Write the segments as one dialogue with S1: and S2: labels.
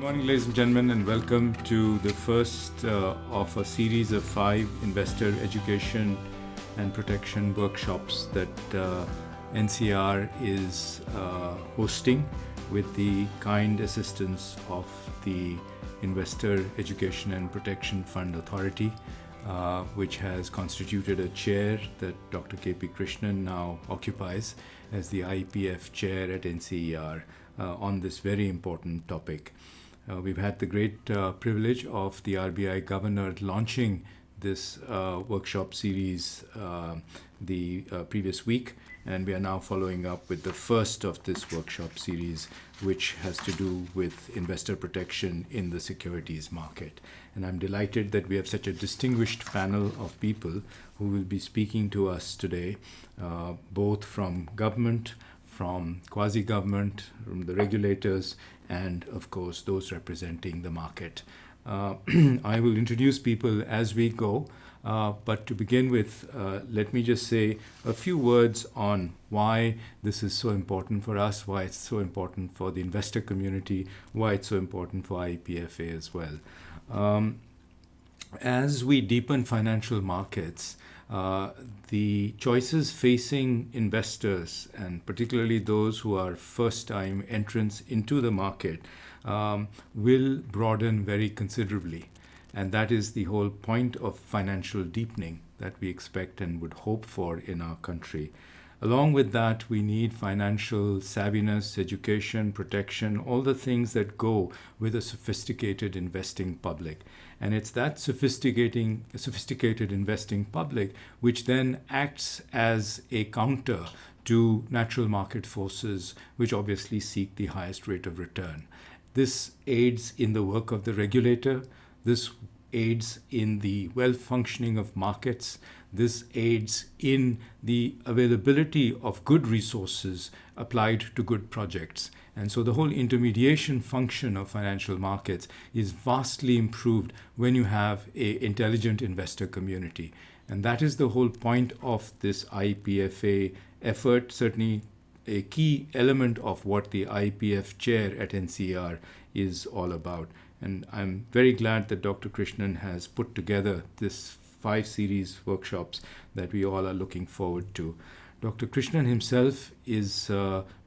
S1: morning, ladies and gentlemen, and welcome to the first of a series of 5 investor education and protection workshops that NCR is hosting with the kind assistance of the Investor Education and Protection Fund Authority, which has constituted a chair that Dr. K.P. Krishnan now occupies as the IEPF chair at NCAER on this very important topic. We've had the great privilege of the RBI governor launching this workshop series the previous week, and we are now following up with the first of this workshop series, which has to do with investor protection in the securities market. And I'm delighted that we have such a distinguished panel of people who will be speaking to us today, both from government, from quasi-government, from the regulators, and of course those representing the market. I will introduce people as we go, but to begin with, let me just say a few words on why this is so important for us, why it's so important for the investor community, why it's so important for IEPFA as well. As we deepen financial markets, the choices facing investors, and particularly those who are first-time entrants into the market, will broaden very considerably. And that is the whole point of financial deepening that we expect and would hope for in our country. Along with that, we need financial savviness, education, protection, all the things that go with a sophisticated investing public. And it's that sophisticated investing public which then acts as a counter to natural market forces, which obviously seek the highest rate of return. This aids in the work of the regulator. This aids in the well-functioning of markets. This aids in the availability of good resources applied to good projects. And so the whole intermediation function of financial markets is vastly improved when you have an intelligent investor community. And that is the whole point of this IEPFA effort, certainly a key element of what the IEPF chair at NCR is all about. And I'm very glad that Dr. Krishnan has put together this 5 series workshops that we all are looking forward to. Dr. Krishnan himself is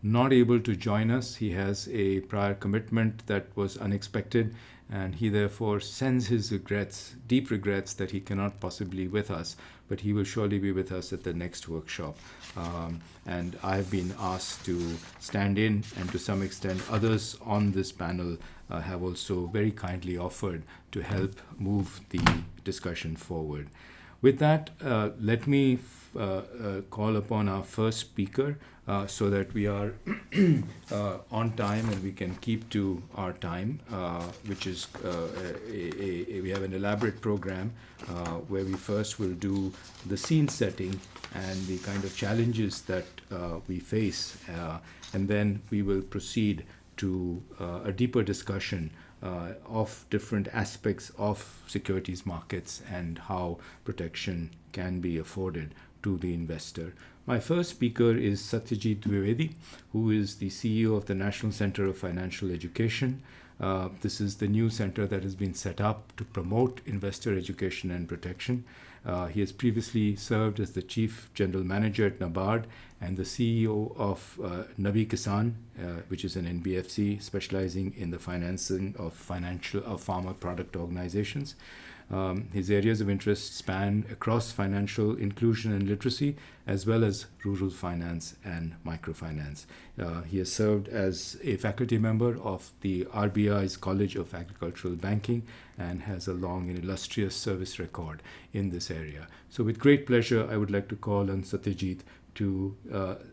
S1: not able to join us. He has a prior commitment that was unexpected, and he therefore sends his regrets, deep regrets, that he cannot possibly be with us, but he will surely be with us at the next workshop. And I've been asked to stand in, and to some extent others on this panel have also very kindly offered to help move the discussion forward. With that, let me call upon our first speaker so that we are on time and we can keep to our time, which is we have an elaborate program where we first will do the scene setting and the kind of challenges that we face, and then we will proceed to a deeper discussion of different aspects of securities markets and how protection can be afforded to the investor. My first speaker is Satyajit Dwivedi, who is the CEO of the National Center of Financial Education. This is the new center that has been set up to promote investor education and protection. He has previously served as the Chief General Manager at NABARD and the CEO of Navi Kisan, which is an NBFC specializing in the financing of farmer product organizations. His areas of interest span across financial inclusion and literacy, as well as rural finance and microfinance. He has served as a faculty member of the RBI's College of Agricultural Banking and has a long and illustrious service record in this area. So with great pleasure, I would like to call on Satyajit to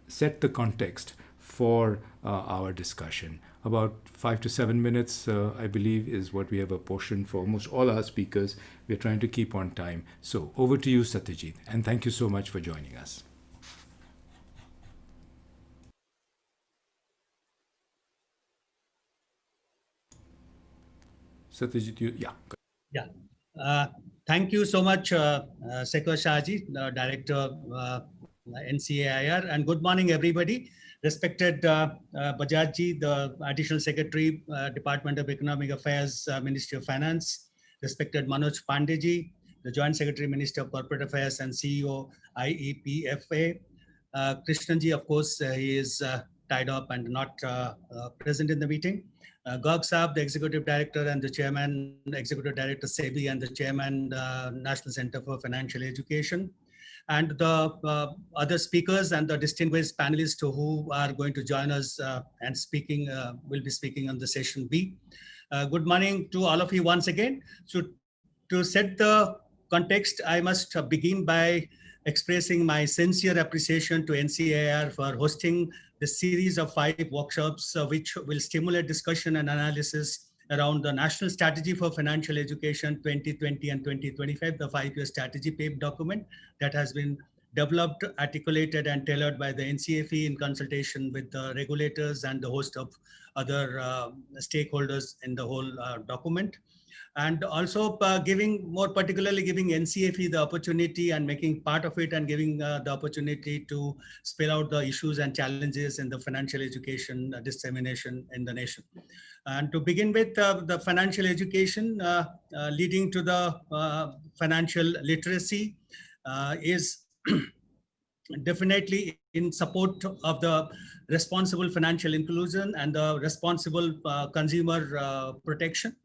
S1: set the context for our discussion. About 5 to 7 minutes, I believe, is what we have apportioned for almost all our speakers. We're trying to keep on time. So over to you, Satyajit, and thank you so much for joining us. Satyajit,
S2: Yeah. Thank you so much, Sekhar Shahji, Director, NCAER, and good morning, everybody. respected Bajajji, the Additional Secretary, Department of Economic Affairs, Ministry of Finance, respected Manoj Pandey, the Joint Secretary, Minister of Corporate Affairs and CEO, IEPFA. Krishnanji, of course, he is tied up and not present in the meeting. Garg Saab, the Executive Director and the Chairman, Executive Director SEBI and the Chairman, National Center for Financial Education. And the other speakers and the distinguished panelists who are going to join us and will be speaking on the session B. Good morning to all of you once again. So to set the context, I must begin by expressing my sincere appreciation to NCAER for hosting the series of 5 workshops which will stimulate discussion and analysis around the National Strategy for Financial Education 2020 and 2025, the 5-year strategy paper document that has been developed, articulated, and tailored by the NCAEFE in consultation with the regulators and the host of other stakeholders in the whole document. And also more particularly giving NCAEFE the opportunity and making part of it and giving the opportunity to spell out the issues and challenges in the financial education dissemination in the nation. And to begin with, the financial education leading to the financial literacy is definitely in support of the responsible financial inclusion and the responsible consumer protection.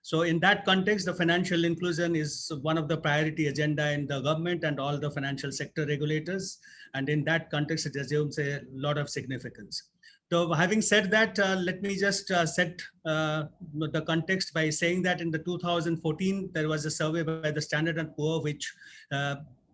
S2: So in that context, the financial inclusion is one of the priority agenda in the government and all the financial sector regulators. And in that context, it assumes a lot of significance. So having said that, let me just set the context by saying that in the 2014, there was a survey by the Standard & Poor, which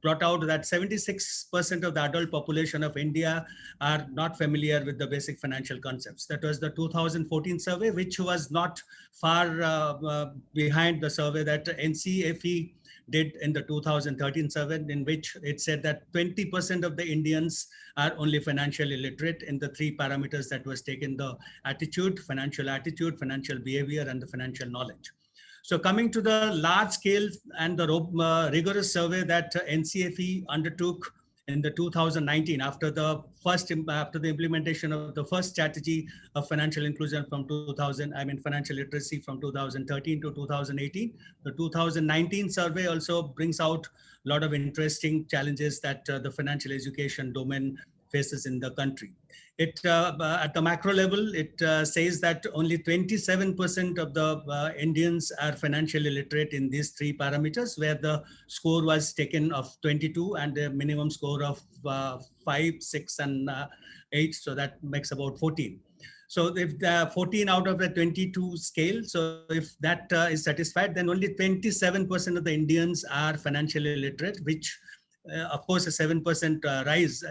S2: brought out that 76% of the adult population of India are not familiar with the basic financial concepts. That was the 2014 survey, which was not far behind the survey that NCAEFE did in the 2013 survey, in which it said that 20% of the Indians are only financially literate in the 3 parameters that was taken: the attitude, financial behavior, and the financial knowledge. So coming to the large scale and the rigorous survey that NCAEFE undertook in the 2019 after the implementation of the first strategy of financial inclusion from financial literacy from 2013 to 2018. The 2019 survey also brings out a lot of interesting challenges that the financial education domain faces in the country. At the macro level, it says that only 27% of the Indians are financially literate in these 3 parameters, where the score was taken of 22 and a minimum score of 5, 6, and 8. So that makes about 14. So if the 14 out of the 22 scale, so if that is satisfied, then only 27% of the Indians are financially literate, which of course, a 7% rise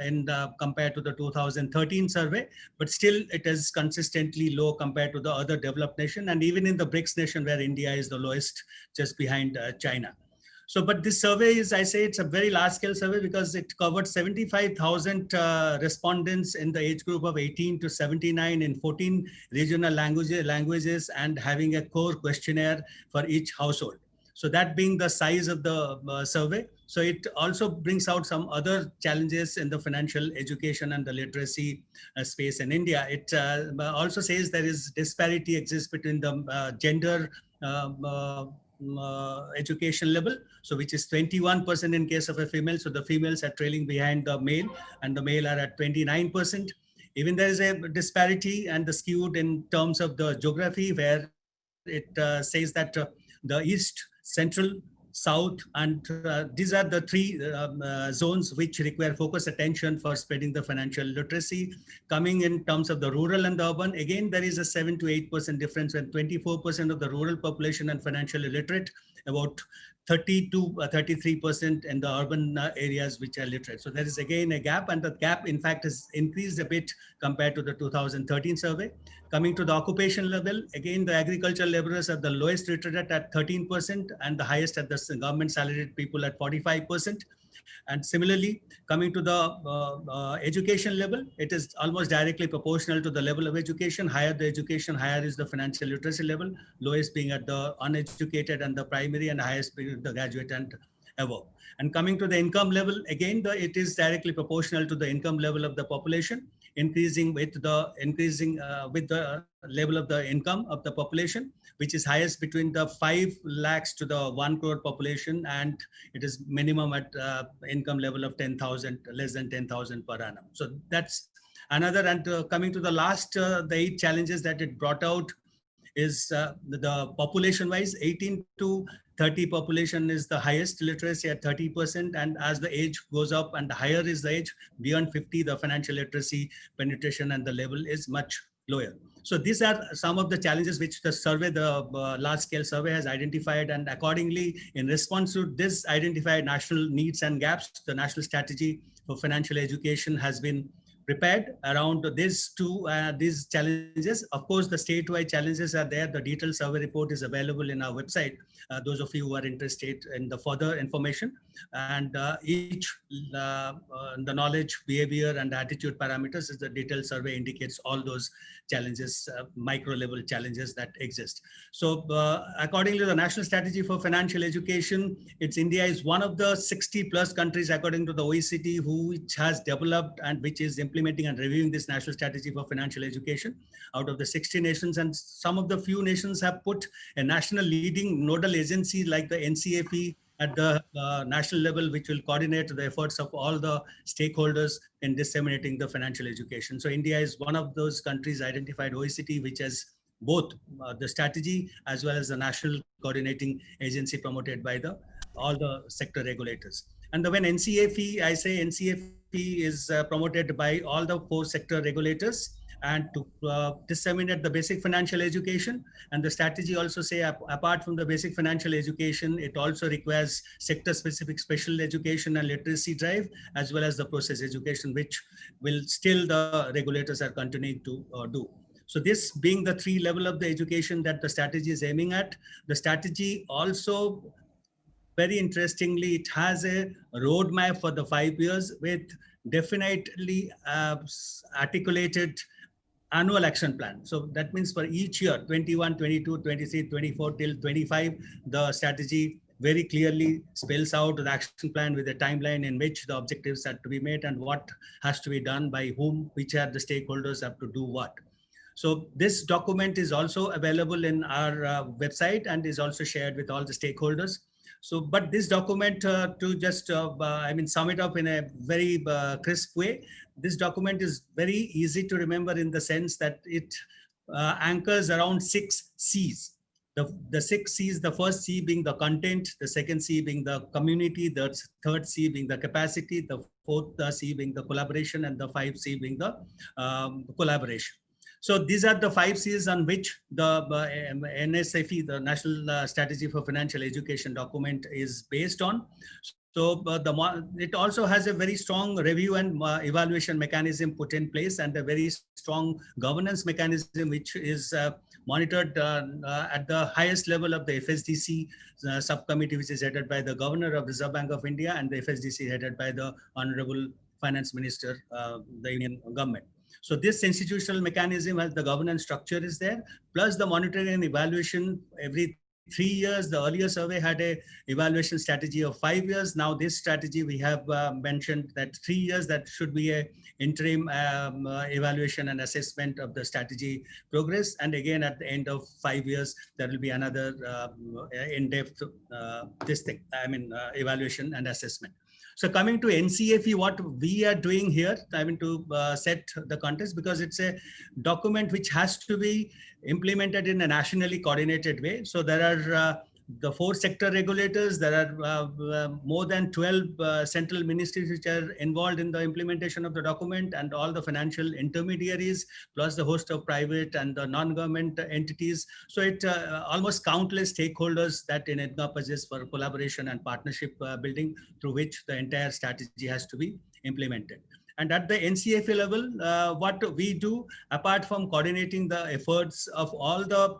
S2: compared to the 2013 survey, but still it is consistently low compared to the other developed nation, and even in the BRICS nation where India is the lowest, just behind China. So, but this survey is, I say, it's a very large scale survey because it covered 75,000 respondents in the age group of 18 to 79 in 14 regional languages and having a core questionnaire for each household. So that being the size of the survey. So it also brings out some other challenges in the financial education and the literacy space in India. It also says there is disparity exists between the gender education level, so which is 21% in case of a female. So the females are trailing behind the male and the male are at 29%. Even there is a disparity and the skewed in terms of the geography, where it says that the East, Central, South, and these are the 3 zones which require focused attention for spreading the financial literacy. Coming in terms of the rural and the urban, again, there is a 7 to 8% difference when 24% of the rural population are financially literate, about 30 to 33% in the urban areas which are literate. So there is again a gap, and the gap in fact has increased a bit compared to the 2013 survey. Coming to the occupation level, again, the agricultural laborers are the lowest literate at 13% and the highest at the government salaried people at 45%. And similarly, coming to the education level, it is almost directly proportional to the level of education. Higher the education, higher is the financial literacy level, lowest being at the uneducated and the primary, and highest being the graduate and above. And coming to the income level, again, it is directly proportional to the income level of the population. increasing with the level of the income of the population, which is highest between the 5 lakhs to the 1 crore population, and it is minimum at income level of 10,000, less than 10,000 per annum. So that's another. And coming to the last, the 8 challenges that it brought out is the population wise, 18 to 30 population is the highest literacy at 30%. And as the age goes up and higher is the age, beyond 50, the financial literacy penetration and the level is much lower. So these are some of the challenges which the survey, the large scale survey has identified. And accordingly, in response to this identified national needs and gaps, the national strategy for financial education has been prepared around these challenges. Of course, the statewide challenges are there. The detailed survey report is available in our website. Those of you who are interested in the further information, and the knowledge, behavior, and attitude parameters is the detailed survey indicates all those challenges, micro level challenges that exist. So accordingly, the national strategy for financial education, India is one of the 60 plus countries according to the OECD which has developed and which is implementing and reviewing this national strategy for financial education out of the 60 nations. And some of the few nations have put a national leading nodal agency like the NCAEP at the national level, which will coordinate the efforts of all the stakeholders in disseminating the financial education. So India is one of those countries identified OECD, which has both the strategy as well as the national coordinating agency promoted by all the sector regulators. And when NCAEP, I say NCAEP is promoted by all the 4 sector regulators, and to disseminate the basic financial education. And the strategy also say, apart from the basic financial education, it also requires sector-specific special education and literacy drive, as well as the process education, which will still the regulators are continuing to do. So this being the 3 level of the education that the strategy is aiming at, the strategy also, very interestingly, it has a roadmap for the 5 years with definitely articulated annual action plan. So that means for each year, 21, 22, 23, 24 till 25, the strategy very clearly spells out the action plan with a timeline in which the objectives are to be met and what has to be done by whom, which are the stakeholders have to do what. So this document is also available in our website and is also shared with all the stakeholders. So, but this document, to just, sum it up in a very crisp way, this document is very easy to remember in the sense that it anchors around 6 C's. The 6 C's, the first C being the content, the second C being the community, the third C being the capacity, the fourth C being the collaboration, and the 5th C being the collaboration. So these are the 5 C's on which the NSFE, the National Strategy for Financial Education document, is based on. So it also has a very strong review and evaluation mechanism put in place, and a very strong governance mechanism, which is monitored at the highest level of the FSDC subcommittee, which is headed by the Governor of Reserve Bank of India, and the FSDC headed by the Honorable Finance Minister, the Union government. So this institutional mechanism as the governance structure is there, plus the monitoring and evaluation every 3 years. The earlier survey had a evaluation strategy of 5 years. Now this strategy, we have mentioned that 3 years, that should be a interim evaluation and assessment of the strategy progress. And again, at the end of 5 years, there will be another in-depth evaluation and assessment. So coming to NCAEP, what we are doing here, to set the context, because it's a document which has to be implemented in a nationally coordinated way. So there are the 4 sector regulators, there are more than 12 central ministries which are involved in the implementation of the document, and all the financial intermediaries, plus the host of private and the non-government entities. So it almost countless stakeholders that it encompasses for collaboration and partnership building, through which the entire strategy has to be implemented. And at the NCAEP level, what we do, apart from coordinating the efforts of all the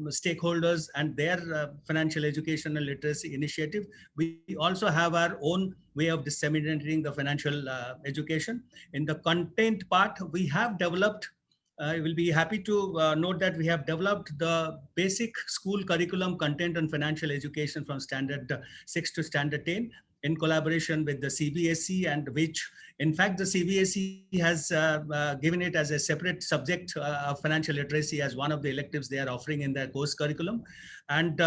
S2: stakeholders and their financial education and literacy initiative, we also have our own way of disseminating the financial education. In the content part, we have developed, I will be happy to note that we have developed the basic school curriculum content on financial education from standard 6 to standard 10. in collaboration with the CBSE, and which, in fact, the CBSE has given it as a separate subject of financial literacy as one of the electives they are offering in their course curriculum. And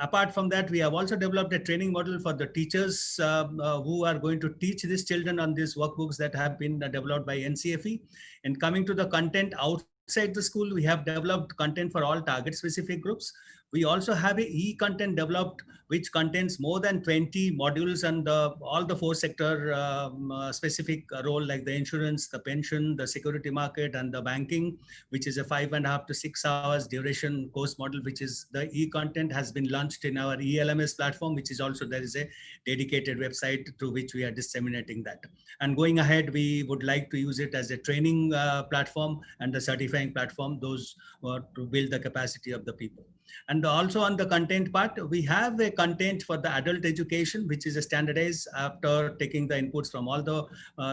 S2: apart from that, we have also developed a training model for the teachers who are going to teach these children on these workbooks that have been developed by NCFE. And coming to the content outside the school, we have developed content for all target specific groups. We also have a e-content developed which contains more than 20 modules and all the 4 sector specific role, like the insurance, the pension, the security market, and the banking, which is a 5.5 to 6 hours duration course model, which is the e-content has been launched in our ELMS platform, which is also, there is a dedicated website through which we are disseminating that. And going ahead, we would like to use it as a training platform and a certifying platform, those to build the capacity of the people. And also on the content part, we have a content for the adult education, which is a standardized after taking the inputs from all the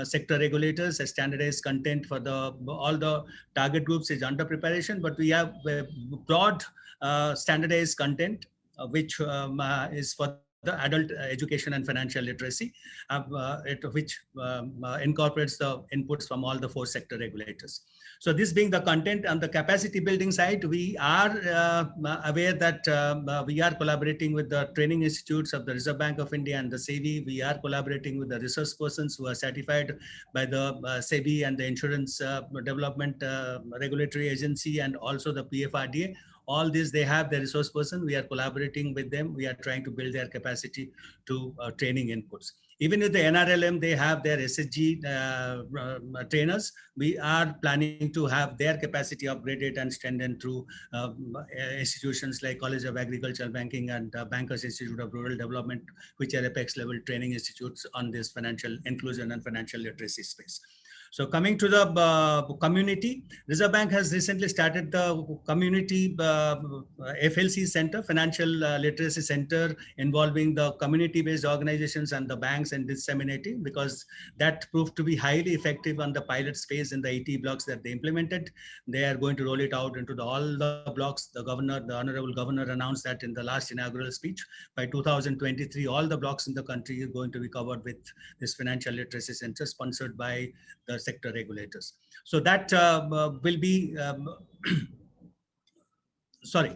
S2: sector regulators. A standardized content for all the target groups is under preparation, but we have a broad standardized content, which is for the adult education and financial literacy, which incorporates the inputs from all the 4 sector regulators. So this being the content. On the capacity building side, we are aware that we are collaborating with the training institutes of the Reserve Bank of India and the SEBI. We are collaborating with the resource persons who are certified by the SEBI and the Insurance Development Regulatory Agency, and also the PFRDA. All these, they have the resource person. We are collaborating with them. We are trying to build their capacity to training inputs. Even with the NRLM, they have their SSG trainers. We are planning to have their capacity upgraded and strengthened through institutions like College of Agricultural Banking and Bankers Institute of Rural Development, which are apex level training institutes on this financial inclusion and financial literacy space. So coming to the community, Reserve Bank has recently started the community FLC center, Financial Literacy Center, involving the community-based organizations and the banks and disseminating, because that proved to be highly effective on the pilot space in the 80 blocks that they implemented. They are going to roll it out into all the blocks. The Honorable Governor announced that in the last inaugural speech. By 2023, all the blocks in the country are going to be covered with this Financial Literacy Center sponsored by the sector regulators. So that will be, sorry,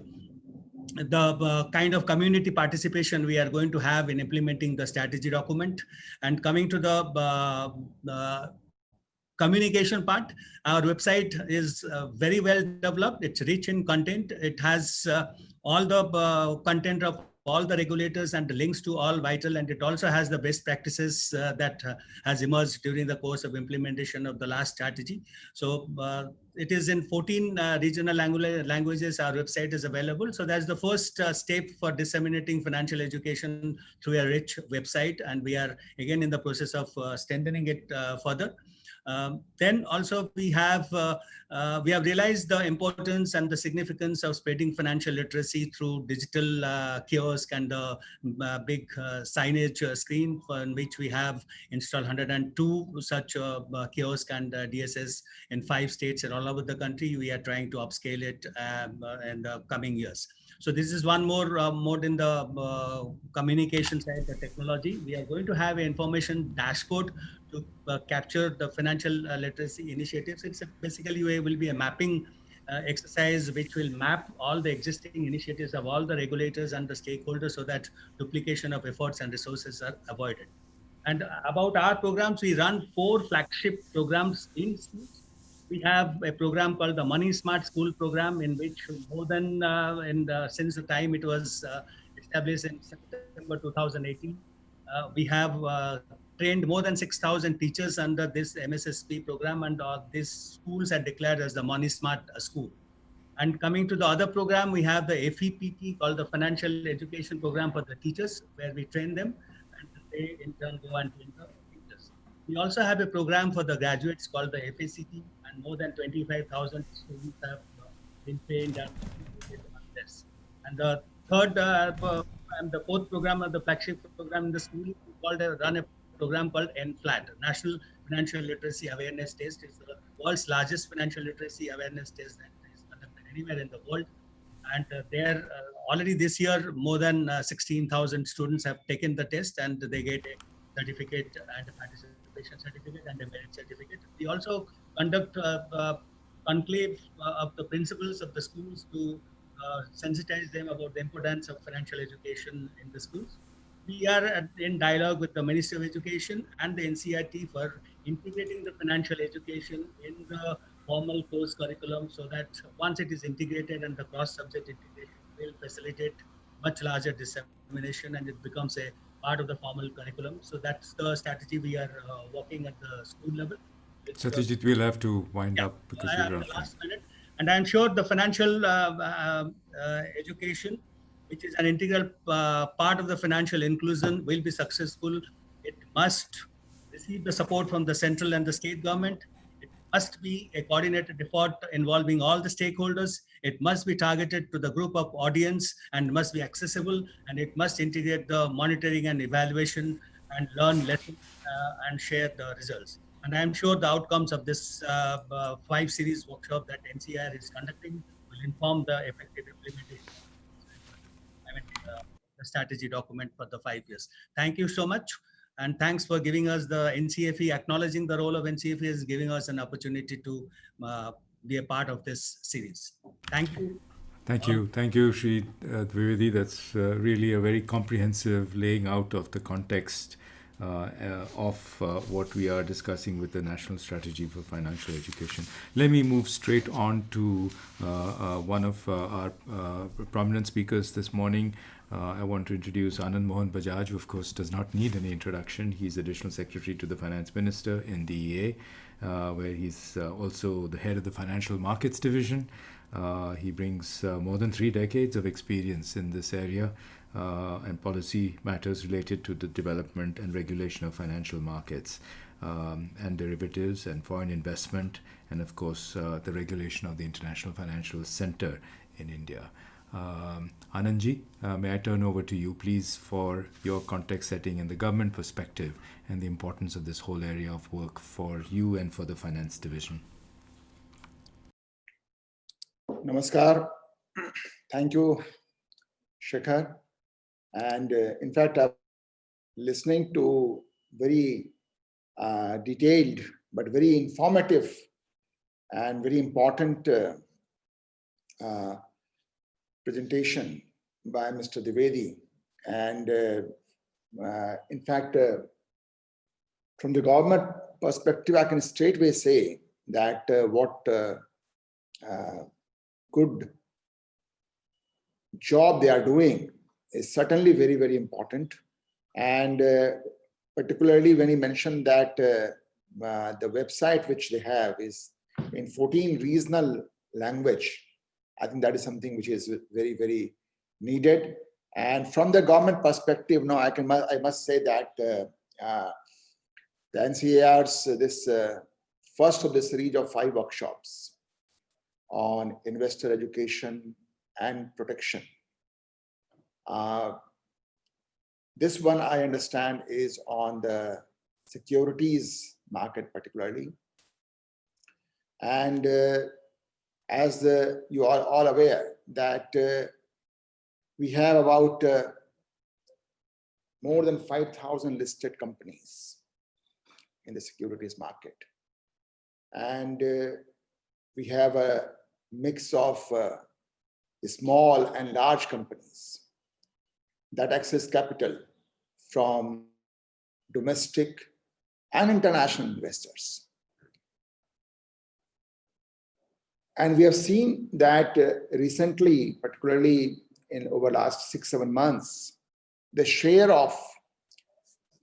S2: the kind of community participation we are going to have in implementing the strategy document. And coming to the communication part, our website is very well developed. It's rich in content. It has all the content of all the regulators and the links to all vital, and it also has the best practices that has emerged during the course of implementation of the last strategy. So it is in 14 regional languages. Our website is available. So that's the first step for disseminating financial education through a rich website, and we are again in the process of strengthening it further. Then also we have realized the importance and the significance of spreading financial literacy through digital kiosk and the big signage screen, in which we have installed 102 such kiosk and DSS in 5 states and all over the country. We are trying to upscale it in the coming years. So this is one more mode in the communication side, the technology. We are going to have an information dashboard to capture the financial literacy initiatives. It's basically will be a mapping exercise which will map all the existing initiatives of all the regulators and the stakeholders, so that duplication of efforts and resources are avoided. And about our programs, we run 4 flagship programs in schools. We have a program called the Money Smart School program, in which more than since the time it was established in September 2018, we have trained more than 6,000 teachers under this MSSP program, and these schools are declared as the Money Smart School. And coming to the other program, we have the FEPT, called the Financial Education Program for the teachers, where we train them and they in turn go and train the teachers. We also have a program for the graduates called the FACT, and more than 25,000 students have been trained and on this. And the third and the fourth program, of the flagship program in the school, we run a program called NFLAT, National Financial Literacy Awareness Test. It's the world's largest financial literacy awareness test that is conducted anywhere in the world. And already this year, more than 16,000 students have taken the test, and they get a certificate and a participation certificate and a merit certificate. We also conduct conclave of the principals of the schools to sensitize them about the importance of financial education in the schools. We are in dialogue with the Ministry of Education and the NCERT for integrating the financial education in the formal course curriculum, so that once it is integrated and the cross-subject integration will facilitate much larger dissemination and it becomes a part of the formal curriculum. So that's the strategy we are working at the school level.
S1: Satyajit, we'll have to wind
S2: Yeah,
S1: up because
S2: I
S1: we're
S2: am the
S1: roughly.
S2: last minute. And I'm sure the financial education, which is an integral part of the financial inclusion, will be successful. It must receive the support from the central and the state government. It must be a coordinated effort involving all the stakeholders. It must be targeted to the group of audience and must be accessible. And it must integrate the monitoring and evaluation and learn lessons and share the results. And I'm sure the outcomes of this 5 series workshop that NCR is conducting will inform the effective implementation of the strategy document for the 5 years. Thank you so much. And thanks for giving us the NCFE, acknowledging the role of NCFE is giving us an opportunity to be a part of this series. Thank you.
S1: Thank you, Sri Dwivedi. That's really a very comprehensive laying out of the context of what we are discussing with the National Strategy for Financial Education. Let me move straight on to one of our prominent speakers this morning. I want to introduce Anand Mohan Bajaj, who of course does not need any introduction. He's Additional Secretary to the Finance Minister in the EA, where he's also the head of the Financial Markets Division. He brings more than 3 decades of experience in this area and policy matters related to the development and regulation of financial markets and derivatives and foreign investment, and of course the regulation of the International Financial Center in India. Anandji, may I turn over to you, please, for your context setting and the government perspective and the importance of this whole area of work for you and for the finance division.
S3: Namaskar. Thank you, Shekhar. And in fact, I'm listening to very detailed but very informative and very important presentation by Mr. Dwivedi. And in fact, from the government perspective, I can straightway say that what good job they are doing is certainly very, very important. And particularly when he mentioned that the website which they have is in 14 regional language, I think that is something which is very, very needed. And from the government perspective, now I must say that the NCAER's this first of the series of 5 workshops on investor education and protection. This one I understand is on the securities market particularly. And as you are all aware that we have about more than 5,000 listed companies in the securities market. And we have a mix of small and large companies that access capital from domestic and international investors. And we have seen that recently, particularly in over the last 6-7 months, the share of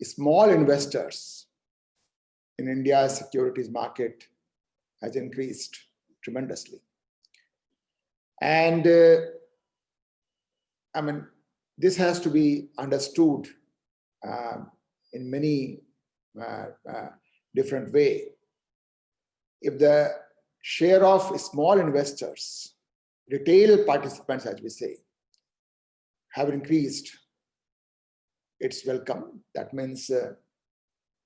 S3: small investors in India's securities market has increased tremendously. And I mean, this has to be understood in many different ways. If the share of small investors, retail participants, as we say, have increased, it's welcome. That means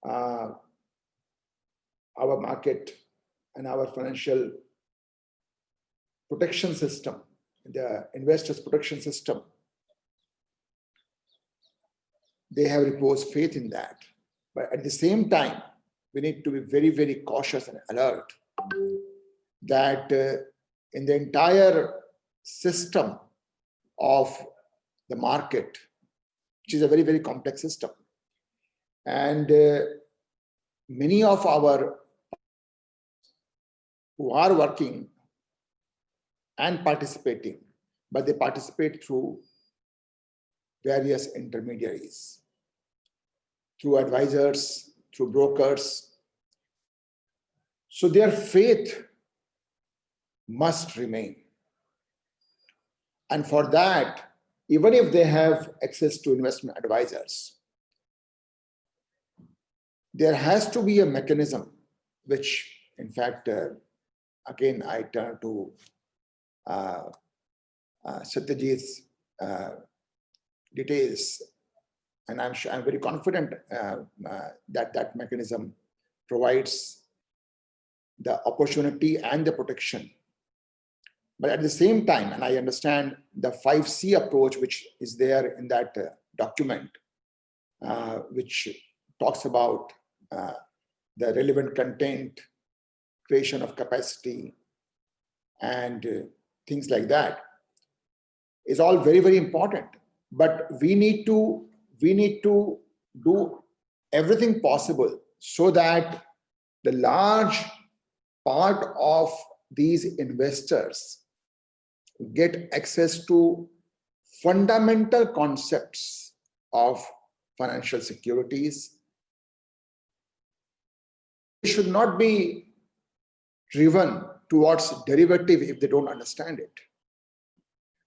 S3: our market and our financial protection system, the investors' protection system, they have reposed faith in that. But at the same time, we need to be very, very cautious and alert that in the entire system of the market, which is a very, very complex system, and many of our who are working and participating, but they participate through various intermediaries, through advisors, through brokers. So their faith must remain. And for that, even if they have access to investment advisors, there has to be a mechanism which, in fact, again, I turn to Satyajit's details, and I'm very confident that that mechanism provides the opportunity and the protection. But at the same time, and I understand the 5C approach, which is there in that document, which talks about the relevant content, creation of capacity, and things like that, is all very, very important. But we need to do everything possible so that the large part of these investors get access to fundamental concepts of financial securities. They should not be driven towards derivative if they don't understand it.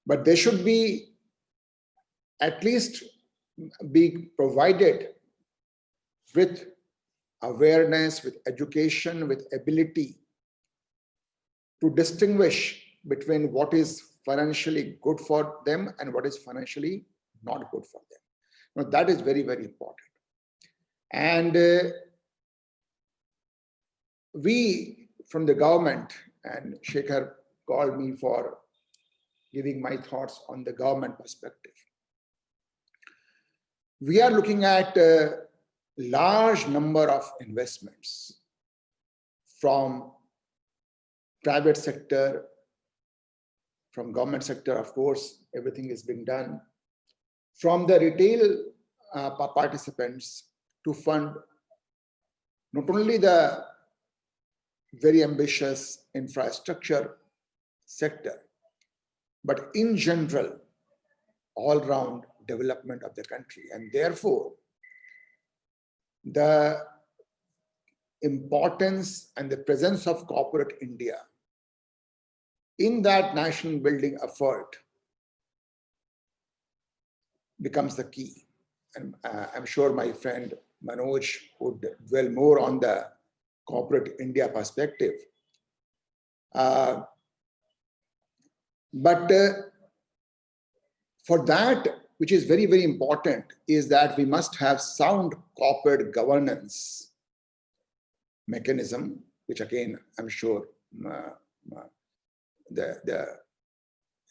S3: But they should be at least be provided with awareness, with education, with ability to distinguish between what is financially good for them and what is financially not good for them. Now, that is very, very important. And we from the government, and Shekhar called me for giving my thoughts on the government perspective. We are looking at a large number of investments from private sector, from government sector, of course, everything is being done, from the retail participants to fund not only the very ambitious infrastructure sector, but in general, all-round development of the country. And therefore, the importance and the presence of corporate India in that national building effort becomes the key. And I'm sure my friend Manoj would dwell more on the corporate India perspective. But for that, which is very, very important, is that we must have sound corporate governance mechanism, which again, I'm sure the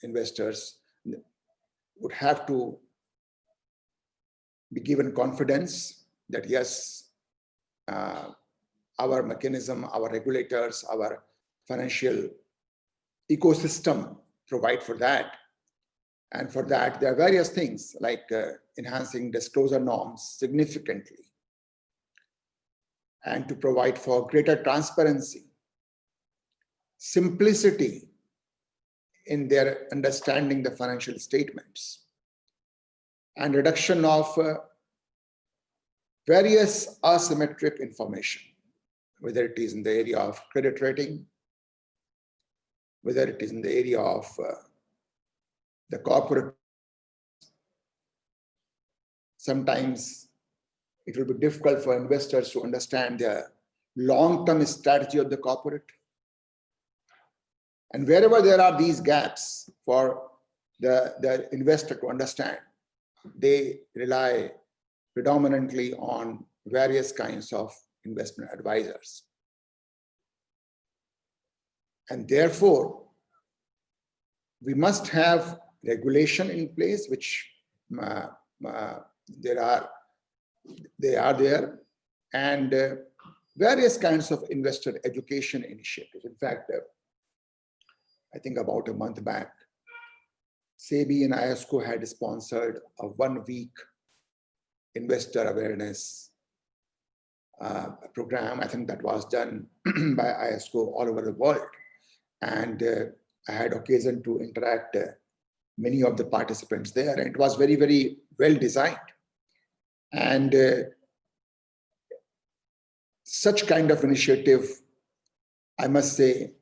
S3: investors would have to be given confidence that yes, our mechanism, our regulators, our financial ecosystem provide for that. And for that, there are various things like enhancing disclosure norms significantly, and to provide for greater transparency, simplicity in their understanding the financial statements, and reduction of various asymmetric information, whether it is in the area of credit rating, whether it is in the area of the corporate. Sometimes it will be difficult for investors to understand the long-term strategy of the corporate. And wherever there are these gaps for the investor to understand, they rely predominantly on various kinds of investment advisors. And therefore, we must have regulation in place, which they are there. and various kinds of investor education initiatives. In fact, I think about a month back, SEBI and ISCO had sponsored a 1-week investor awareness program. I think that was done by ISCO all over the world. And I had occasion to interact many of the participants there, and it was very, very well designed. And such kind of initiative, I must say,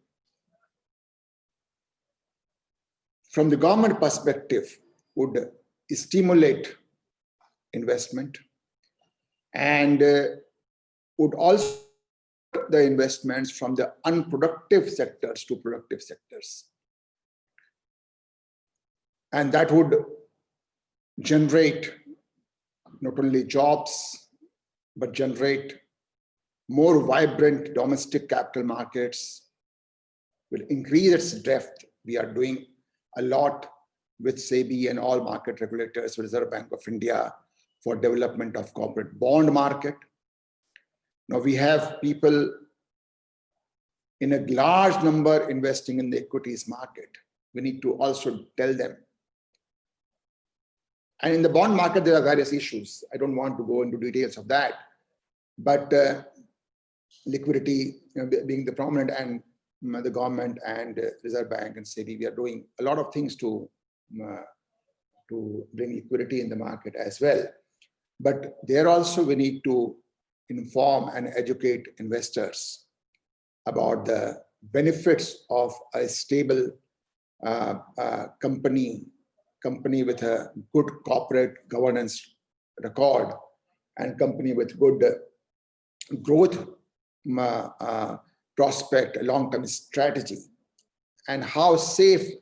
S3: from the government perspective, would stimulate investment and would also the investments from the unproductive sectors to productive sectors. And that would generate not only jobs, but generate more vibrant domestic capital markets, will increase its depth. We are doing a lot with SEBI and all market regulators, Reserve Bank of India, for development of corporate bond market. Now we have people in a large number investing in the equities market. We need to also tell them. And in the bond market, there are various issues. I don't want to go into details of that, but liquidity being the prominent, and the government and Reserve Bank and SEBI, we are doing a lot of things to bring liquidity in the market as well. But there also we need to inform and educate investors about the benefits of a stable company with a good corporate governance record and company with good growth prospect, a long-term strategy, and how safe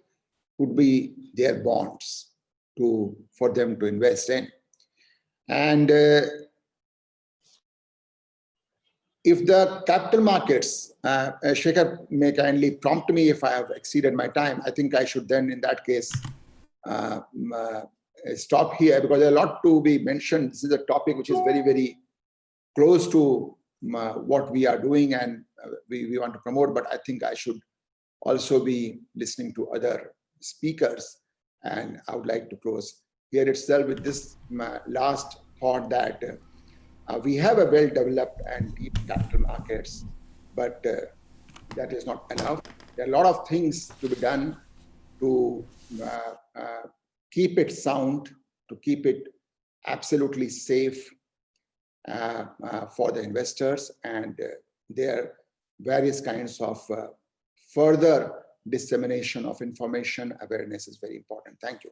S3: would be their bonds for them to invest in. And if the capital markets, Shekhar may kindly prompt me if I have exceeded my time. I think I should then, in that case, stop here, because there's a lot to be mentioned. This is a topic which is very, very close to what we are doing and we want to promote, but I think I should also be listening to other speakers. And I would like to close here itself with this last thought that we have a well-developed and deep capital markets, but that is not enough. There are a lot of things to be done to keep it sound, to keep it absolutely safe for the investors, and their various kinds of further dissemination of information awareness is very important. Thank you.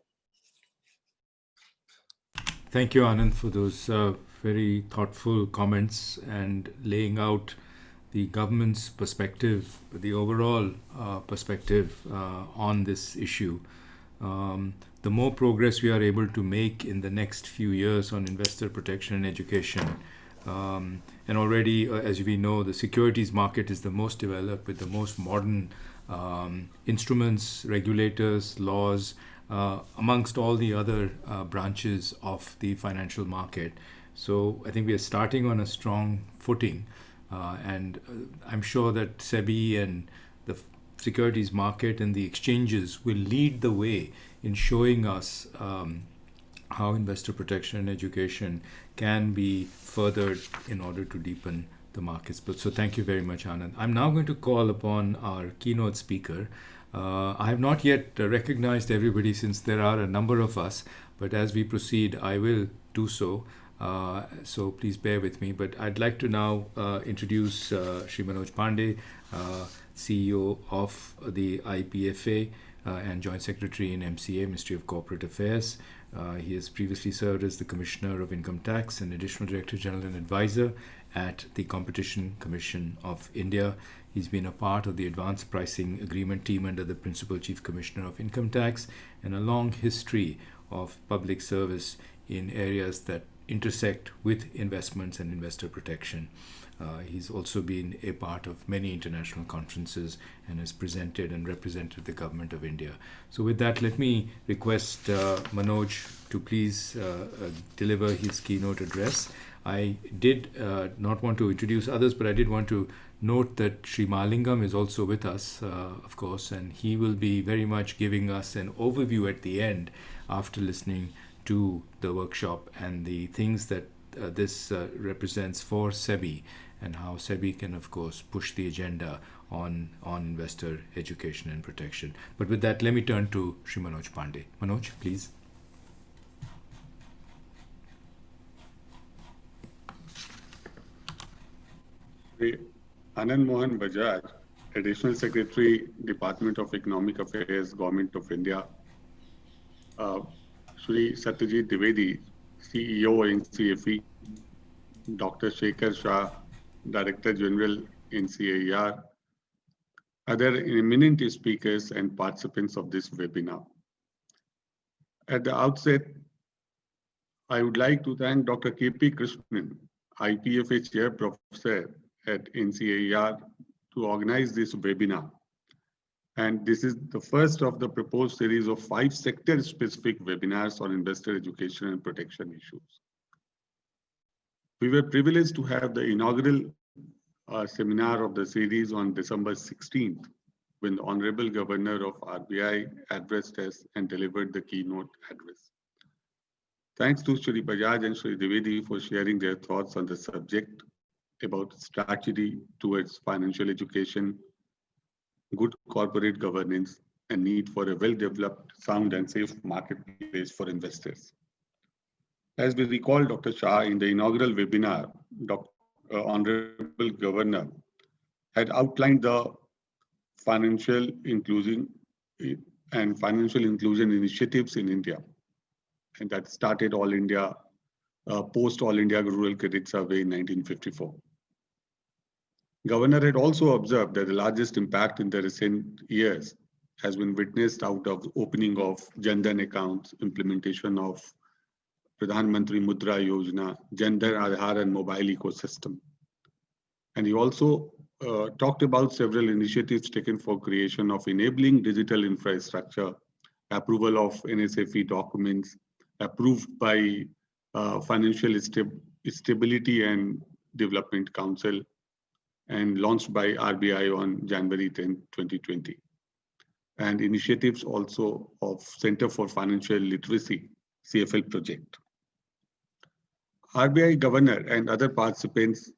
S1: Thank you, Anand, for those very thoughtful comments and laying out the government's perspective, the overall perspective on this issue. The more progress we are able to make in the next few years on investor protection and education, and already, as we know, the securities market is the most developed with the most modern instruments, regulators, laws, amongst all the other branches of the financial market. So I think we are starting on a strong footing, and I'm sure that SEBI and the securities market and the exchanges will lead the way in showing us how investor protection and education can be furthered in order to deepen the markets. But so thank you very much, Anand. I'm now going to call upon our keynote speaker. I have not yet recognized everybody since there are a number of us, but as we proceed, I will do so. So please bear with me. But I'd like to now introduce Shri Manoj Pandey, CEO of the IEPFA and Joint Secretary in MCA, Ministry of Corporate Affairs. He has previously served as the Commissioner of Income Tax and Additional Director General and Advisor at the Competition Commission of India. He's been a part of the Advanced Pricing Agreement team under the Principal Chief Commissioner of Income Tax, and a long history of public service in areas that intersect with investments and investor protection. He's also been a part of many international conferences and has presented and represented the Government of India. So with that, let me request Manoj to please deliver his keynote address. I did not want to introduce others, but I did want to note that G Mahalingam is also with us, of course, and he will be very much giving us an overview at the end after listening to the workshop and the things that this represents for SEBI, and how SEBI can, of course, push the agenda on investor education and protection. But with that, let me turn to Shri Manoj Pandey. Manoj, please.
S4: Anand Mohan Bajaj, Additional Secretary, Department of Economic Affairs, Government of India. Shri Satyajit Dwivedi, CEO NCAEFE. Dr. Shekhar Shah, Director General NCAER. Other eminent speakers and participants of this webinar. At the outset, I would like to thank Dr. K.P. Krishnan, IEPFA Chair Professor at NCAER, to organize this webinar. And this is the first of the proposed series of 5 sector-specific webinars on investor education and protection issues. We were privileged to have the inaugural seminar of the series on December 16th, when the Honorable Governor of RBI addressed us and delivered the keynote address. Thanks to Shri Bajaj and Shri Dwivedi for sharing their thoughts on the subject about strategy towards financial education, good corporate governance, and need for a well-developed, sound and safe marketplace for investors. As we recall, Dr. Shah, in the inaugural webinar, Honorable Governor had outlined the financial inclusion and financial inclusion initiatives in India, and that started All India, post All India Rural Credit Survey in 1954. Governor had also observed that the largest impact in the recent years has been witnessed out of opening of Jan Dhan accounts, implementation of Pradhan Mantri Mudra Yojana, Jan Dhan Aadhaar and mobile ecosystem. And he also talked about several initiatives taken for creation of enabling digital infrastructure, approval of NSFE documents, approved by Financial Stability and Development Council, and launched by RBI on January 10, 2020. And initiatives also of Center for Financial Literacy, CFL project. RBI Governor and other participants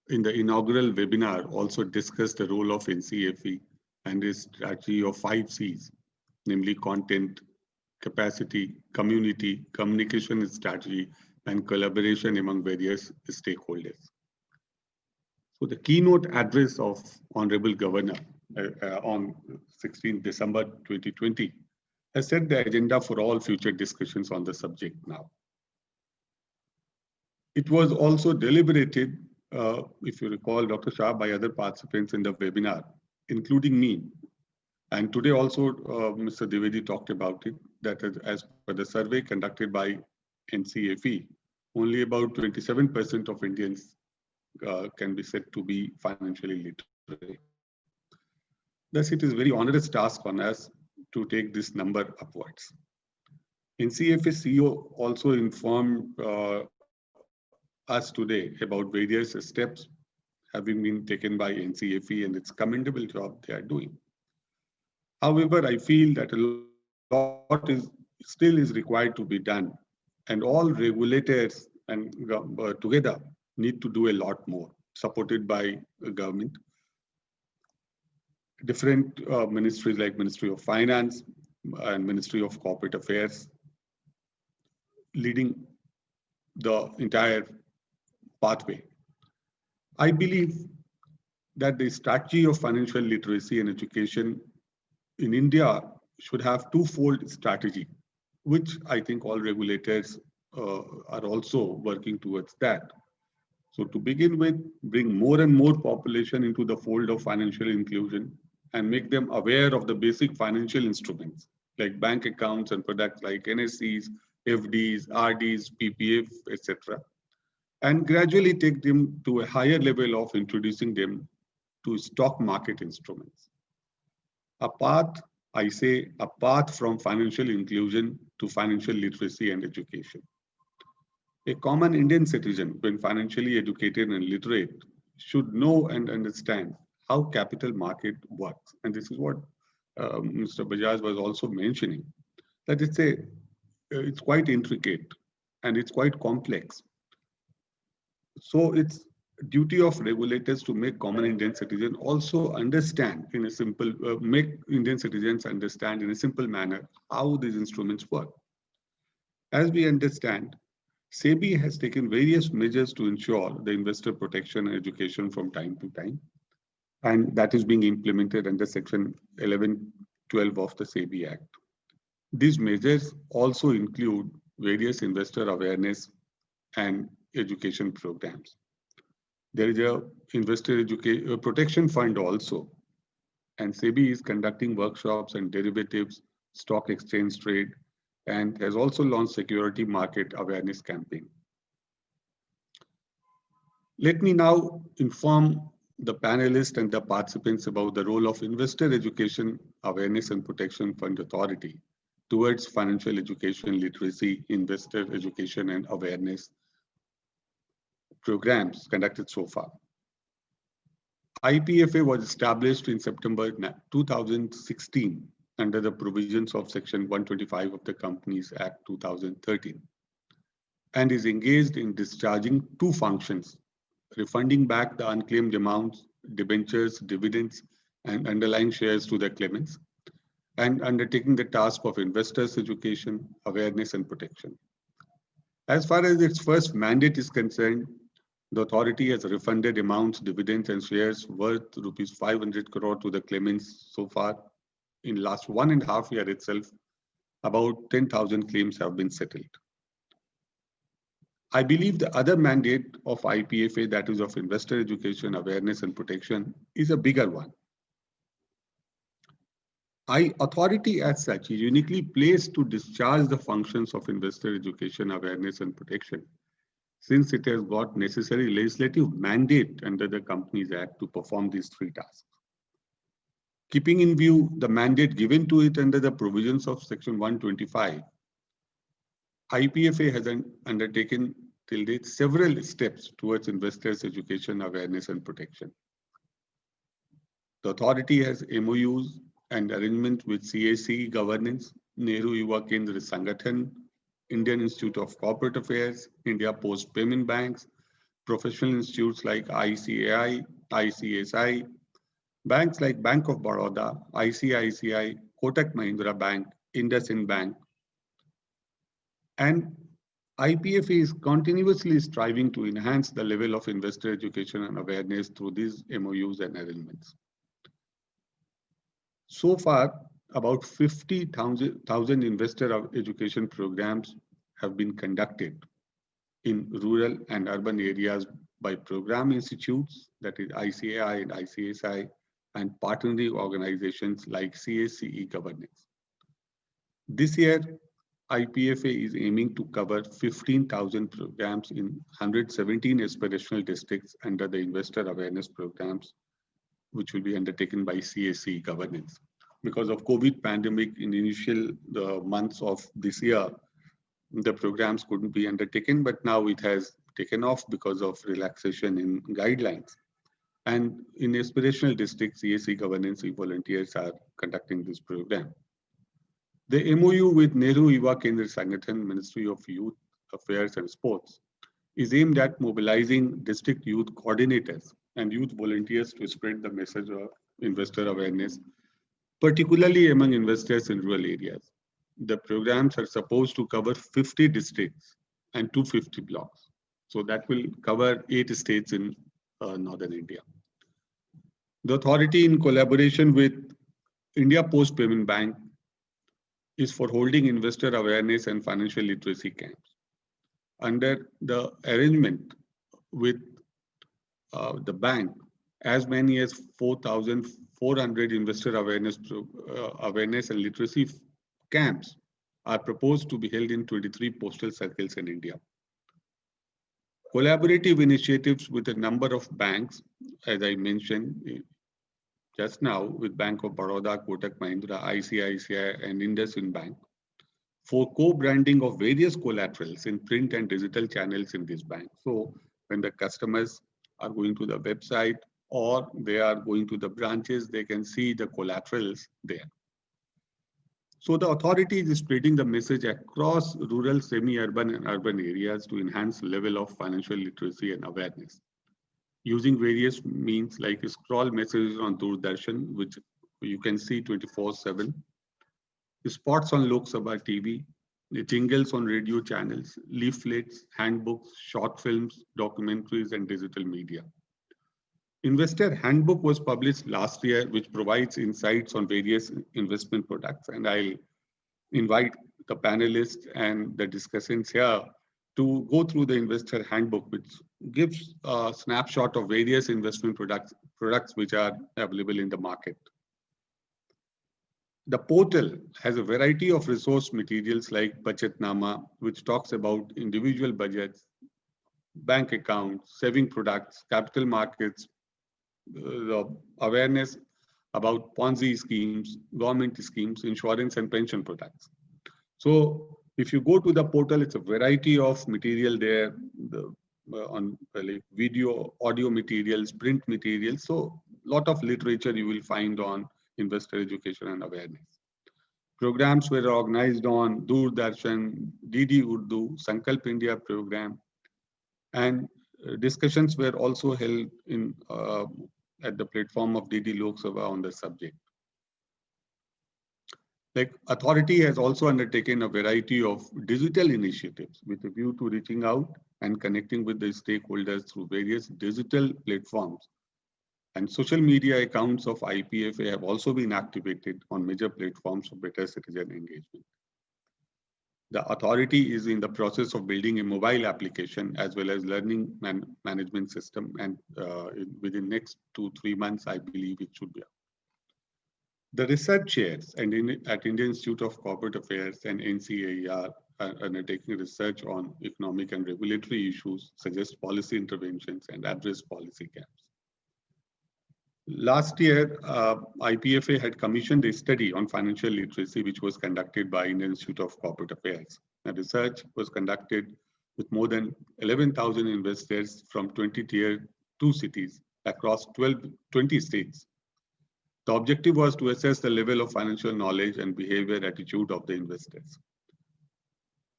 S4: in the inaugural webinar also discussed the role of NCAEFE and its strategy of 5 C's, namely content, capacity, community, communication strategy, and collaboration among various stakeholders. So the keynote address of Honorable Governor on 16 December 2020 has set the agenda for all future discussions on the subject now. It was also deliberated, if you recall, Dr. Shah, by other participants in the webinar, including me. And today also, Mr. Dwivedi talked about it, that as per the survey conducted by NCAEFE, only about 27% of Indians can be said to be financially literate. Thus, it is a very onerous task on us to take this number upwards. NCAEFE CEO also informed us today about various steps having been taken by NCAEFE and its commendable job they are doing. However, I feel that a lot still is required to be done, and all regulators and together need to do a lot more, supported by the government. Different ministries like Ministry of Finance and Ministry of Corporate Affairs leading the entire pathway. I believe that the strategy of financial literacy and education in India should have twofold strategy, which I think all regulators are also working towards that. So to begin with, bring more and more population into the fold of financial inclusion and make them aware of the basic financial instruments like bank accounts and products like NSCs, FDs, RDs, PPF, etc. And gradually take them to a higher level of introducing them to stock market instruments. A path, I say, a path from financial inclusion to financial literacy and education. A common Indian citizen, when financially educated and literate, should know and understand how capital market works. And this is what Mr. Bajaj was also mentioning, that it's quite intricate and it's quite complex. So it's duty of regulators to make common Indian citizens also understand in a simple, make Indian citizens understand in a simple manner how these instruments work. As we understand, SEBI has taken various measures to ensure the investor protection and education from time to time, and that is being implemented under Section 1112 of the SEBI Act. These measures also include various investor awareness and education programs. There is a investor protection fund also, and SEBI is conducting workshops and derivatives, stock exchange trade, and has also launched security market awareness campaign. Let me now inform the panelists and the participants about the role of Investor Education Awareness and Protection Fund Authority towards financial education, literacy, investor education and awareness programs conducted so far. IEPFA was established in September 2016 under the provisions of Section 125 of the Companies Act 2013 and is engaged in discharging two functions: refunding back the unclaimed amounts, debentures, dividends, and underlying shares to the claimants, and undertaking the task of investors' education, awareness, and protection. As far as its first mandate is concerned, the authority has refunded amounts, dividends, and shares worth rupees 500 crore to the claimants so far. In last 1.5 years itself, about 10,000 claims have been settled. I believe the other mandate of IEPFA, that is of investor education, awareness, and protection, is a bigger one. Authority as such is uniquely placed to discharge the functions of investor education, awareness, and protection, since it has got necessary legislative mandate under the Companies Act to perform these three tasks. Keeping in view the mandate given to it under the provisions of Section 125, IEPFA has undertaken till date several steps towards investors' education, awareness, and protection. The authority has MOUs and arrangements with CAC Governance, Nehru Yuva Kendra Sangathan, Indian Institute of Corporate Affairs, India Post Payment Banks, professional institutes like ICAI, ICSI, banks like Bank of Baroda, ICICI, Kotak Mahindra Bank, IndusInd Bank. And IEPFA is continuously striving to enhance the level of investor education and awareness through these MOUs and arrangements. So far, about 50,000 investor education programs have been conducted in rural and urban areas by program institutes, that is ICAI and ICSI, and partnering organizations like CACE Governance. This year, IEPFA is aiming to cover 15,000 programs in 117 aspirational districts under the investor awareness programs, which will be undertaken by CACE Governance. Because of COVID pandemic in initial months of this year, the programs couldn't be undertaken, but now it has taken off because of relaxation in guidelines. And in aspirational districts, CACE Governance volunteers are conducting this program. The MOU with Nehru Yuva Kendra Sangathan, Ministry of Youth Affairs and Sports, is aimed at mobilizing district youth coordinators and youth volunteers to spread the message of investor awareness, particularly among investors in rural areas. The programs are supposed to cover 50 districts and 250 blocks. So that will cover 8 states in northern India. The authority, in collaboration with India Post Payment Bank, is for holding investor awareness and financial literacy camps. Under the arrangement with the bank, as many as 4,400 investor awareness and literacy camps are proposed to be held in 23 postal circles in India. Collaborative initiatives with a number of banks, as I mentioned just now, with Bank of Baroda, Kotak Mahindra, ICICI, and IndusInd Bank, for co-branding of various collaterals in print and digital channels in this bank. So when the customers are going to the website or they are going to the branches, they can see the collaterals there. So the authority is spreading the message across rural, semi-urban and urban areas to enhance level of financial literacy and awareness. Using various means like scroll messages on Doordarshan, which you can see 24/7, spots on Lok Sabha TV, the jingles on radio channels, leaflets, handbooks, short films, documentaries, and digital media. Investor Handbook was published last year, which provides insights on various investment products. And I'll invite the panelists and the discussants here to go through the Investor Handbook, which gives a snapshot of various investment products which are available in the market. The portal has a variety of resource materials like Bachatnama, which talks about individual budgets, bank accounts, saving products, capital markets, the awareness about Ponzi schemes, government schemes, insurance and pension products. So if you go to the portal, it's a variety of material there, on like video, audio materials, print materials. So a lot of literature you will find on investor education and awareness. Programs were organized on Doordarshan, DD Urdu, Sankalp India program, and discussions were also held in at the platform of DD Lok Sabha on the subject. Like authority has also undertaken a variety of digital initiatives with a view to reaching out and connecting with the stakeholders through various digital platforms. And social media accounts of IEPFA have also been activated on major platforms for better citizen engagement. The authority is in the process of building a mobile application as well as learning management system, and within next 2-3 months, I believe it should be out. The research chairs at Indian Institute of Corporate Affairs and NCAER are undertaking research on economic and regulatory issues, suggest policy interventions, and address policy gaps. Last year, IEPFA had commissioned a study on financial literacy, which was conducted by Indian Institute of Corporate Affairs. The research was conducted with more than 11,000 investors from 20 tier 2 cities across 20 states. The objective was to assess the level of financial knowledge and behavior attitude of the investors.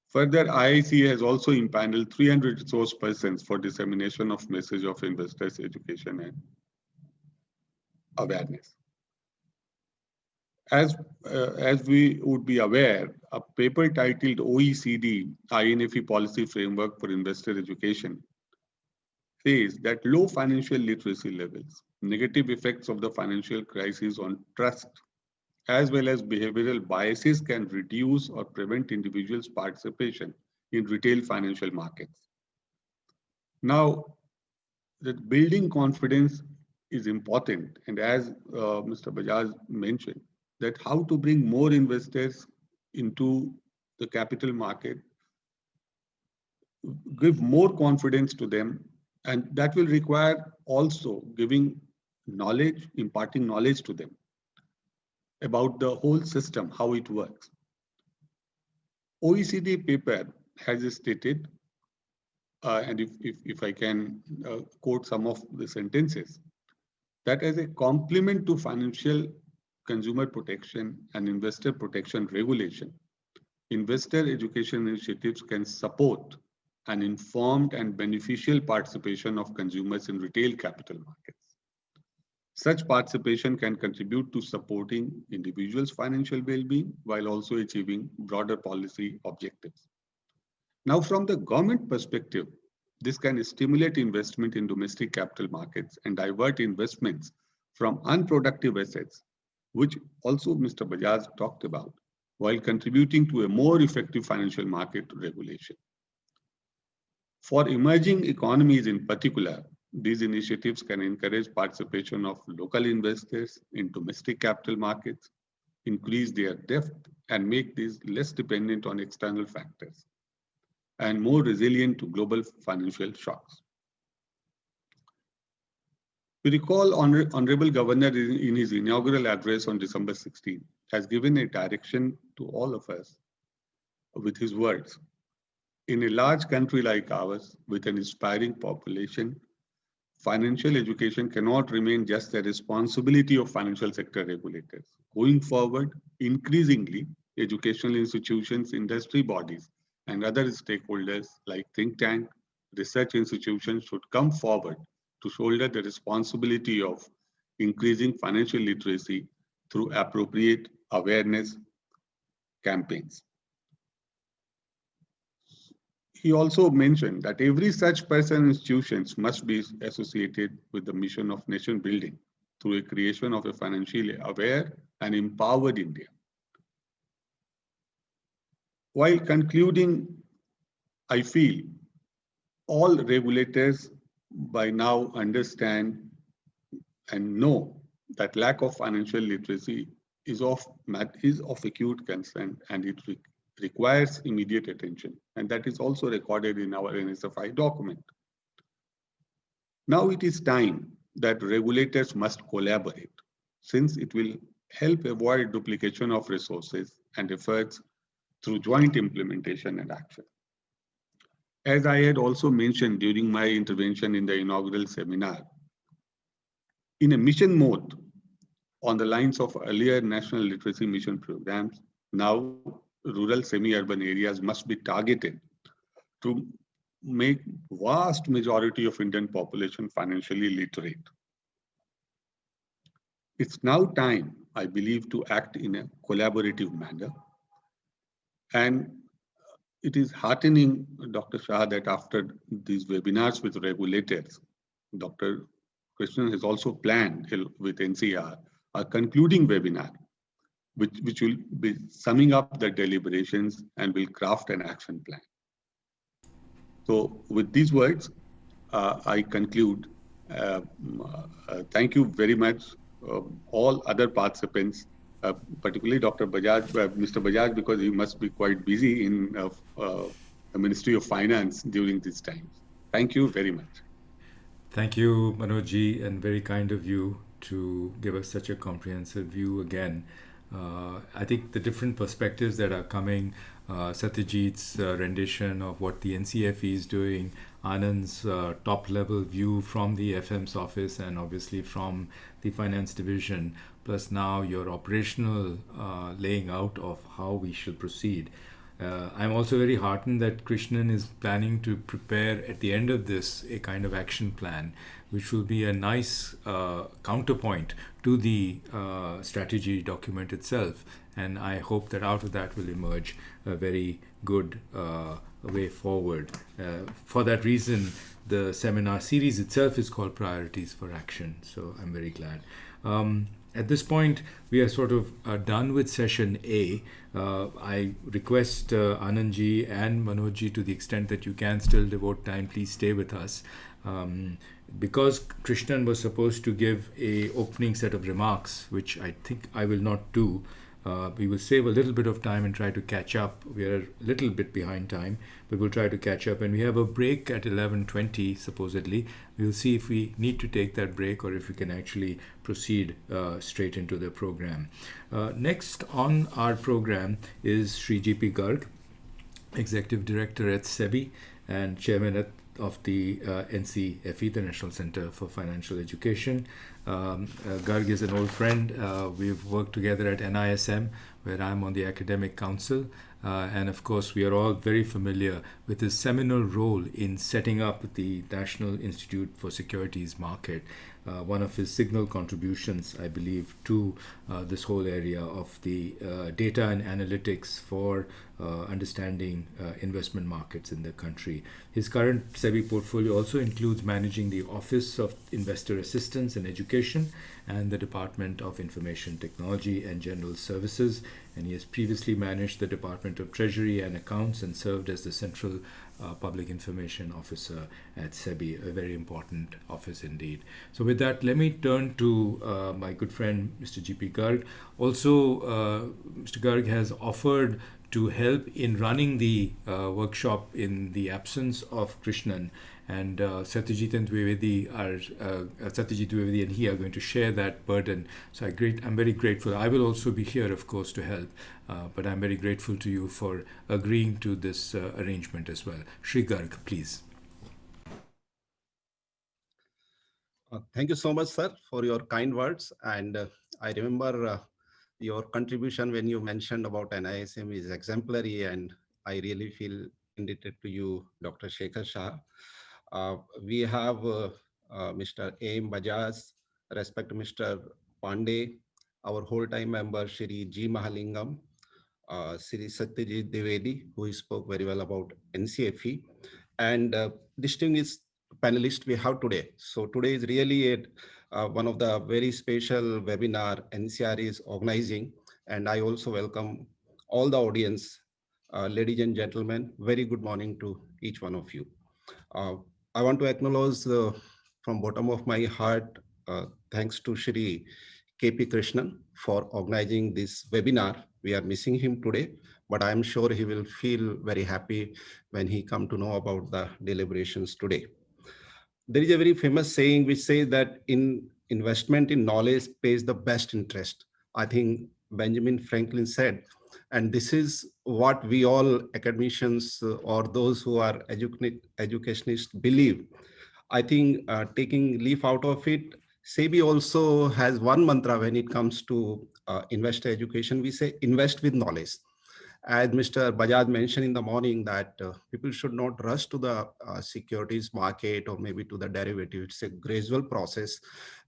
S4: Further, IIC has also impaneled 300 resource persons for dissemination of message of investors' education and awareness. As we would be aware, a paper titled OECD INFE Policy Framework for Investor Education says that low financial literacy levels, negative effects of the financial crisis on trust, as well as behavioral biases can reduce or prevent individuals' participation in retail financial markets. Now, that building confidence is important, and as Mr. Bajaj mentioned, that how to bring more investors into the capital market, give more confidence to them, and that will require also giving knowledge, imparting knowledge to them about the whole system, how it works. OECD paper has stated, and if I can quote some of the sentences, that as a complement to financial consumer protection and investor protection regulation, investor education initiatives can support an informed and beneficial participation of consumers in retail capital markets. Such participation can contribute to supporting individuals' financial well-being while also achieving broader policy objectives. Now, from the government perspective, this can stimulate investment in domestic capital markets and divert investments from unproductive assets, which also Mr. Bajaj talked about, while contributing to a more effective financial market regulation. For emerging economies in particular, these initiatives can encourage participation of local investors in domestic capital markets, increase their depth, and make these less dependent on external factors and more resilient to global financial shocks. We recall Honorable Governor in his inaugural address on December 16 has given a direction to all of us with his words. In a large country like ours, with an inspiring population, financial education cannot remain just the responsibility of financial sector regulators. Going forward, increasingly, educational institutions, industry bodies, and other stakeholders like think tank, research institutions should come forward to shoulder the responsibility of increasing financial literacy through appropriate awareness campaigns. He also mentioned that every such person and institutions must be associated with the mission of nation building through a creation of a financially aware and empowered India. While concluding, I feel all regulators by now understand and know that lack of financial literacy is of acute concern, and it requires immediate attention. And that is also recorded in our NSFI document. Now it is time that regulators must collaborate, since it will help avoid duplication of resources and efforts through joint implementation and action. As I had also mentioned during my intervention in the inaugural seminar, in a mission mode on the lines of earlier national literacy mission programs, now rural semi-urban areas must be targeted to make vast majority of Indian population financially literate. It's now time, I believe, to act in a collaborative manner. And it is heartening, Dr. Shah, that after these webinars with regulators, Dr. Krishnan has also planned with NCAER a concluding webinar, which will be summing up the deliberations and will craft an action plan. So with these words, I conclude. Thank you very much, all other participants, particularly Dr. Bajaj, Mr. Bajaj, because he must be quite busy in the Ministry of Finance during these times. Thank you very much.
S1: Thank you, Manoj, and very kind of you to give us such a comprehensive view again. I think the different perspectives that are coming, Satyajit's rendition of what the NCFE is doing, Anand's top-level view from the FM's office and obviously from the finance division, plus now your operational laying out of how we should proceed. I'm also very heartened that Krishnan is planning to prepare at the end of this a kind of action plan, which will be a nice counterpoint to the strategy document itself. And I hope that out of that will emerge a very good way forward. For that reason, the seminar series itself is called Priorities for Action. So I'm very glad. At this point, we are sort of done with session A. I request Anandji and Manojji, to the extent that you can still devote time, please stay with us. Because Krishnan was supposed to give a opening set of remarks, which I think I will not do. We will save a little bit of time and try to catch up. We are a little bit behind time, but we'll try to catch up. And we have a break at 11:20, supposedly. We'll see if we need to take that break or if we can actually proceed straight into the program. Next on our program is Sri G.P. Garg, Executive Director at SEBI and Chairman of the NCFE, the National Center for Financial Education. Garg is an old friend. We've worked together at NISM, where I'm on the academic council. And of course, we are all very familiar with his seminal role in setting up the National Institute for Securities market. One of his signal contributions, I believe, to this whole area of the data and analytics for understanding investment markets in the country. His current SEBI portfolio also includes managing the Office of Investor Assistance and Education and the Department of Information Technology and General Services. And he has previously managed the Department of Treasury and Accounts and served as the Central Public Information Officer at SEBI, a very important office indeed. So with that, let me turn to my good friend, Mr. G.P. Garg. Also, Mr. Garg has offered to help in running the workshop in the absence of Krishnan. and Satyajit and Dwivedi and he are going to share that burden. So I'm very grateful. I will also be here, of course, to help, but I'm very grateful to you for agreeing to this arrangement as well. Shri Garg, please.
S5: Thank you so much, sir, for your kind words. And I remember your contribution when you mentioned about NISM is exemplary, and I really feel indebted to you, Dr. Shekhar Shah. We have Mr. A.M. Bajaj, respect Mr. Pandey, our whole-time member, Shri G Mahalingam, Shri Satyajit Dwivedi, who spoke very well about NCAER, and distinguished panelists we have today. So today is really one of the very special webinar NCER is organizing, and I also welcome all the audience, ladies and gentlemen. Very good morning to each one of you. I want to acknowledge from bottom of my heart, thanks to Shri K.P. Krishnan for organizing this webinar. We are missing him today, but I'm sure he will feel very happy when he come to know about the deliberations today. There is a very famous saying which says that investment in knowledge pays the best interest. I think Benjamin Franklin said, and this is what we all academicians or those who are educationists believe. I think taking leaf out of it, SEBI also has one mantra when it comes to investor education. We say invest with knowledge. As Mr. Bajaj mentioned in the morning, that people should not rush to the securities market or maybe to the derivative. It's a gradual process,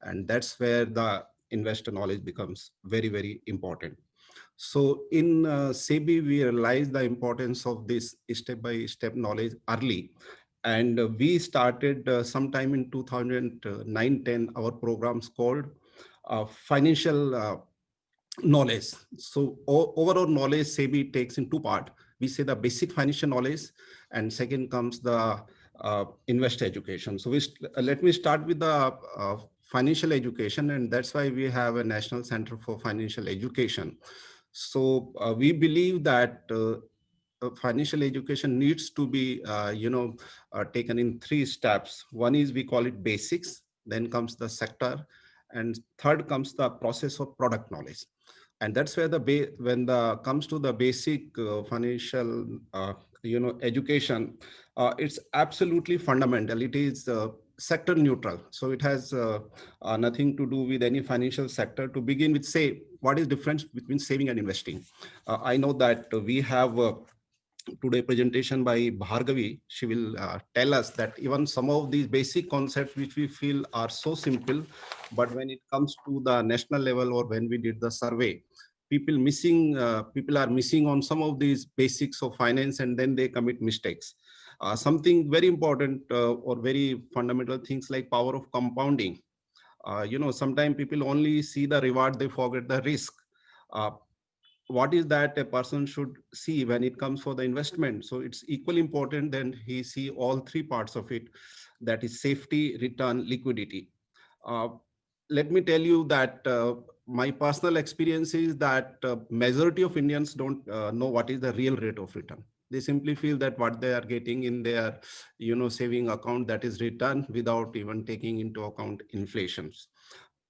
S5: and that's where the investor knowledge becomes very, very important. So in SEBI, we realized the importance of this step-by-step knowledge early. And we started sometime in 2009-10, our programs called financial knowledge. So overall knowledge SEBI takes in two parts. We say the basic financial knowledge, and second comes the investor education. So let me start with the financial education, and that's why we have a National Center for Financial Education. So we believe that financial education needs to be taken in three steps. One is, we call it basics, then comes the sector, and third comes the process or product knowledge. And that's where when comes to the basic financial education, it's absolutely fundamental. It is sector neutral, so it has nothing to do with any financial sector. To begin with, say what is difference between saving and investing. I know that we have today presentation by Bhargavi. She will tell us that even some of these basic concepts which we feel are so simple, but when it comes to the national level or when we did the survey, people are missing on some of these basics of finance, and then they commit mistakes. Something very important or very fundamental things like power of compounding. Sometimes people only see the reward, they forget the risk. What is that a person should see when it comes for the investment? So it's equally important then he see all three parts of it, that is safety, return, liquidity. Let me tell you that my personal experience is that majority of Indians don't know what is the real rate of return. They simply feel that what they are getting in their saving account, that is return, without even taking into account inflations.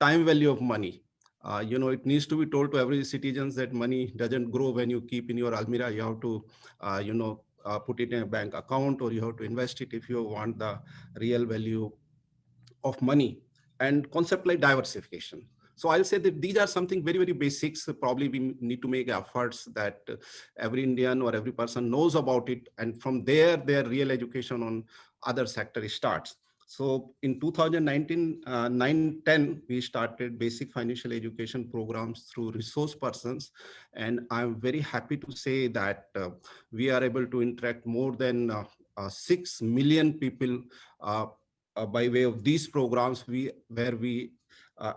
S5: Time value of money. It needs to be told to every citizen that money doesn't grow when you keep in your almirah. You have to, put it in a bank account, or you have to invest it if you want the real value of money. And concept like diversification. So I'll say that these are something very, very basics. Probably we need to make efforts that every Indian or every person knows about it. And from there, their real education on other sector starts. So in 2019, 9-10, we started basic financial education programs through resource persons. And I'm very happy to say that we are able to interact more than 6 million people by way of these programs, where we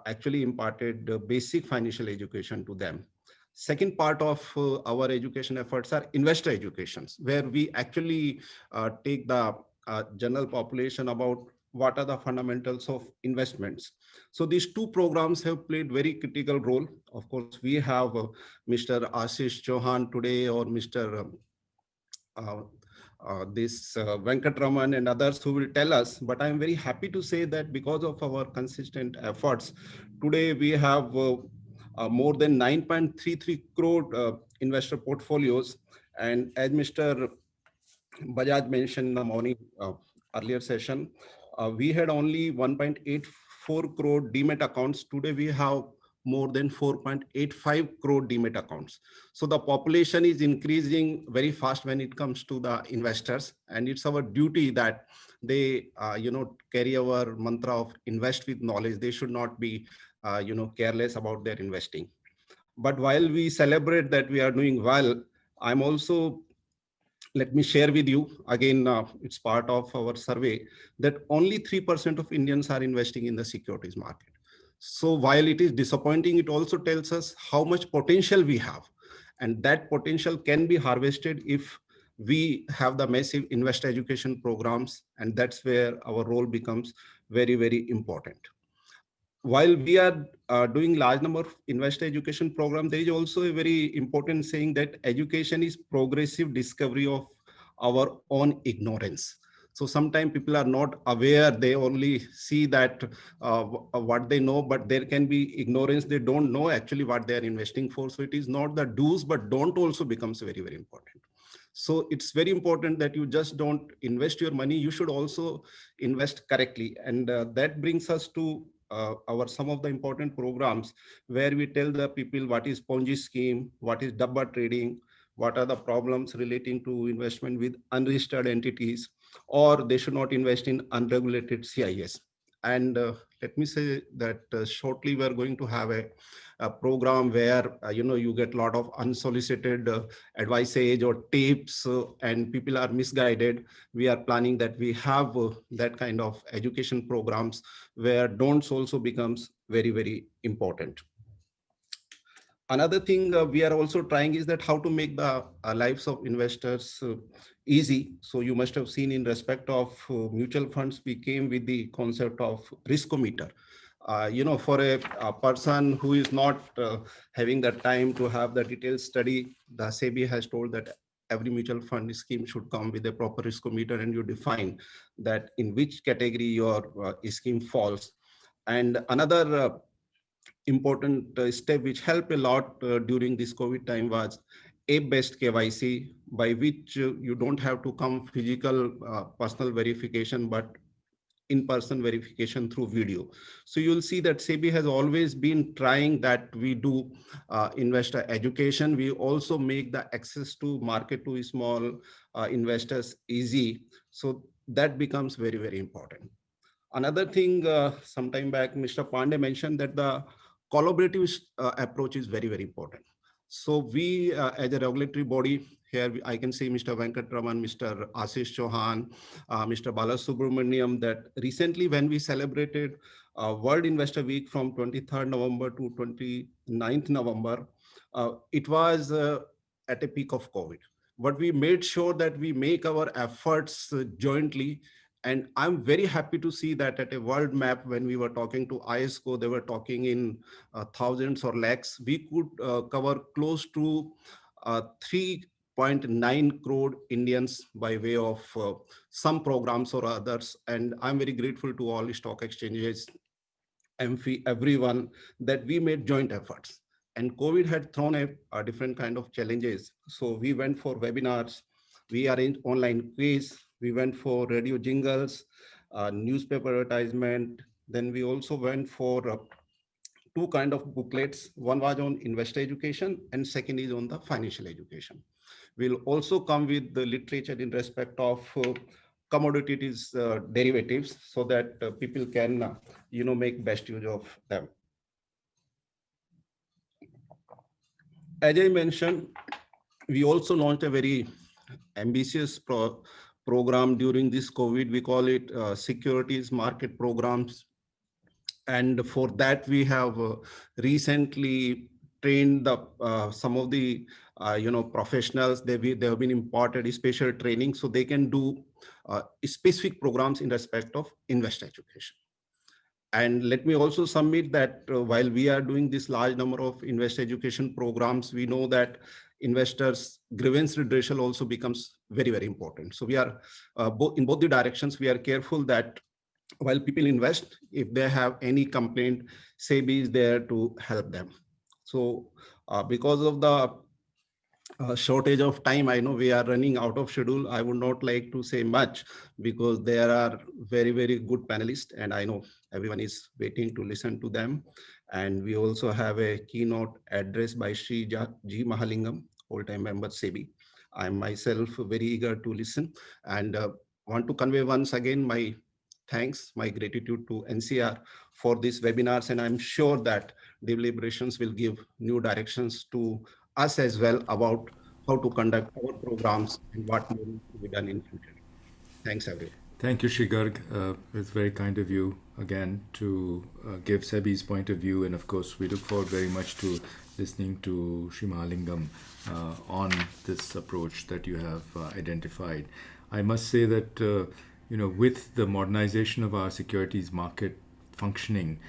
S5: actually imparted basic financial education to them. Second part of our education efforts are investor educations, where we actually take the general population about what are the fundamentals of investments. So these two programs have played very critical role. Of course, we have Mr. Ashish Johan today, or Mr. this Venkatraman and others who will tell us, but I'm very happy to say that because of our consistent efforts, today we have more than 9.33 crore investor portfolios. And as Mr. Bajaj mentioned in the morning earlier session, we had only 1.84 crore Demat accounts. Today we have more than 4.85 crore Demat accounts. So the population is increasing very fast when it comes to the investors, and it's our duty that they, carry our mantra of invest with knowledge. They should not be, careless about their investing. But while we celebrate that we are doing well, I'm also, let me share with you again, it's part of our survey that only 3% of Indians are investing in the securities market. So while it is disappointing, it also tells us how much potential we have. And that potential can be harvested if we have the massive investor education programs. And that's where our role becomes very, very important. While we are doing large number of investor education program, there is also a very important saying that education is progressive discovery of our own ignorance. So sometimes people are not aware, they only see that what they know, but there can be ignorance. They don't know actually what they are investing for. So it is not the do's, but don't also becomes very, very important. So it's very important that you just don't invest your money. You should also invest correctly. And that brings us to some of the important programs where we tell the people what is Ponzi scheme, what is Dabba trading, what are the problems relating to investment with unregistered entities, or they should not invest in unregulated CIS. And let me say that shortly we're going to have a program where you get a lot of unsolicited advice or tips and people are misguided. We are planning that we have that kind of education programs where don'ts also becomes very, very important. Another thing we are also trying is that how to make the lives of investors easy. So you must have seen in respect of mutual funds, we came with the concept of riskometer. For a person who is not having the time to have the detailed study, the SEBI has told that every mutual fund scheme should come with a proper riskometer, and you define that in which category your scheme falls. And another important step which helped a lot during this COVID time was app-based KYC, by which you don't have to come physical personal verification, but in-person verification through video. So you'll see that SEBI has always been trying that we do investor education. We also make the access to market to small investors easy. So that becomes very, very important. Another thing, some time back, Mr. Pandey mentioned that the collaborative approach is very, very important. So we, as a regulatory body, here I can say Mr. Venkatraman, Mr. Ashish Johan, Mr. Balasubramaniam, that recently when we celebrated World Investor Week from 23rd November to 29th November, it was at a peak of COVID. But we made sure that we make our efforts jointly. And I'm very happy to see that at a world map, when we were talking to ISCO, they were talking in thousands or lakhs. We could cover close to 3.9 crore Indians by way of some programs or others. And I'm very grateful to all stock exchanges, MFI, everyone, that we made joint efforts. And COVID had thrown a different kind of challenges. So we went for webinars, we arranged online quiz, we went for radio jingles, newspaper advertisement. Then we also went for two kind of booklets. One was on investor education and second is on the financial education. We'll also come with the literature in respect of commodities derivatives so that people can, make best use of them. As I mentioned, we also launched a very ambitious program during this COVID. We call it Securities Market Programs. And for that, we have recently trained some of the professionals. They have been imparted special training so they can do specific programs in respect of investor education. And let me also submit that while we are doing this large number of investor education programs, we know that investors' grievance redressal also becomes very, very important. So we are in both the directions, we are careful that while people invest, if they have any complaint, SEBI is there to help them. So because of the shortage of time, I know we are running out of schedule. I would not like to say much because there are very, very good panelists, and I know everyone is waiting to listen to them. And we also have a keynote address by G Mahalingam, all-time member SEBI. I'm myself very eager to listen, and want to convey once again my thanks, my gratitude to NCR for these webinars, and I'm sure that deliberations will give new directions to us as well about how to conduct our programs and what needs to be done in future. Thanks, everyone.
S1: Thank you, Shri Garg. It's very kind of you again to give SEBI's point of view, and of course we look forward very much to listening to Shri Mahalingam on this approach that you have identified. I must say that with the modernization of our securities market functioning,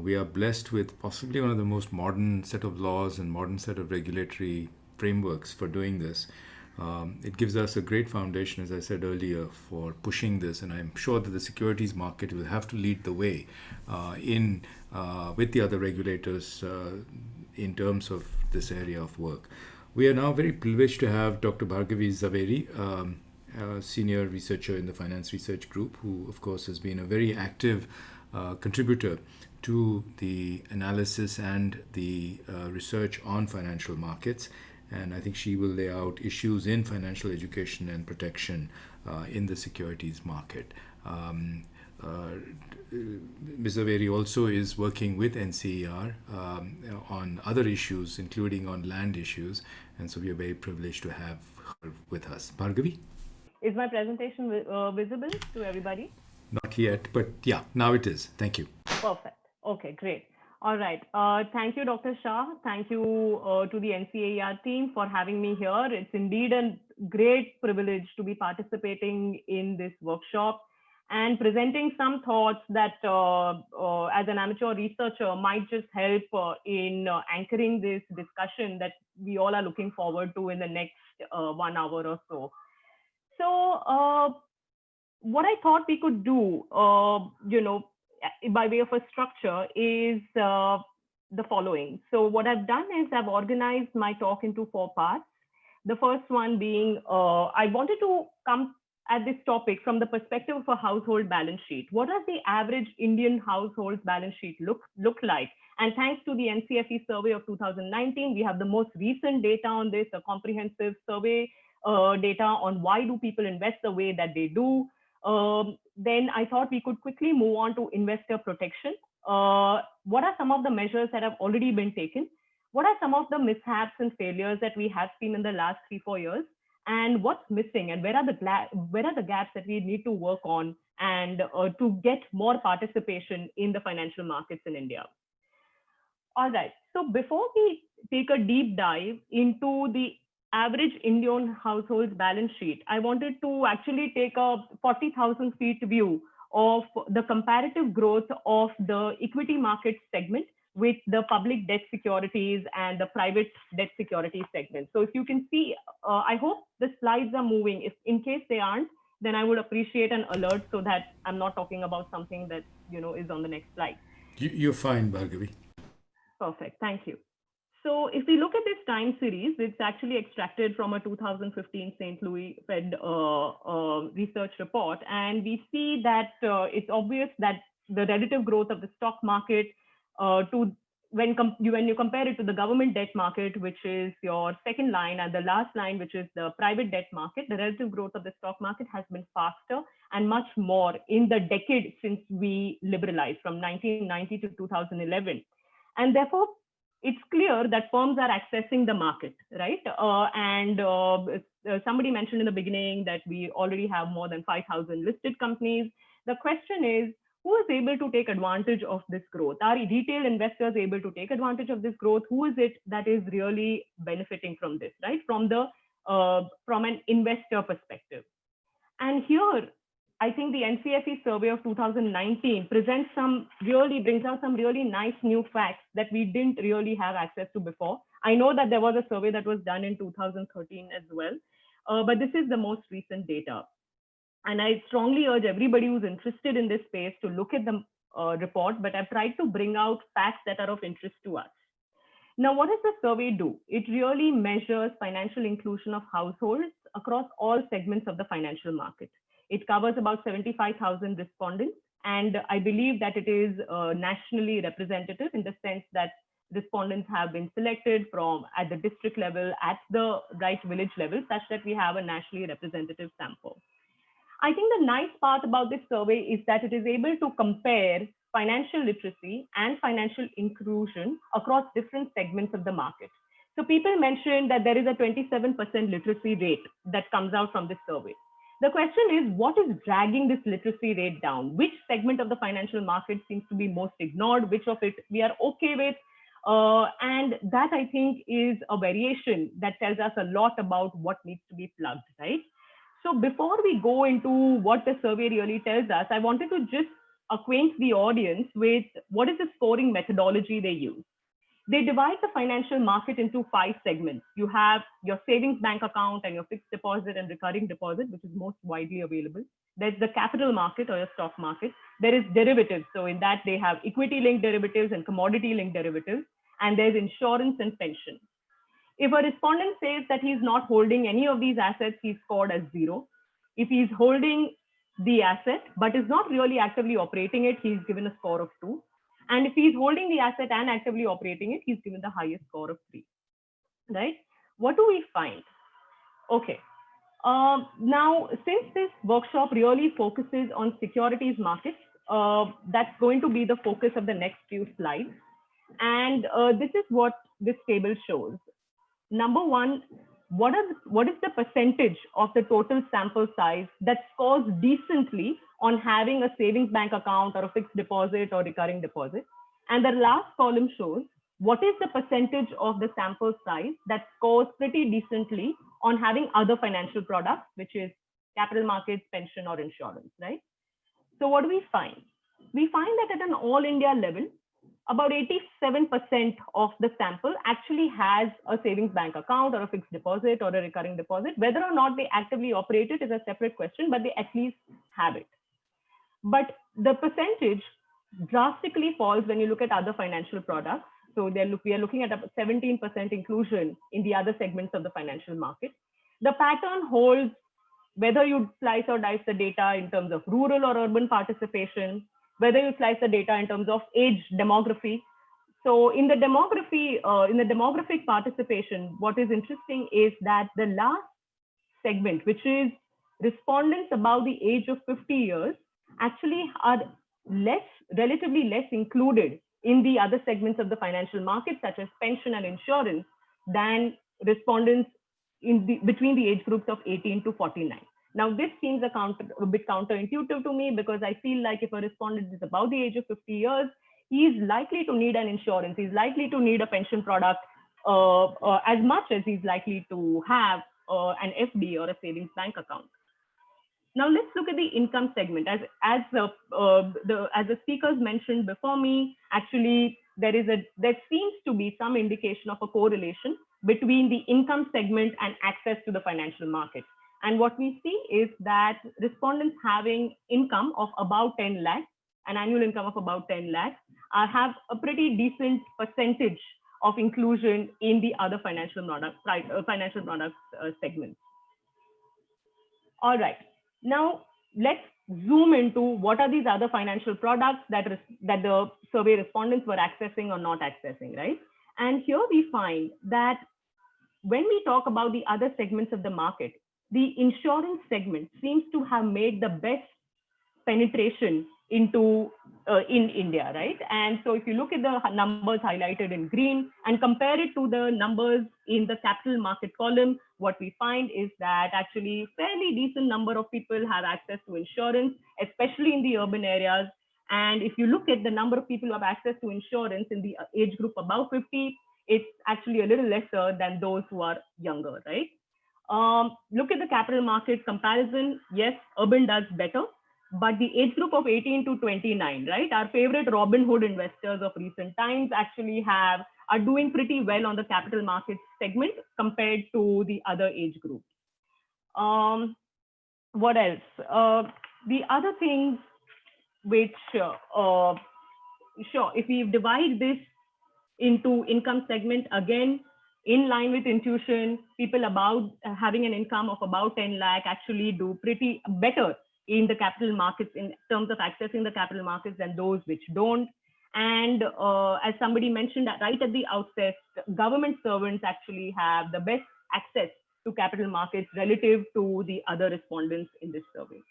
S1: we are blessed with possibly one of the most modern set of laws and modern set of regulatory frameworks for doing this. It gives us a great foundation, as I said earlier, for pushing this, and I'm sure that the securities market will have to lead the way with the other regulators in terms of this area of work. We are now very privileged to have Dr. Bhargavi Zaveri, senior researcher in the Finance Research Group, who of course has been a very active contributor to the analysis and the research on financial markets. And I think she will lay out issues in financial education and protection in the securities market. Ms. Zaveri also is working with NCAER on other issues, including on land issues. And so we are very privileged to have her with us. Bhargavi?
S6: Is my presentation visible to everybody?
S1: Not yet, but yeah, now it is. Thank you.
S6: Perfect. Okay, great. All right. Thank you, Dr. Shah. Thank you to the NCAER team for having me here. It's indeed a great privilege to be participating in this workshop and presenting some thoughts that as an amateur researcher might just help in anchoring this discussion that we all are looking forward to in the next 1 hour or so. So what I thought we could do, by way of a structure is the following. So what I've done is I've organized my talk into 4 parts. The first one being, I wanted to come at this topic from the perspective of a household balance sheet. What does the average Indian household's balance sheet look like? And thanks to the NCFE survey of 2019, we have the most recent data on this, a comprehensive survey data on why do people invest the way that they do. Then I thought we could quickly move on to investor protection. What are some of the measures that have already been taken? What are some of the mishaps and failures that we have seen in the last 3-4 years? And what's missing? And where are the gaps that we need to work on and to get more participation in the financial markets in India? All right. So before we take a deep dive into the average Indian household's balance sheet, I wanted to actually take a 40,000 feet view of the comparative growth of the equity market segment with the public debt securities and the private debt securities segment. So if you can see, I hope the slides are moving. If in case they aren't, then I would appreciate an alert so that I'm not talking about something that is on the next slide.
S1: You're fine, Bhargavi.
S6: Perfect. Thank you. So if we look at this time series, it's actually extracted from a 2015 St. Louis Fed research report. And we see that it's obvious that the relative growth of the stock market when you compare it to the government debt market, which is your second line, and the last line, which is the private debt market, the relative growth of the stock market has been faster and much more in the decade since we liberalized from 1990 to 2011. And therefore, it's clear that firms are accessing the market, right? Somebody mentioned in the beginning that we already have more than 5,000 listed companies. The question is, who is able to take advantage of this growth? Are retail investors able to take advantage of this growth? Who is it that is really benefiting from this, right? From an investor perspective. And here, I think the NCFE survey of 2019 brings out some really nice new facts that we didn't really have access to before. I know that there was a survey that was done in 2013 as well, but this is the most recent data. And I strongly urge everybody who's interested in this space to look at the report, but I've tried to bring out facts that are of interest to us. Now, what does the survey do? It really measures financial inclusion of households across all segments of the financial market. It covers about 75,000 respondents, and I believe that it is nationally representative in the sense that respondents have been selected from at the district level, at the right village level, such that we have a nationally representative sample. I think the nice part about this survey is that it is able to compare financial literacy and financial inclusion across different segments of the market. So people mentioned that there is a 27% literacy rate that comes out from this survey. The question is, what is dragging this literacy rate down? Which segment of the financial market seems to be most ignored? Which of it we are okay with? And that, I think, is a variation that tells us a lot about what needs to be plugged, right? So before we go into what the survey really tells us, I wanted to just acquaint the audience with what is the scoring methodology they use. They divide the financial market into 5 segments. You have your savings bank account and your fixed deposit and recurring deposit, which is most widely available. There's the capital market or your stock market. There is derivatives. So in that they have equity linked derivatives and commodity linked derivatives. And there's insurance and pension. If a respondent says that he's not holding any of these assets, he's scored as 0. If he's holding the asset, but is not really actively operating it, he's given a score of 2. And if he's holding the asset and actively operating it, he's given the highest score of 3, right? What do we find? Okay. Now, since this workshop really focuses on securities markets, that's going to be the focus of the next few slides. And this is what this table shows. Number one, what is the percentage of the total sample size that scores decently on having a savings bank account or a fixed deposit or recurring deposit? And the last column shows what is the percentage of the sample size that scores pretty decently on having other financial products, which is capital markets, pension, or insurance, right? So what do we find? We find that at an all India level, about 87% of the sample actually has a savings bank account or a fixed deposit or a recurring deposit. Whether or not they actively operate it is a separate question, but they at least have it. But the percentage drastically falls when you look at other financial products. So we are looking at about 17% inclusion in the other segments of the financial market. The pattern holds whether you slice or dice the data in terms of rural or urban participation, whether you slice the data in terms of age demography. So in the demographic participation, what is interesting is that the last segment, which is respondents above the age of 50 years, actually are relatively less included in the other segments of the financial market, such as pension and insurance, than respondents between the age groups of 18 to 49. Now, this seems a bit counterintuitive to me, because I feel like if a respondent is above the age of 50 years, he is likely to need an insurance. He's likely to need a pension product as much as he's likely to have an FD or a savings bank account. Now, let's look at the income segment. As the speakers mentioned before me, actually, there seems to be some indication of a correlation between the income segment and access to the financial market. And what we see is that respondents having income of about 10 lakhs, an annual income of about 10 lakhs, have a pretty decent percentage of inclusion in the other financial products segments. All right, now let's zoom into what are these other financial products that the survey respondents were accessing or not accessing, right? And here we find that when we talk about the other segments of the market, the insurance segment seems to have made the best penetration into in India, right? And so if you look at the numbers highlighted in green and compare it to the numbers in the capital market column, what we find is that actually fairly decent number of people have access to insurance, especially in the urban areas. And if you look at the number of people who have access to insurance in the age group above 50, it's actually a little lesser than those who are younger, right? Look at the capital market comparison. Yes, urban does better, but the age group of 18 to 29, right? Our favorite Robin Hood investors of recent times actually have are doing pretty well on the capital markets segment compared to the other age groups. What else? The other things which, sure, if we divide this into income segment, again, in line with intuition, people about having an income of about 10 lakh actually do pretty better in the capital markets in terms of accessing the capital markets than those which don't. And as somebody mentioned right at the outset, government servants actually have the best access to capital markets relative to the other respondents in this survey.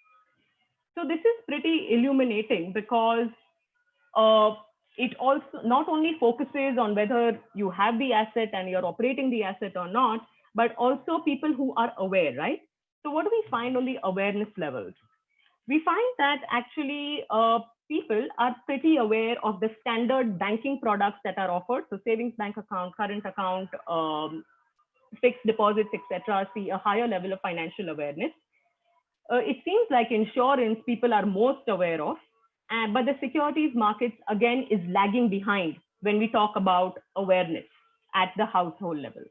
S6: So this is pretty illuminating because it also not only focuses on whether you have the asset and you're operating the asset or not, but also people who are aware, right? So what do we find on the awareness levels? We find that actually people are pretty aware of the standard banking products that are offered. So savings bank account, current account, fixed deposits, etc., see a higher level of financial awareness. It seems like insurance people are most aware of, but the securities markets again is lagging behind when we talk about awareness at the household level.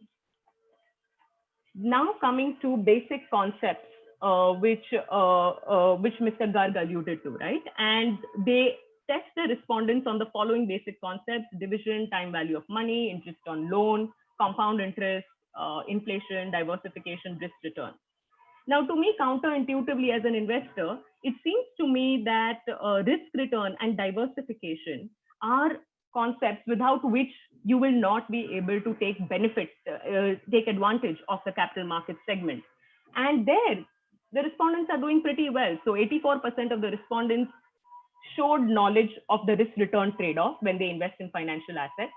S6: Now coming to basic concepts, which Mr. Garg alluded to, right? And they test the respondents on the following basic concepts: division, time value of money, interest on loan, compound interest, inflation, diversification, risk return. Now, to me, counterintuitively as an investor, it seems to me that risk return and diversification are concepts without which you will not be able to take take advantage of the capital market segment. And there, the respondents are doing pretty well. So 84% of the respondents showed knowledge of the risk return trade-off when they invest in financial assets.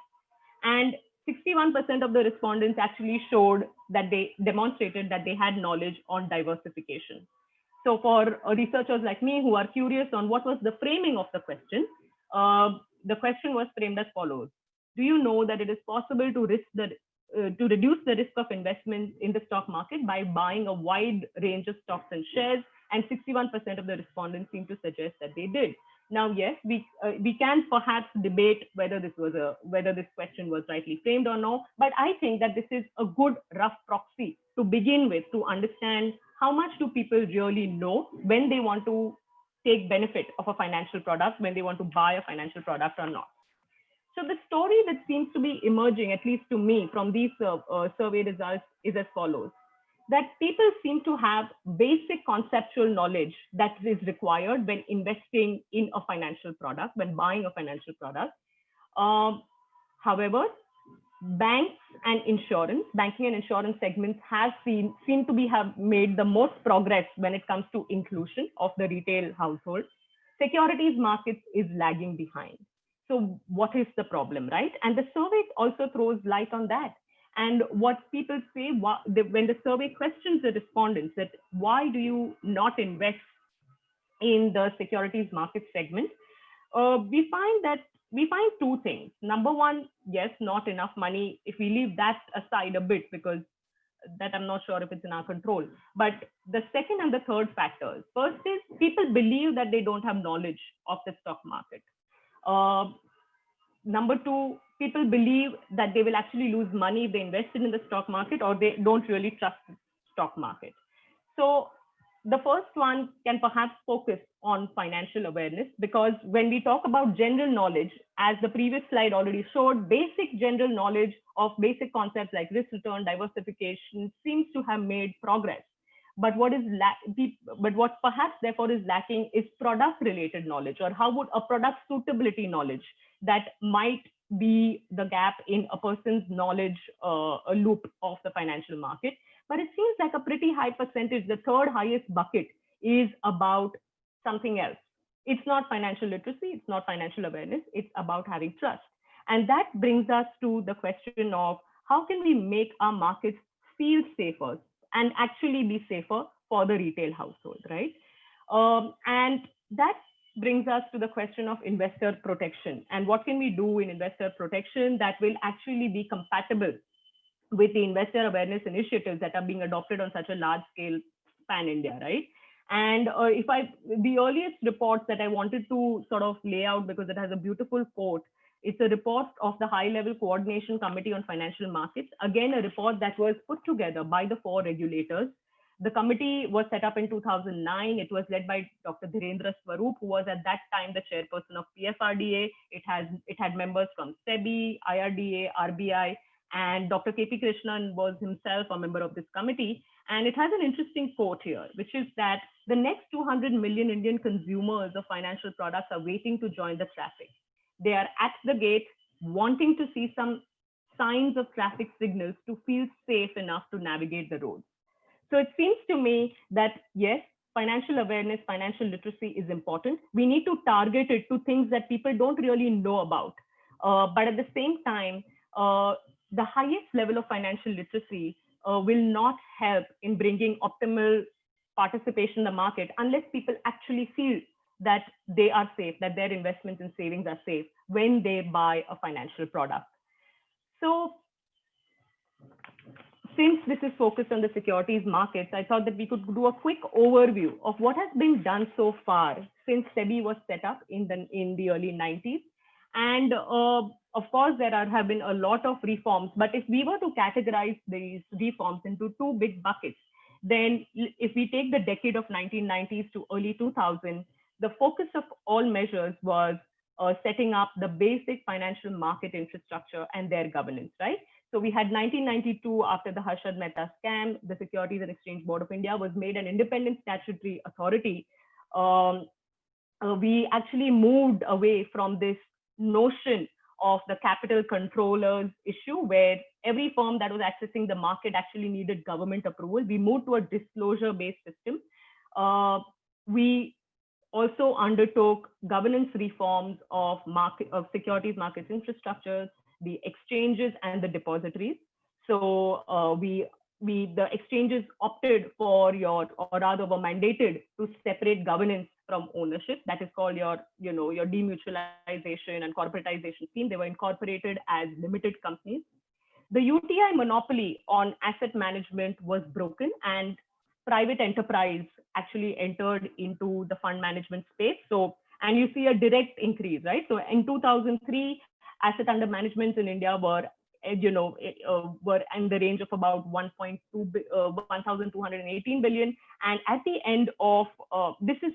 S6: And 61% of the respondents actually showed that they demonstrated that they had knowledge on diversification. So for researchers like me who are curious on what was the framing of the question was framed as follows: do you know that it is possible to reduce the risk of investment in the stock market by buying a wide range of stocks and shares? And 61% of the respondents seem to suggest that they did. Now, yes, we can perhaps debate whether this question was rightly framed or no, but I think that this is a good rough proxy to begin with to understand how much do people really know when they want to take benefit of a financial product, when they want to buy a financial product or not. So the story that seems to be emerging, at least to me, from these survey results is as follows: that people seem to have basic conceptual knowledge that is required when investing in a financial product, when buying a financial product. However, banking and insurance segments seem to have made the most progress when it comes to inclusion of the retail household. Securities markets is lagging behind. So what is the problem, right? And the survey also throws light on that. And what people say when the survey questions the respondents that why do you not invest in the securities market segment, we find two things. Number one, yes, not enough money. If we leave that aside a bit, because that I'm not sure if it's in our control. But the second and the third factors. First is people believe that they don't have knowledge of the stock market. Number two, people believe that they will actually lose money if they invested in the stock market, or they don't really trust the stock market. So the first one can perhaps focus on financial awareness, because when we talk about general knowledge, as the previous slide already showed, basic general knowledge of basic concepts like risk return, diversification seems to have made progress. But what perhaps therefore is lacking is product related knowledge, or how would a product suitability knowledge that might be the gap in a person's knowledge loop of the financial market. But it seems like a pretty high percentage, the third highest bucket, is about something else. It's not financial literacy, it's not financial awareness, it's about having trust. And that brings us to the question of how can we make our markets feel safer and actually be safer for the retail household, right? And that brings us to the question of investor protection. And what can we do in investor protection that will actually be compatible with the investor awareness initiatives that are being adopted on such a large scale pan-India, right? And the earliest reports that I wanted to sort of lay out, because it has a beautiful quote, It's a report of the High-Level Coordination Committee on Financial Markets. Again, a report that was put together by the 4 regulators. The committee was set up in 2009. It was led by Dr. Dhirendra Swaroop, who was at that time the chairperson of PFRDA. It had members from SEBI, IRDA, RBI, and Dr. KP Krishnan was himself a member of this committee. And it has an interesting quote here, which is that the next 200 million Indian consumers of financial products are waiting to join the traffic. They are at the gate, wanting to see some signs of traffic signals to feel safe enough to navigate the roads. So it seems to me that, yes, financial awareness, financial literacy is important. We need to target it to things that people don't really know about. But at the same time, the highest level of financial literacy will not help in bringing optimal participation in the market unless people actually feel that they are safe, that their investments and savings are safe when they buy a financial product. So since this is focused on the securities markets, I thought that we could do a quick overview of what has been done so far since SEBI was set up in the early 90s. And of course, there have been a lot of reforms, but if we were to categorize these reforms into 2 big buckets, then if we take the decade of 1990s to early 2000, the focus of all measures was setting up the basic financial market infrastructure and their governance, right? So we had 1992, after the Harshad Mehta scam, the Securities and Exchange Board of India was made an independent statutory authority. We actually moved away from this notion of the capital controllers issue, where every firm that was accessing the market actually needed government approval. We moved to a disclosure-based system. We also undertook governance reforms of securities markets infrastructures, the exchanges and the depositories. So the exchanges opted for or rather were mandated to separate governance from ownership. That is called your demutualization and corporatization scheme. They were incorporated as limited companies. The UTI monopoly on asset management was broken, and private enterprise actually entered into the fund management space. So, and you see a direct increase, right? So in 2003, asset under management in India were in the range of about 1,218 billion. And at the end of this is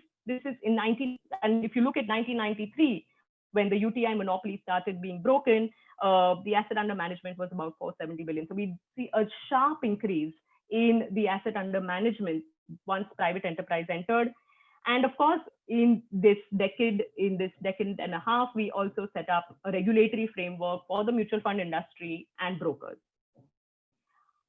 S6: in 19, and if you look at 1993, when the UTI monopoly started being broken, the asset under management was about 470 billion. So we see a sharp increase in the asset under management once private enterprise entered. And of course, in this decade and a half, we also set up a regulatory framework for the mutual fund industry and brokers.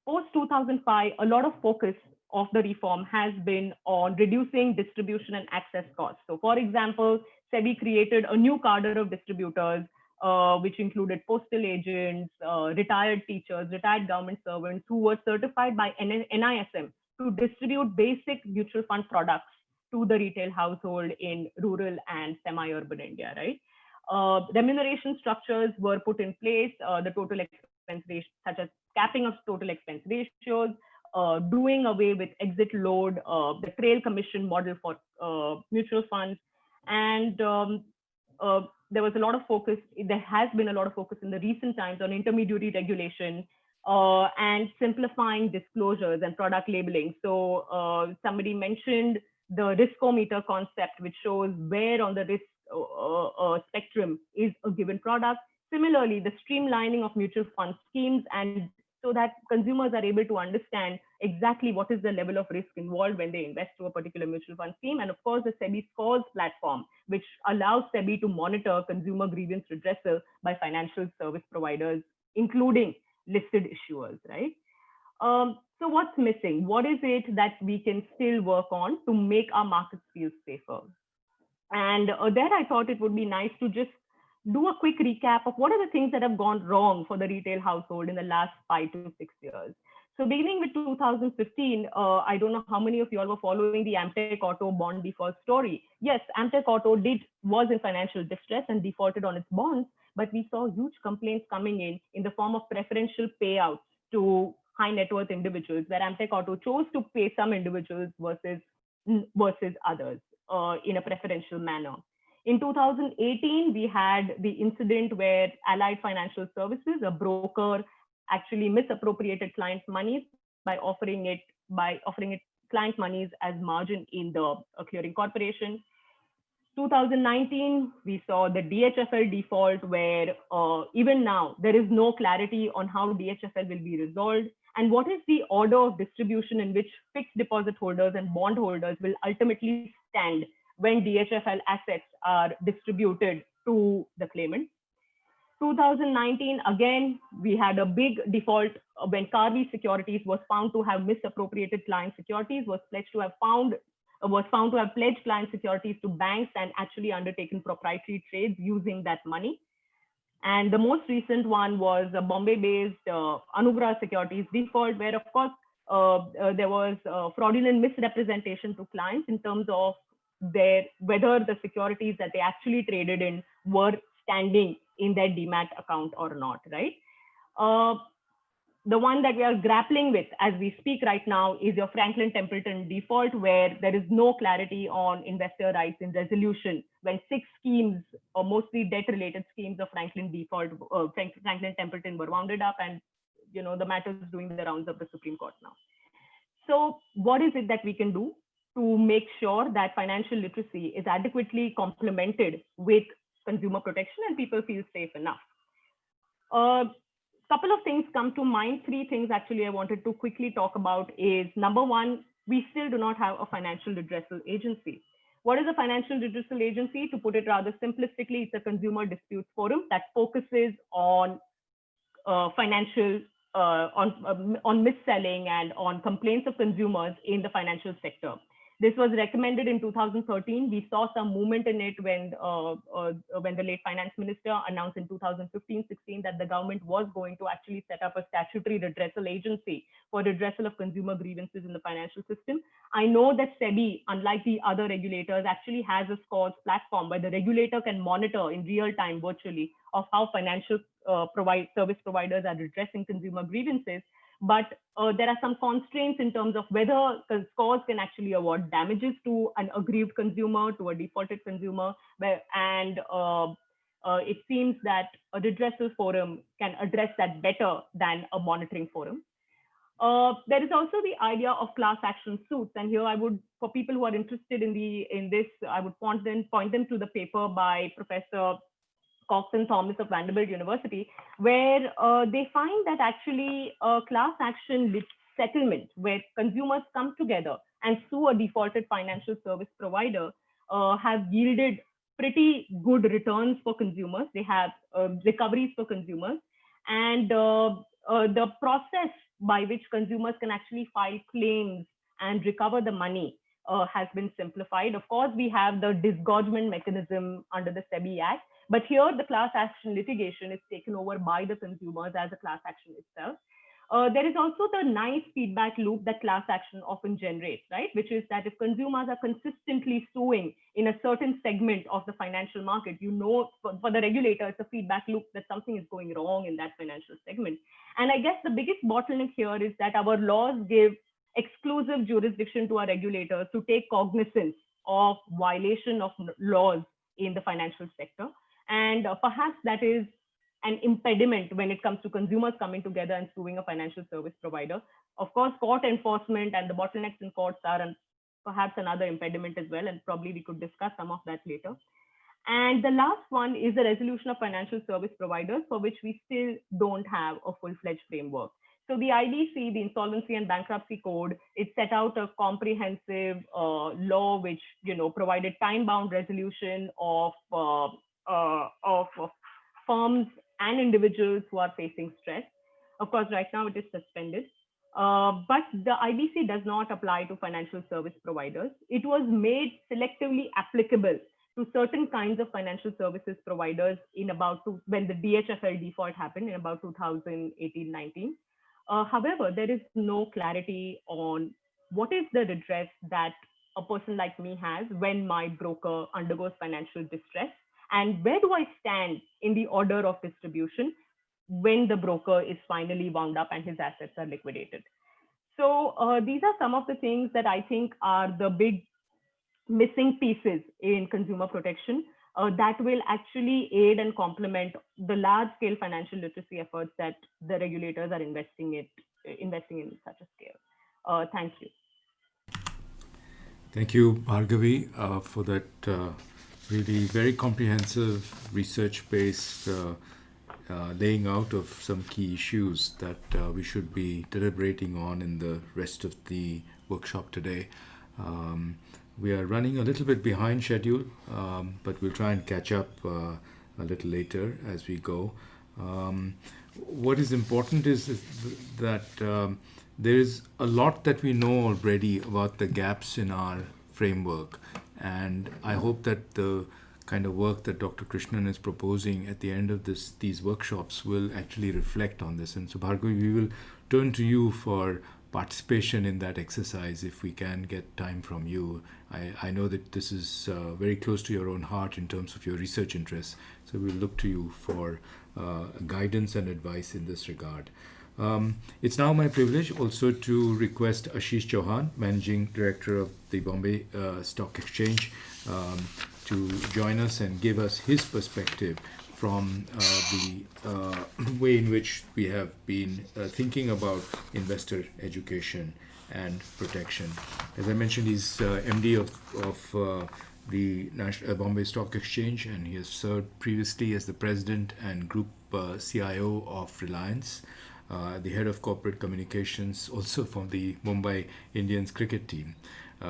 S6: Post 2005, a lot of focus of the reform has been on reducing distribution and access costs. So for example, SEBI created a new cadre of distributors, which included postal agents, retired teachers, retired government servants who were certified by NISM to distribute basic mutual fund products to the retail household in rural and semi-urban India, right? Remuneration structures were put in place, the total expense ratio, such as capping of total expense ratios, doing away with exit load, the trail commission model for mutual funds. And there was a lot of focus, there has been a lot of focus in the recent times on intermediary regulation and simplifying disclosures and product labeling. So somebody mentioned the riskometer concept, which shows where on the risk spectrum is a given product. Similarly, the streamlining of mutual fund schemes, and so that consumers are able to understand exactly what is the level of risk involved when they invest to a particular mutual fund scheme. And of course, the SEBI Scores platform, which allows SEBI to monitor consumer grievance redressal by financial service providers, including listed issuers, right? So what's missing? What is it that we can still work on to make our markets feel safer? And there I thought it would be nice to just do a quick recap of what are the things that have gone wrong for the retail household in the last 5 to 6 years. So beginning with 2015, I don't know how many of you all were following the Amtech Auto bond default story. Yes, Amtech Auto was in financial distress and defaulted on its bonds, but we saw huge complaints coming in the form of preferential payouts to high net worth individuals, where Amtech Auto chose to pay some individuals versus others in a preferential manner. In 2018, we had the incident where Allied Financial Services, a broker, actually misappropriated clients' monies by offering it client monies as margin in the clearing corporation. 2019, we saw the DHFL default, where even now there is no clarity on how DHFL will be resolved and what is the order of distribution in which fixed deposit holders and bond holders will ultimately stand when DHFL assets are distributed to the claimant. 2019, again, we had a big default when Carvey Securities was found to have misappropriated client securities, was found to have pledged client securities to banks and actually undertaken proprietary trades using that money. And the most recent one was a Bombay-based Anugrah Securities default, where of course there was fraudulent misrepresentation to clients in terms of whether the securities that they actually traded in were standing in their demat account or not, right? The one that we are grappling with as we speak right now is your Franklin Templeton default, where there is no clarity on investor rights in resolution when 6 schemes, or mostly debt-related schemes of Franklin Templeton were wounded up, and the matter is doing the rounds of the Supreme Court now. So what is it that we can do to make sure that financial literacy is adequately complemented with consumer protection and people feel safe enough? Couple of things come to mind. 3 things actually I wanted to quickly talk about is, number one, we still do not have a financial redressal agency. What is a financial redressal agency? To put it rather simplistically, it's a consumer disputes forum that focuses on on mis-selling and on complaints of consumers in the financial sector. This was recommended in 2013. We saw some movement in it when the late finance minister announced in 2015-16 that the government was going to actually set up a statutory redressal agency for redressal of consumer grievances in the financial system. I know that SEBI, unlike the other regulators, actually has a scores platform where the regulator can monitor in real time virtually of how financial service providers are redressing consumer grievances. But there are some constraints in terms of whether scores can actually award damages to an aggrieved consumer, to a defaulted consumer, and it seems that a redressal forum can address that better than a monitoring forum. There is also the idea of class action suits, and here I would, for people who are interested in this, I would point them to the paper by Professor Cox and Thomas of Vanderbilt University, where they find that actually a class action settlement where consumers come together and sue a defaulted financial service provider have yielded pretty good returns for consumers. They have recoveries for consumers, and the process by which consumers can actually file claims and recover the money has been simplified. Of course, we have the disgorgement mechanism under the SEBI Act, but here the class action litigation is taken over by the consumers as a class action itself. There is also the nice feedback loop that class action often generates, right? Which is that if consumers are consistently suing in a certain segment of the financial market, for the regulator, it's a feedback loop that something is going wrong in that financial segment. And I guess the biggest bottleneck here is that our laws give exclusive jurisdiction to our regulators to take cognizance of violation of laws in the financial sector. And perhaps that is an impediment when it comes to consumers coming together and suing a financial service provider. Of course, court enforcement and the bottlenecks in courts are perhaps another impediment as well, and probably we could discuss some of that later. And the last one is the resolution of financial service providers, for which we still don't have a full-fledged framework. So the IBC, the Insolvency and Bankruptcy Code, it set out a comprehensive law which provided time-bound resolution of firms and individuals who are facing stress. Of course, right now it is suspended. But the IBC does not apply to financial service providers. It was made selectively applicable to certain kinds of financial services providers when the DHFL default happened in about 2018-19. However, there is no clarity on what is the redress that a person like me has when my broker undergoes financial distress, and where do I stand in the order of distribution when the broker is finally wound up and his assets are liquidated. So these are some of the things that I think are the big missing pieces in consumer protection. that will actually aid and complement the large-scale financial literacy efforts that the regulators are investing in such a scale. Thank you.
S1: Thank you, Bhargavi, for that really very comprehensive research-based laying out of some key issues that we should be deliberating on in the rest of the workshop today. We are running a little bit behind schedule, but we'll try and catch up a little later as we go. What is important is that there is a lot that we know already about the gaps in our framework, and I hope that the kind of work that Dr. Krishnan is proposing at the end of these workshops will actually reflect on this. And so, Bhargavi, we will turn to you for participation in that exercise if we can get time from you. I know that this is very close to your own heart in terms of your research interests, so we'll look to you for guidance and advice in this regard. It's now my privilege also to request Ashish Johan, Managing Director of the Bombay Stock Exchange, to join us and give us his perspective from the way in which we have been thinking about investor education and protection. As I mentioned, he's MD of the Bombay Stock Exchange, and he has served previously as the President and Group CIO of Reliance, the Head of Corporate Communications, also from the Mumbai Indians cricket team.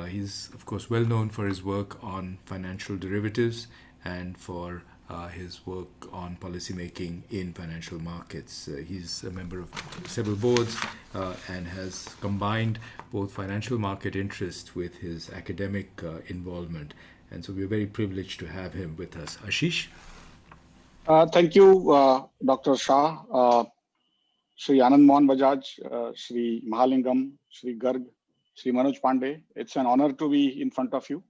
S1: He's, of course, well known for his work on financial derivatives and for his work on policymaking in financial markets. He's a member of several boards and has combined both financial market interest with his academic involvement. And so we're very privileged to have him with us. Ashish?
S7: Thank you, Dr. Shah, Shri Anand Mohan Bajaj, Shri Mahalingam, Shri Garg, Shri Manoj Pandey. It's an honor to be in front of you.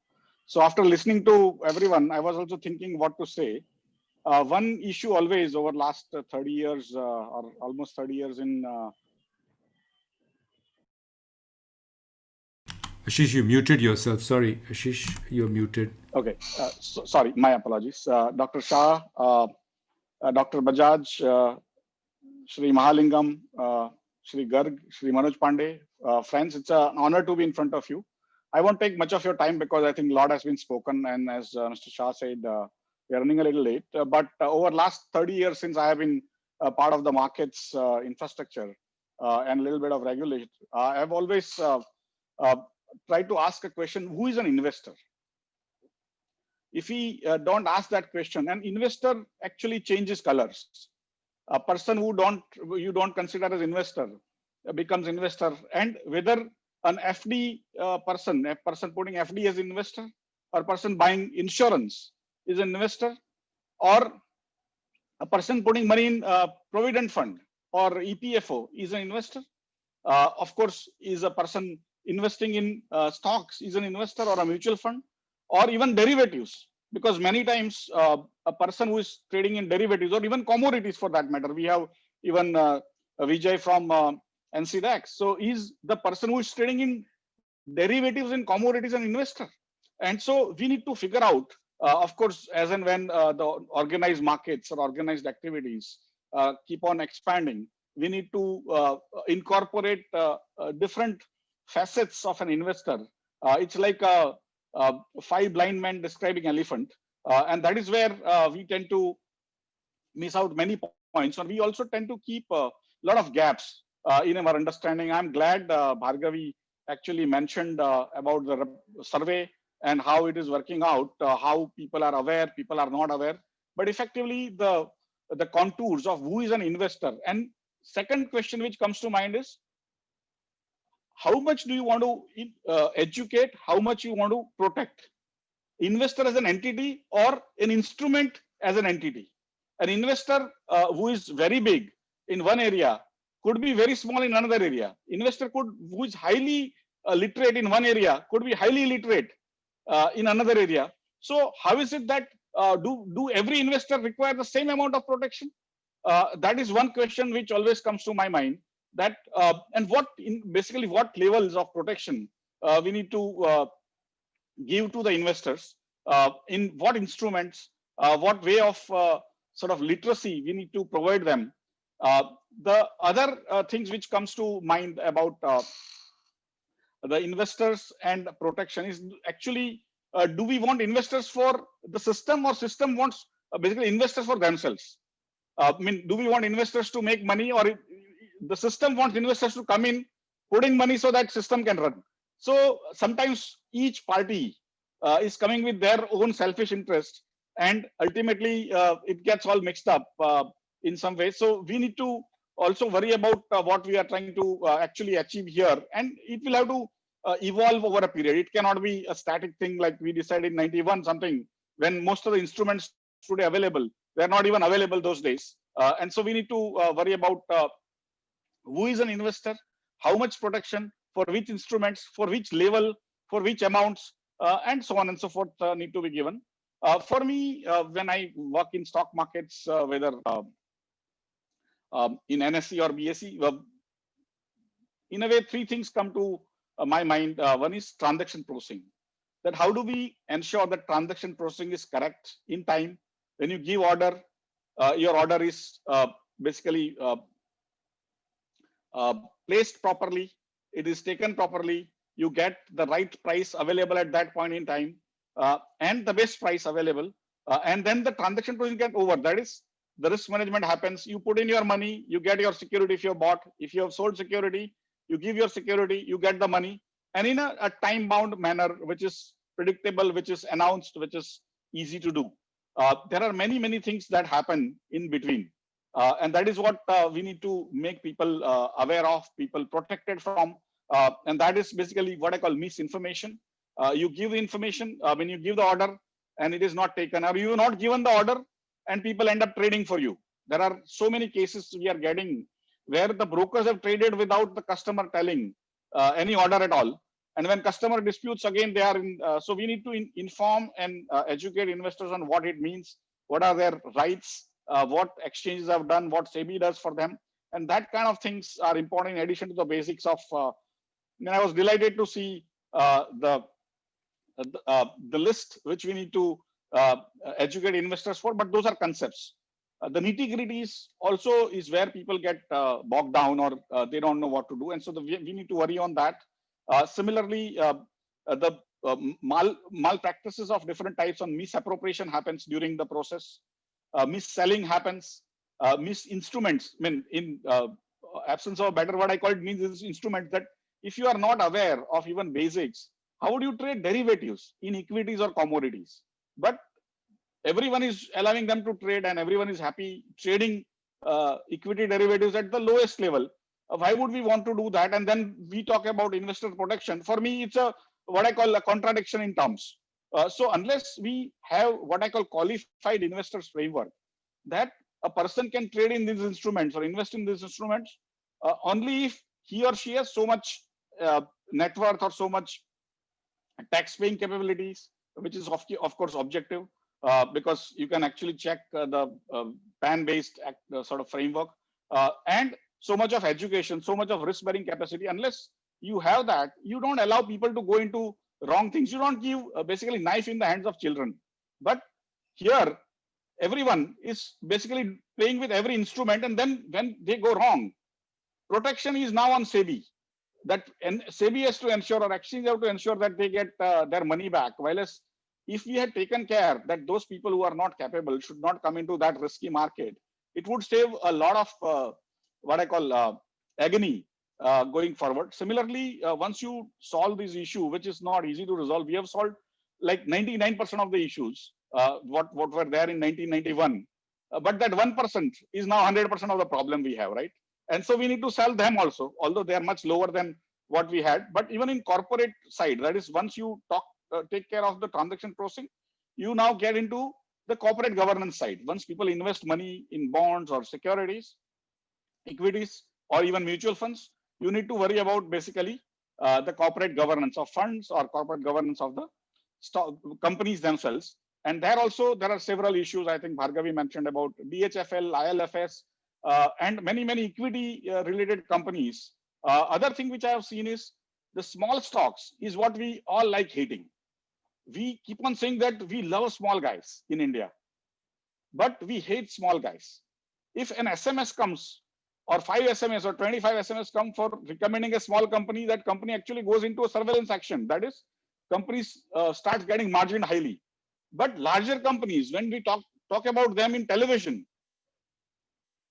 S7: So after listening to everyone, I was also thinking what to say. One issue always over last 30 years or almost 30 years in...
S1: Ashish, you muted yourself. Sorry, Ashish, you're muted.
S7: Okay, sorry, my apologies. Dr. Shah, Dr. Bajaj, Shri Mahalingam, Shri Garg, Shri Manoj Pandey, friends, it's an honor to be in front of you. I won't take much of your time because I think a lot has been spoken, and as Mr. Shah said, we are running a little late. But over last 30 years since I have been part of the markets infrastructure and a little bit of regulation, I have always tried to ask a question: who is an investor? If we don't ask that question, an investor actually changes colors. A person who you don't consider as investor becomes investor, and whether an FD person, a person putting FD as investor, or person buying insurance is an investor, or a person putting money in provident fund or EPFO is an investor. Of course, is a person investing in stocks is an investor or a mutual fund, or even derivatives, because many times a person who is trading in derivatives or even commodities for that matter, we have even Vijay from NCAER. So is the person who is trading in derivatives and commodities an investor? And so we need to figure out, of course, as and when the organized markets or organized activities keep on expanding, we need to incorporate different facets of an investor. It's like a 5 blind men describing elephant, and that is where we tend to miss out many points, and we also tend to keep a lot of gaps in our understanding. I'm glad Bhargavi actually mentioned about the survey and how it is working out, how people are aware, people are not aware, but effectively the contours of who is an investor. And second question which comes to mind is, how much do you want to educate? How much you want to protect? Investor as an entity or an instrument as an entity? An investor who is very big in one area could be very small in another area. Investor who is highly literate in one area could be highly illiterate in another area. So how is it that do every investor require the same amount of protection? That is one question which always comes to my mind. That and basically what levels of protection we need to give to the investors, in what instruments, what way of sort of literacy we need to provide them. The other things which comes to mind about the investors and protection is actually, do we want investors for the system, or system wants basically investors for themselves? I mean, do we want investors to make money, or the system wants investors to come in, putting money so that system can run? So sometimes each party is coming with their own selfish interest, and ultimately it gets all mixed up in some ways. So we need to also worry about what we are trying to actually achieve here, and it will have to evolve over a period. It cannot be a static thing like we decided in 91 something, when most of the instruments today available, they're not even available those days. And so we need to worry about who is an investor, how much protection, for which instruments, for which level, for which amounts, and so on and so forth need to be given. For me, when I work in stock markets, whether in NSE or BSE, in a way, three things come to my mind. One is transaction processing. That how do we ensure that transaction processing is correct in time? When you give order, your order is basically placed properly, it is taken properly, you get the right price available at that point in time, and the best price available, and then the transaction processing get over. That is, the risk management happens. You put in your money, you get your security if you have bought. If you have sold security, you give your security, you get the money, and in a time-bound manner, which is predictable, which is announced, which is easy to do. There are many, many things that happen in between. And that is what we need to make people aware of, people protected from. And that is basically what I call misinformation. You give the information when you give the order and it is not taken, or you are not given the order and people end up trading for you. There are so many cases we are getting where the brokers have traded without the customer telling any order at all. And when customer disputes, again, they are in. So we need to inform and educate investors on what it means, what are their rights, what exchanges have done, what SEBI does for them. And that kind of things are important in addition to the basics of, I was delighted to see the list which we need to educate investors for, but those are concepts. The nitty-gritties also is where people get bogged down, or they don't know what to do. And so we need to worry on that. Similarly, the malpractices of different types on misappropriation happens during the process. Mis-selling happens, mis-instruments. I mean, in absence of a better word, I call it means is instruments that if you are not aware of even basics, how would you trade derivatives in equities or commodities? But everyone is allowing them to trade and everyone is happy trading equity derivatives at the lowest level. Why would we want to do that? And then we talk about investor protection. For me, it's a what I call a contradiction in terms. So unless we have what I call qualified investors framework, that a person can trade in these instruments or invest in these instruments only if he or she has so much net worth or so much tax paying capabilities, which is of course objective, because you can actually check the PAN-based sort of framework, and so much of education, so much of risk-bearing capacity. Unless you have that, you don't allow people to go into wrong things. You don't give basically knife in the hands of children. But here, everyone is basically playing with every instrument, and then when they go wrong, protection is now on SEBI. That SEBI has to ensure, or exchange have to ensure that they get their money back. While as if we had taken care that those people who are not capable should not come into that risky market, it would save a lot of what I call agony going forward. Similarly, once you solve this issue, which is not easy to resolve, we have solved like 99% of the issues what were there in 1991. But that 1% is now 100% of the problem we have, right? And so we need to solve them also, although they are much lower than what we had. But even in corporate side, that is, once you take care of the transaction processing, you now get into the corporate governance side. Once people invest money in bonds or securities, equities, or even mutual funds, you need to worry about basically the corporate governance of funds or corporate governance of the stock companies themselves. And there also, there are several issues. I think Bhargavi mentioned about DHFL, ILFS, and many equity related companies. Other thing which I have seen is the small stocks is what we all like hating. We keep on saying that we love small guys in India. but we hate small guys. If an SMS comes, or 5 SMS or 25 SMS come for recommending a small company, that company actually goes into a surveillance action. That is, companies start getting margined highly. But larger companies, when we talk about them in television,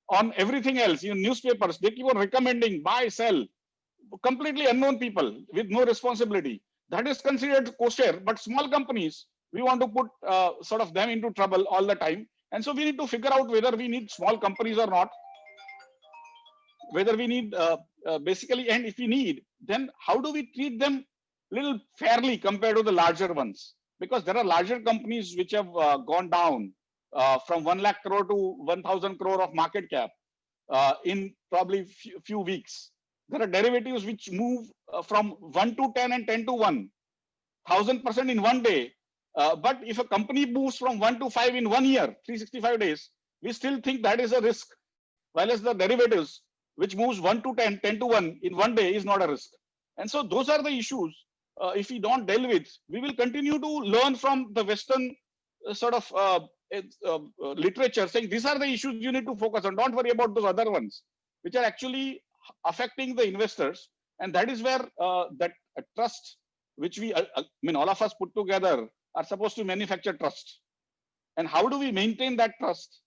S7: on everything else, in newspapers, they keep on recommending, buy, sell, completely unknown people with no responsibility. That is considered kosher, but small companies, we want to put sort of them into trouble all the time. And so we need to figure out whether we need small companies or not, whether we need basically, and if we need, then how do we treat them little fairly compared to the larger ones? Because there are larger companies which have gone down from 1 lakh crore to 1,000 crore of market cap in probably few weeks. There are derivatives which move from 1 to 10 and 10 to 1, 1,000% in one day. But if a company moves from 1 to 5 in 1 year, 365 days, we still think that is a risk. While as the derivatives, which moves 1 to 10, 10 to 1 in one day, is not a risk. And so those are the issues. If we don't deal with, we will continue to learn from the Western sort of literature saying these are the issues you need to focus on. Don't worry about those other ones, which are actually affecting the investors. And that is where that trust, which we, I mean, all of us put together are supposed to manufacture trust. And how do we maintain that trust?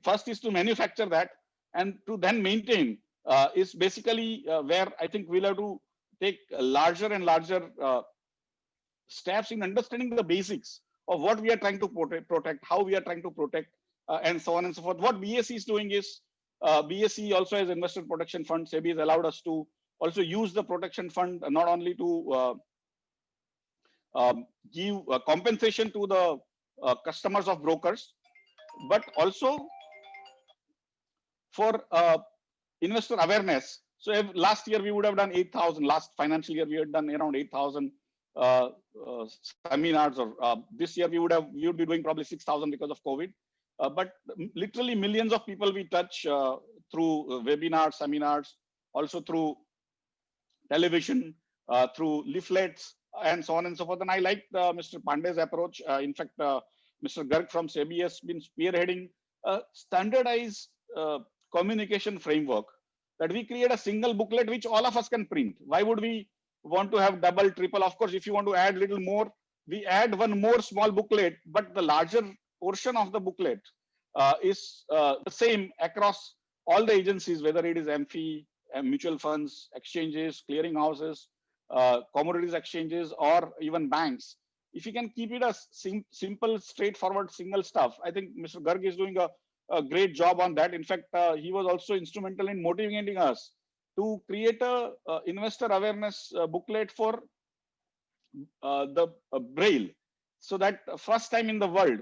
S7: First is to manufacture that, and to then maintain is basically where I think we'll have to take larger and larger steps in understanding the basics of what we are trying to protect, how we are trying to protect, and so on and so forth. What BSE is doing is, BSE also has investor protection fund. SEBI has allowed us to also use the protection fund not only to give compensation to the customers of brokers, but also for investor awareness. So last year we would have done 8,000. Last financial year we had done around 8,000 seminars. Or this year we would be doing probably 6,000 because of COVID. But literally millions of people we touch through webinars, seminars, also through television, through leaflets, and so on and so forth. And I like Mr. Pandey's approach. In fact, Mr. Garg from SEBI has been spearheading a standardized communication framework, that we create a single booklet which all of us can print. Why would we want to have double, triple? Of course, if you want to add little more, we add one more small booklet, but the larger portion of the booklet is the same across all the agencies, whether it is MFI, mutual funds, exchanges, clearing houses, commodities exchanges, or even banks. If you can keep it a simple, straightforward, single stuff, I think Mr. Garg is doing a great job on that. In fact, he was also instrumental in motivating us to create a investor awareness booklet for the Braille. So that first time in the world,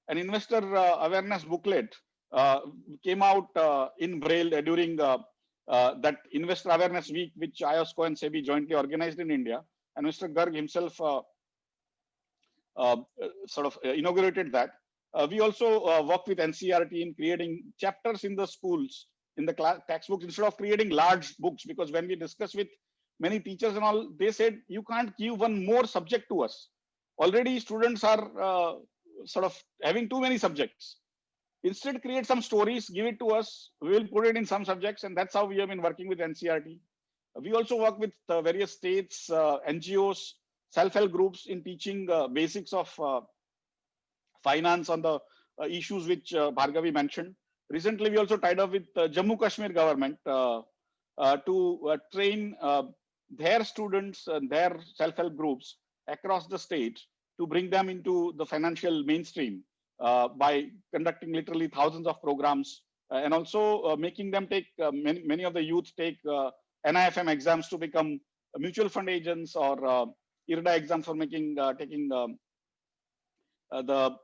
S7: an investor awareness booklet came out in Braille during that Investor Awareness Week, which IOSCO and SEBI jointly organized in India. And Mr. Garg himself sort of inaugurated that. We also work with NCERT in creating chapters in the schools, in the textbooks, instead of creating large books. Because when we discuss with many teachers and all, they said, you can't give one more subject to us. Already students are sort of having too many subjects. Instead, create some stories, give it to us. We will put it in some subjects, and that's how we have been working with NCERT. We also work with various states, NGOs, self-help groups in teaching basics of finance on the issues which Bhargavi mentioned. Recently, we also tied up with Jammu Kashmir government to train their students and their self-help groups across the state to bring them into the financial mainstream by conducting literally thousands of programs, and also making them take, many of the youth take NIFM exams to become mutual fund agents, or IRDA exams for taking the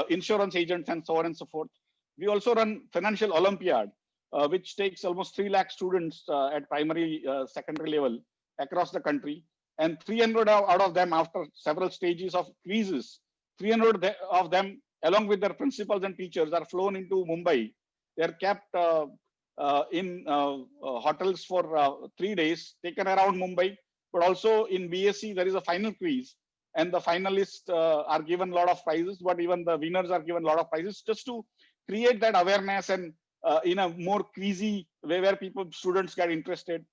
S7: insurance agents, and so on and so forth. We also run Financial Olympiad, which takes almost 3 lakh students at primary, secondary level across the country. And 300 out of them, after several stages of quizzes, 300 of them, along with their principals and teachers, are flown into Mumbai. They are kept in hotels for 3 days, taken around Mumbai. But also in BSE, there is a final quiz, and the finalists are given a lot of prizes, but even the winners are given a lot of prizes, just to create that awareness and in a more easy way where students get interested.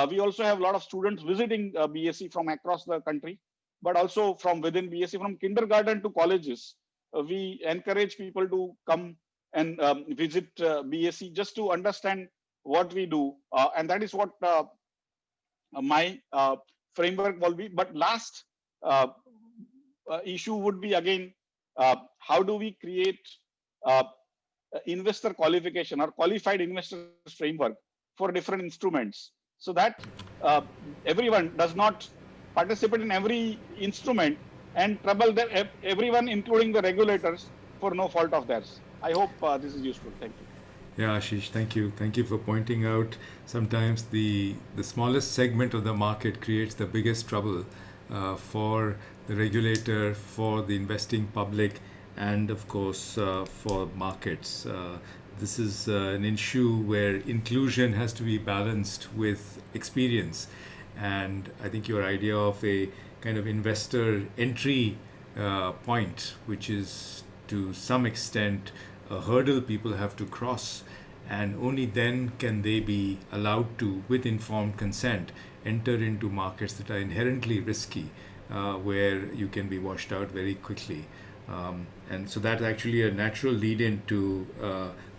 S7: We also have a lot of students visiting BSc from across the country, but also from within BSc, from kindergarten to colleges. We encourage people to come and visit BSc just to understand what we do. And that is what my framework will be. But last issue would be again, how do we create investor qualification or qualified investors framework for different instruments, so that everyone does not participate in every instrument and trouble everyone, including the regulators, for no fault of theirs. I hope this is useful. Thank you.
S1: Yeah, Ashish, thank you. Thank you for pointing out sometimes the smallest segment of the market creates the biggest trouble for the regulator, for the investing public, and of course for markets. This is an issue where inclusion has to be balanced with experience. And I think your idea of a kind of investor entry point, which is to some extent a hurdle people have to cross, and only then can they be allowed to, with informed consent, enter into markets that are inherently risky, where you can be washed out very quickly. And so that's actually a natural lead-in to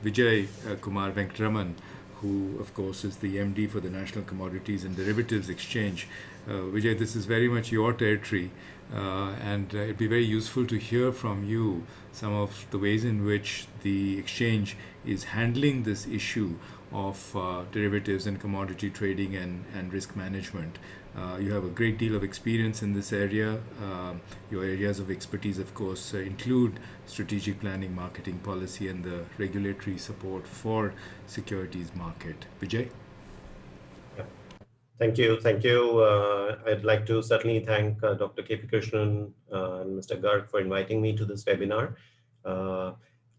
S1: Vijay Kumar Venkataraman, who of course is the MD for the National Commodities and Derivatives Exchange. Vijay, this is very much your territory, and it'd be very useful to hear from you some of the ways in which the exchange is handling this issue of derivatives and commodity trading and risk management. You have a great deal of experience in this area. Your areas of expertise, of course, include strategic planning, marketing policy, and the regulatory support for securities market. Vijay?
S8: Yeah. Thank you. Thank you. I'd like to certainly thank Dr. K.P. Krishnan and Mr. Garg for inviting me to this webinar.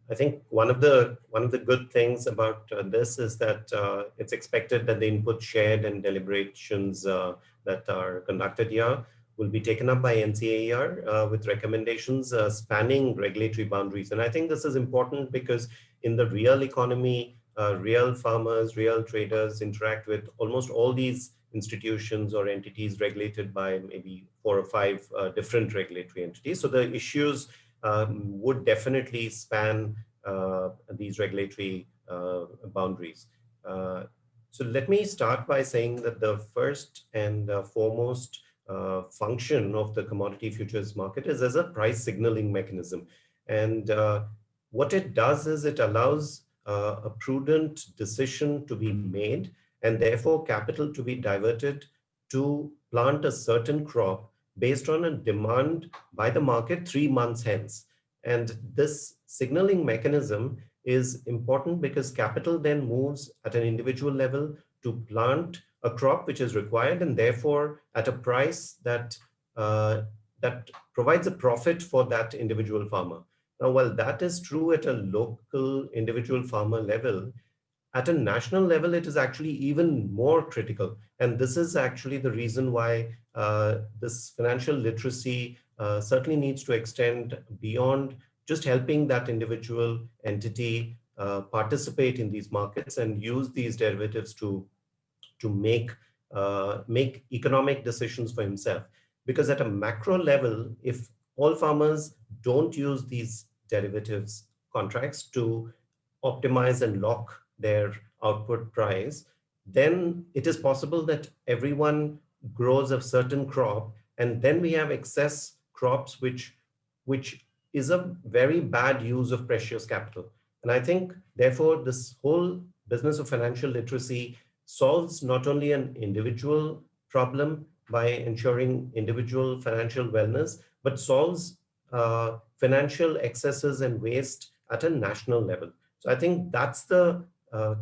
S8: I think one of the good things about this is that it's expected that the input shared and deliberations that are conducted here will be taken up by NCAER with recommendations spanning regulatory boundaries. And I think this is important because in the real economy, real farmers, real traders interact with almost all these institutions or entities regulated by maybe 4 or 5 different regulatory entities. So the issues would definitely span these regulatory boundaries. So let me start by saying that the first and foremost function of the commodity futures market is as a price signaling mechanism. And what it does is it allows a prudent decision to be made, and therefore capital to be diverted to plant a certain crop based on a demand by the market 3 months hence. And this signaling mechanism is important because capital then moves at an individual level to plant a crop which is required, and therefore at a price that that provides a profit for that individual farmer. Now, while that is true at a local individual farmer level, at a national level, it is actually even more critical. And this is actually the reason why this financial literacy certainly needs to extend beyond just helping that individual entity participate in these markets and use these derivatives to make economic decisions for himself. Because at a macro level, if all farmers don't use these derivatives contracts to optimize and lock their output price, then it is possible that everyone grows a certain crop, and then we have excess crops, which is a very bad use of precious capital. And I think, therefore, this whole business of financial literacy solves not only an individual problem by ensuring individual financial wellness, but solves financial excesses and waste at a national level. So I think that's the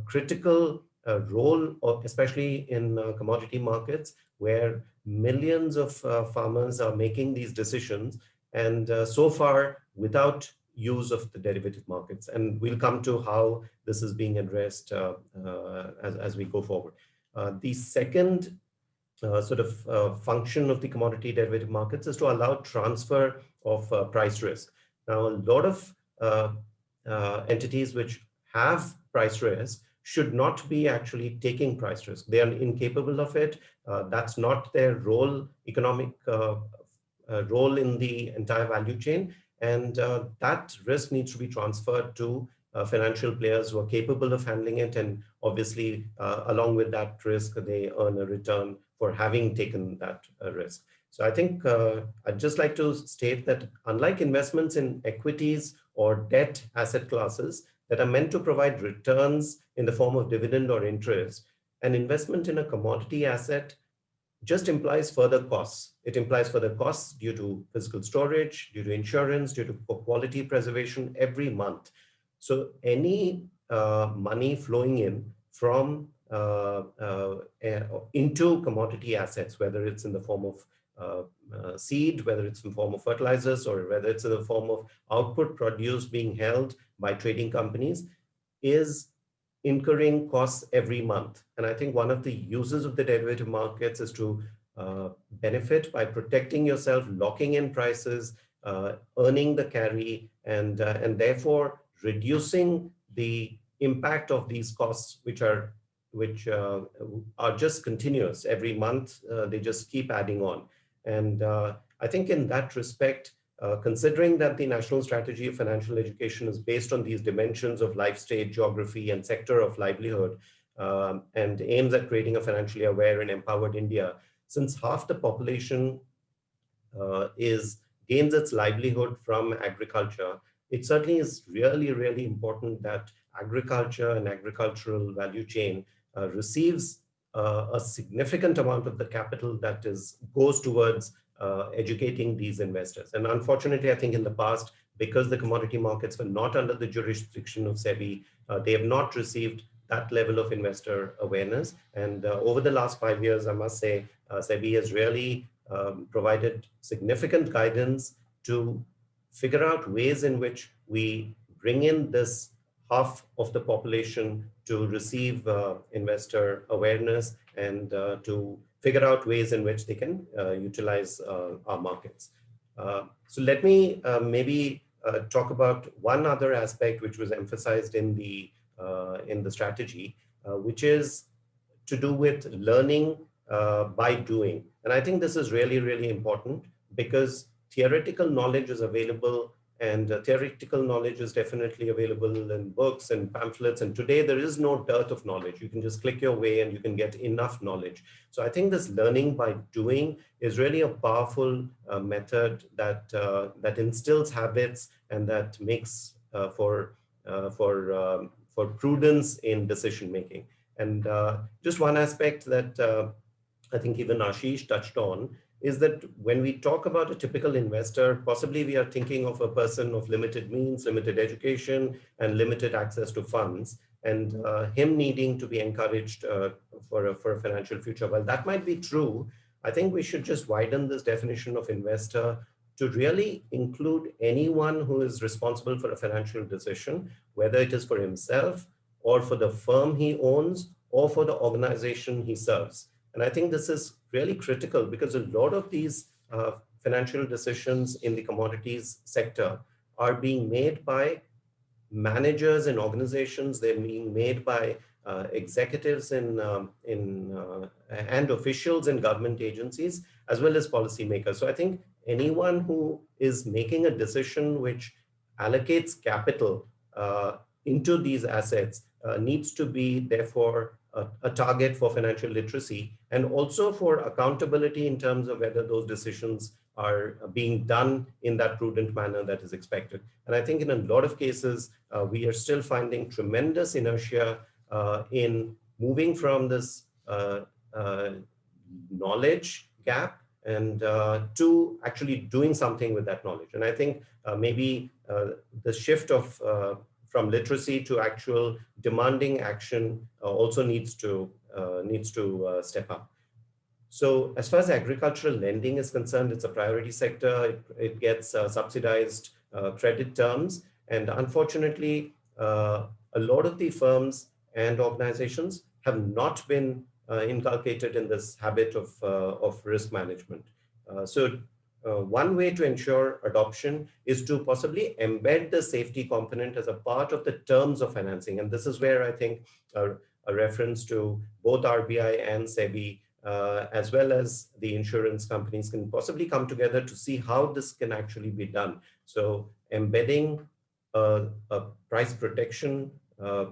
S8: critical role, especially in commodity markets, where millions of farmers are making these decisions, and so far without use of the derivative markets. And we'll come to how this is being addressed as we go forward. The second function of the commodity derivative markets is to allow transfer of price risk. Now, a lot of entities which have price risk should not be actually taking price risk. They are incapable of it. That's not their role, economic role in the entire value chain. And that risk needs to be transferred to financial players who are capable of handling it. And obviously, along with that risk, they earn a return for having taken that risk. So I think I'd just like to state that unlike investments in equities or debt asset classes that are meant to provide returns in the form of dividend or interest, an investment in a commodity asset just implies further costs. It implies further costs due to physical storage, due to insurance, due to quality preservation every month. So any money flowing in from into commodity assets, whether it's in the form of seed, whether it's in the form of fertilizers, or whether it's in the form of output produce being held by trading companies, is incurring costs every month. And I think one of the uses of the derivative markets is to benefit by protecting yourself, locking in prices, earning the carry, and therefore reducing the impact of these costs, which are just continuous every month. They just keep adding on. And I think in that respect, considering that the national strategy of financial education is based on these dimensions of life stage, geography, and sector of livelihood, and aims at creating a financially aware and empowered India, since half the population gains its livelihood from agriculture, it certainly is really, really important that agriculture and agricultural value chain receives a significant amount of the capital that goes towards educating these investors. And unfortunately, I think in the past, because the commodity markets were not under the jurisdiction of SEBI, they have not received that level of investor awareness. And over the last 5 years, I must say, SEBI has really provided significant guidance to figure out ways in which we bring in this half of the population to receive investor awareness and to figure out ways in which they can utilize our markets. So let me maybe talk about one other aspect which was emphasized in the strategy, which is to do with learning by doing. And I think this is really, really important because theoretical knowledge is available, and theoretical knowledge is definitely available in books and pamphlets. And today there is no dearth of knowledge. You can just click your way and you can get enough knowledge. So I think this learning by doing is really a powerful method that instills habits and that makes for prudence in decision making. And just one aspect that I think even Ashish touched on is that when we talk about a typical investor, possibly we are thinking of a person of limited means, limited education, and limited access to funds, and him needing to be encouraged for a financial future. Well, that might be true. I think we should just widen this definition of investor to really include anyone who is responsible for a financial decision, whether it is for himself or for the firm he owns or for the organization he serves. And I think this is really critical because a lot of these financial decisions in the commodities sector are being made by managers and organizations. They're being made by executives and officials in government agencies, as well as policymakers. So I think anyone who is making a decision which allocates capital into these assets needs to be, therefore, a target for financial literacy and also for accountability in terms of whether those decisions are being done in that prudent manner that is expected. And I think in a lot of cases, we are still finding tremendous inertia in moving from this knowledge gap and to actually doing something with that knowledge. And I think maybe the shift of from literacy to actual demanding action also needs to step up. So as far as agricultural lending is concerned, it's a priority sector. It gets subsidized credit terms. And unfortunately, a lot of the firms and organizations have not been inculcated in this habit of risk management. So one way to ensure adoption is to possibly embed the safety component as a part of the terms of financing. And this is where I think a reference to both RBI and SEBI, as well as the insurance companies, can possibly come together to see how this can actually be done. So embedding a price protection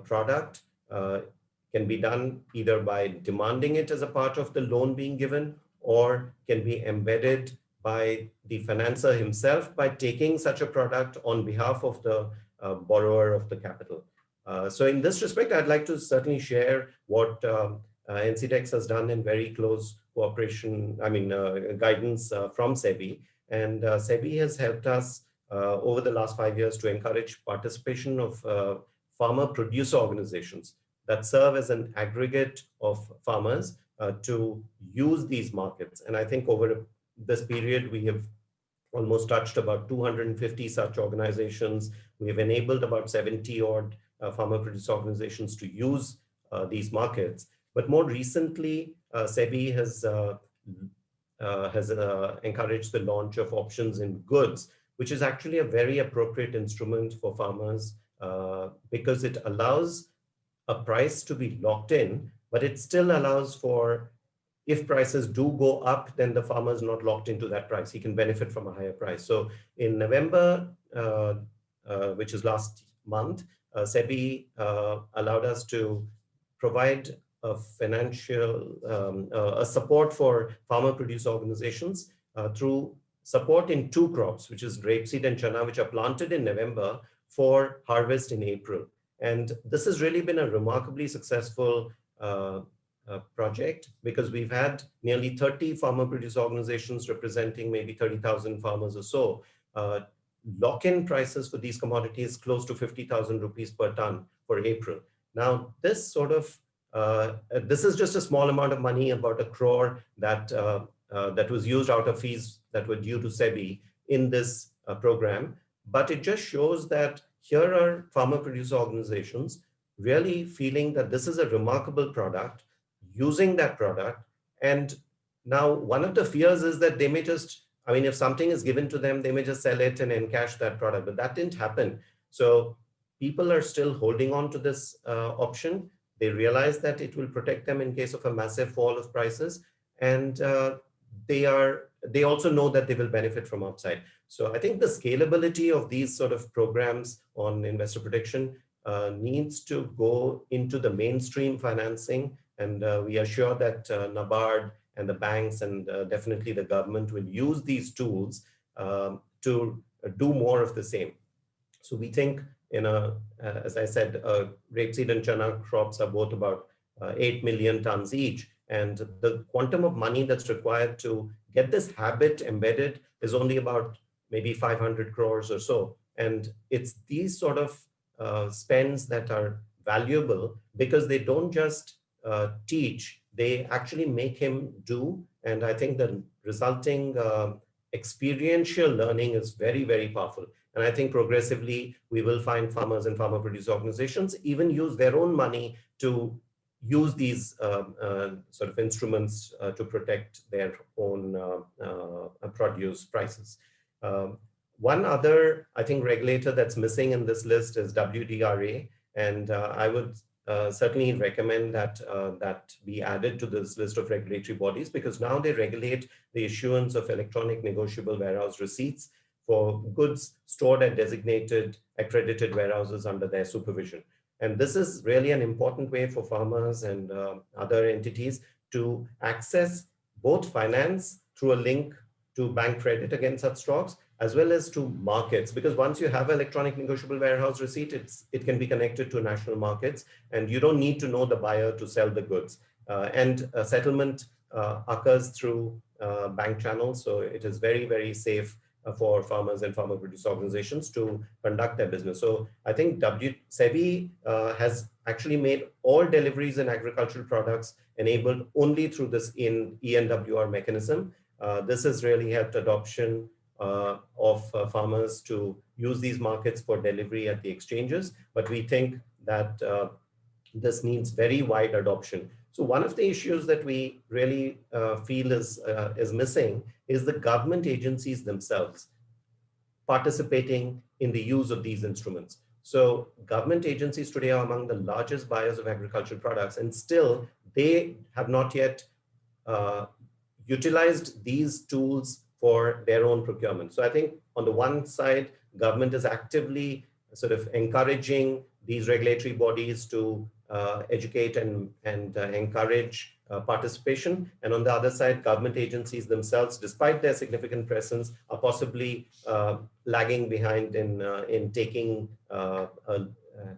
S8: product can be done either by demanding it as a part of the loan being given, or can be embedded by the financer himself by taking such a product on behalf of the borrower of the capital. So in this respect, I'd like to certainly share what NCDEX has done in very close cooperation, guidance from SEBI. And SEBI has helped us over the last 5 years to encourage participation of farmer producer organizations that serve as an aggregate of farmers to use these markets. And I think over this period, we have almost touched about 250 such organizations. We have enabled about 70 odd farmer producer organizations to use these markets. But more recently, SEBI has encouraged the launch of options in goods, which is actually a very appropriate instrument for farmers because it allows a price to be locked in, but it still allows for, if prices do go up, then the farmer is not locked into that price. He can benefit from a higher price. So in November, which is last month, SEBI allowed us to provide a financial support for farmer producer organizations through support in 2 crops, which is rapeseed and chana, which are planted in November for harvest in April. And this has really been a remarkably successful project because we've had nearly 30 farmer producer organizations representing maybe 30,000 farmers or so lock-in prices for these commodities close to 50,000 rupees per ton for April. Now, this sort of, this is just a small amount of money, about 1 crore that was used out of fees that were due to SEBI in this program. But it just shows that here are farmer producer organizations really feeling that this is a remarkable product, using that product. And now one of the fears is that they may just, if something is given to them, they may just sell it and encash that product, but that didn't happen. So people are still holding on to this option. They realize that it will protect them in case of a massive fall of prices. And they also know that they will benefit from upside. So I think the scalability of these sort of programs on investor protection needs to go into the mainstream financing. And we are sure that NABARD and the banks and definitely the government will use these tools to do more of the same. So we think as I said, rapeseed and chana crops are both about 8 million tons each. And the quantum of money that's required to get this habit embedded is only about maybe 500 crores or so. And it's these sort of spends that are valuable because they don't just teach, they actually make him do. And I think the resulting experiential learning is very, very powerful. And I think progressively we will find farmers and farmer producer organizations even use their own money to use these sort of instruments to protect their own produce prices. One other, I think, regulator that's missing in this list is WDRA. And I would certainly recommend that that be added to this list of regulatory bodies, because now they regulate the issuance of electronic negotiable warehouse receipts for goods stored at designated accredited warehouses under their supervision. And this is really an important way for farmers and other entities to access both finance through a link to bank credit against such stocks, as well as to markets. Because once you have electronic negotiable warehouse receipt, it can be connected to national markets, and you don't need to know the buyer to sell the goods. And settlement occurs through bank channels. So it is very, very safe for farmers and farmer producer organizations to conduct their business. So I think SEBI has actually made all deliveries in agricultural products enabled only through this ENWR mechanism. This has really helped adoption of farmers to use these markets for delivery at the exchanges. But we think that this needs very wide adoption. So one of the issues that we really feel is missing is the government agencies themselves participating in the use of these instruments. So government agencies today are among the largest buyers of agricultural products, and still they have not yet utilized these tools for their own procurement. So I think on the one side, government is actively sort of encouraging these regulatory bodies to educate and encourage participation. And on the other side, government agencies themselves, despite their significant presence, are possibly lagging behind in taking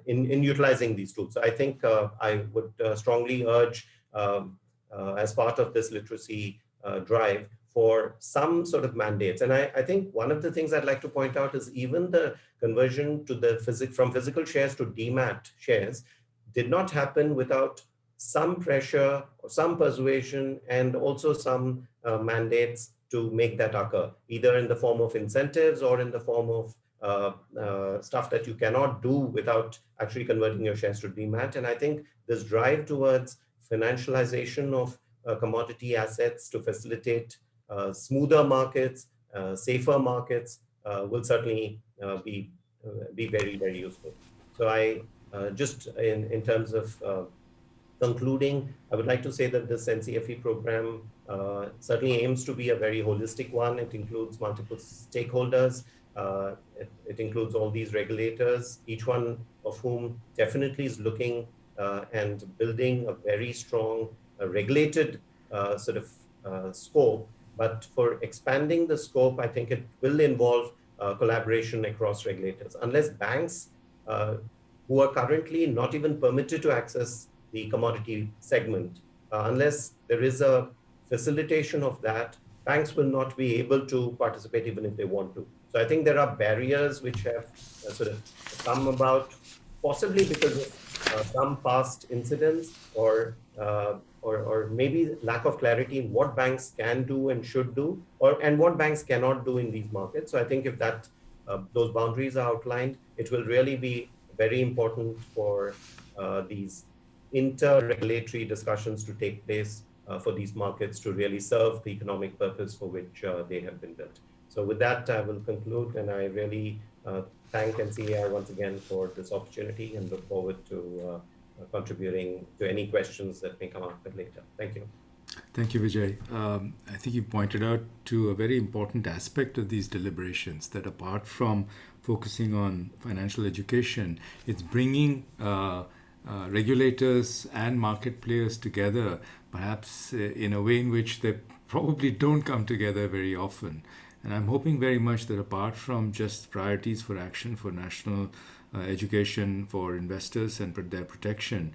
S8: in utilizing these tools. So I think I would strongly urge, as part of this literacy drive, for some sort of mandates. And I think one of the things I'd like to point out is even the conversion to the from physical shares to demat shares did not happen without some pressure or some persuasion and also some mandates to make that occur, either in the form of incentives or in the form of stuff that you cannot do without actually converting your shares to demat. And I think this drive towards financialization of commodity assets to facilitate smoother markets, safer markets will certainly be very, very useful. So I just in terms of concluding, I would like to say that this NCFE program certainly aims to be a very holistic one. It includes multiple stakeholders. It includes all these regulators, each one of whom definitely is looking and building a very strong regulated sort of scope. But for expanding the scope, I think it will involve collaboration across regulators. Unless banks who are currently not even permitted to access the commodity segment, unless there is a facilitation of that, banks will not be able to participate even if they want to. So I think there are barriers which have sort of come about, possibly because of some past incidents or maybe lack of clarity in what banks can do and should do, and what banks cannot do in these markets. So I think if that those boundaries are outlined, it will really be very important for these inter-regulatory discussions to take place for these markets to really serve the economic purpose for which they have been built. So with that, I will conclude, and I really thank NCAER once again for this opportunity and look forward to contributing to any questions that may come up later. Thank you.
S1: Thank you, Vijay. I think you pointed out to a very important aspect of these deliberations, that apart from focusing on financial education, it's bringing regulators and market players together, perhaps in a way in which they probably don't come together very often. And I'm hoping very much that apart from just priorities for action for national education for investors and their protection,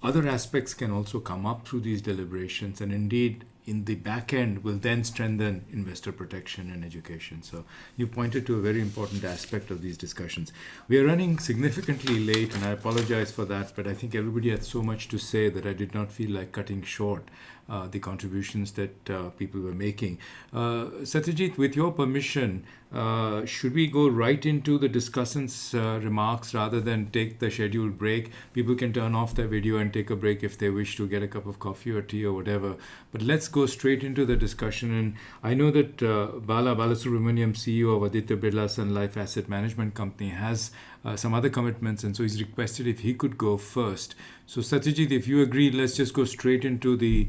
S1: other aspects can also come up through these deliberations, and indeed in the back end will then strengthen investor protection and education. So you pointed to a very important aspect of these discussions. We are running significantly late, and I apologize for that, but I think everybody had so much to say that I did not feel like cutting short the contributions that people were making. Satyajit, with your permission, should we go right into the discussants' remarks rather than take the scheduled break? People can turn off their video and take a break if they wish to get a cup of coffee or tea or whatever. But let's go straight into the discussion. And I know that Balasubramaniam, CEO of Aditya Birla Sun Life Asset Management Company, has some other commitments, and so he's requested if he could go first. So Satyajit, if you agree, let's just go straight into the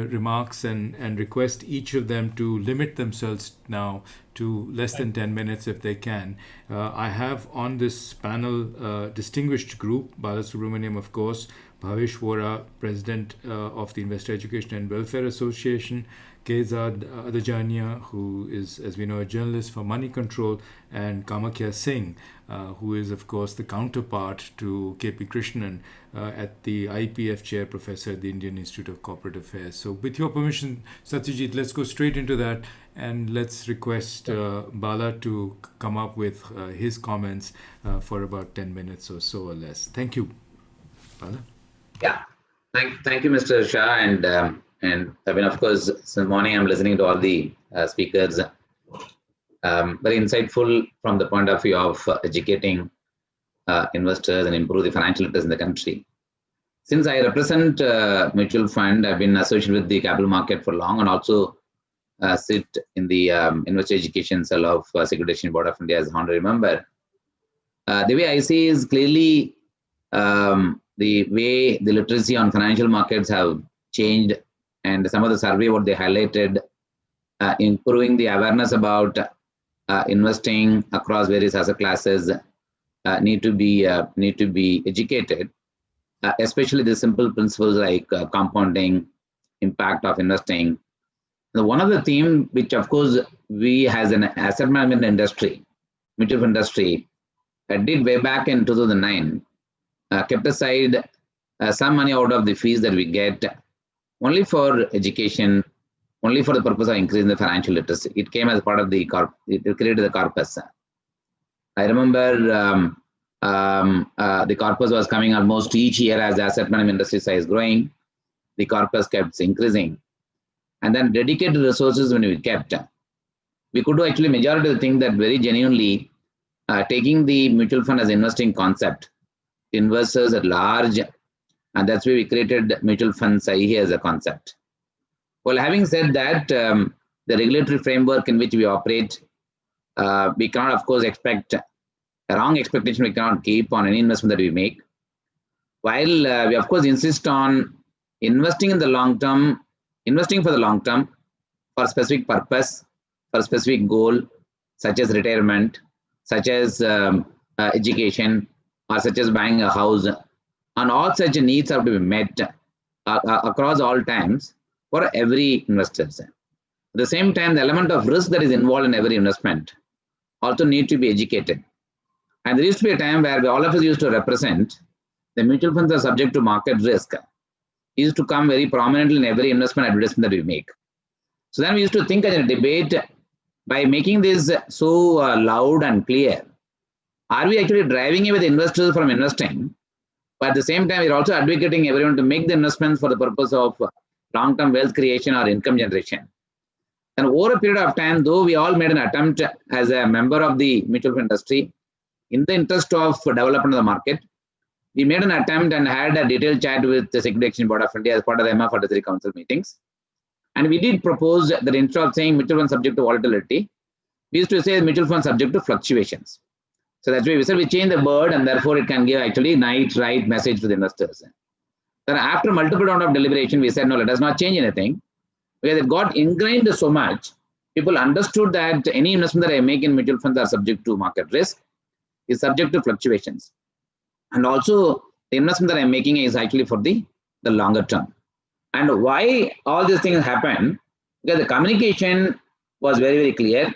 S1: remarks and request each of them to limit themselves now to less than 10 minutes if they can. I have on this panel distinguished group, Balasubramaniam, of course, Bhavesh Vora, President of the Investor Education and Welfare Association, Kezad Adajania, who is, as we know, a journalist for Money Control, and Kamakhya Singh, who is, of course, the counterpart to KP Krishnan at the IEPF Chair Professor at the Indian Institute of Corporate Affairs. So with your permission, Satyajit, let's go straight into that, and let's request Bala to come up with his comments for about 10 minutes or so or less. Thank you. Bala? Yeah,
S9: thank you, Mr. Shah, and I mean, of course, this morning I'm listening to all the speakers, very insightful from the point of view of educating investors and improve the financial literacy in the country. since I represent mutual fund, I've been associated with the capital market for long, and also sit in the investor education cell of Securities Board of India as an honorary member. The way I see is clearly the way the literacy on financial markets have changed, and some of the survey what they highlighted, improving the awareness about investing across various asset classes need to be educated, especially the simple principles like compounding, impact of investing. Now, one of the theme which of course we as an asset management industry, mutual fund industry, did way back in 2009, kept aside some money out of the fees that we get only for education, only for the purpose of increasing the financial literacy. It came as part of the it created the corpus. I remember the corpus was coming almost each year as the asset management industry size growing. The corpus kept increasing, and then dedicated resources when we kept, we could do actually majority of the thing that very genuinely taking the mutual fund as investing concept, investors at large, and that's why we created mutual fund IE as a concept. Well, having said that, the regulatory framework in which we operate, we cannot, of course, expect a wrong expectation we cannot keep on any investment that we make. While we, of course, insist on investing in the long term, investing for the long term, for a specific purpose, for a specific goal, such as retirement, such as education, or such as buying a house, and all such needs have to be met across all times for every investor. At the same time, the element of risk that is involved in every investment also need to be educated. And there used to be a time where all of us used to represent the mutual funds are subject to market risk. It used to come very prominently in every investment advertisement that we make. So then we used to think as a debate, by making this so loud and clear, are we actually driving away the investors from investing? But at the same time, we're also advocating everyone to make the investments for the purpose of long-term wealth creation or income generation. And over a period of time, though we all made an attempt as a member of the mutual fund industry, in the interest of development of the market, we made an attempt and had a detailed chat with the Securities Board of India as part of the MF43 Council meetings. And we did propose that instead of saying mutual fund subject to volatility, we used to say mutual fund subject to fluctuations. So that's why we said we change the word, and therefore it can give actually right message to the investors. Then after multiple round of deliberation, we said, no, let us not change anything, because it got ingrained so much. People understood that any investment that I make in mutual funds are subject to market risk, is subject to fluctuations. And also the investment that I'm making is actually for the longer term. And why all these things happen? Because the communication was very, very clear.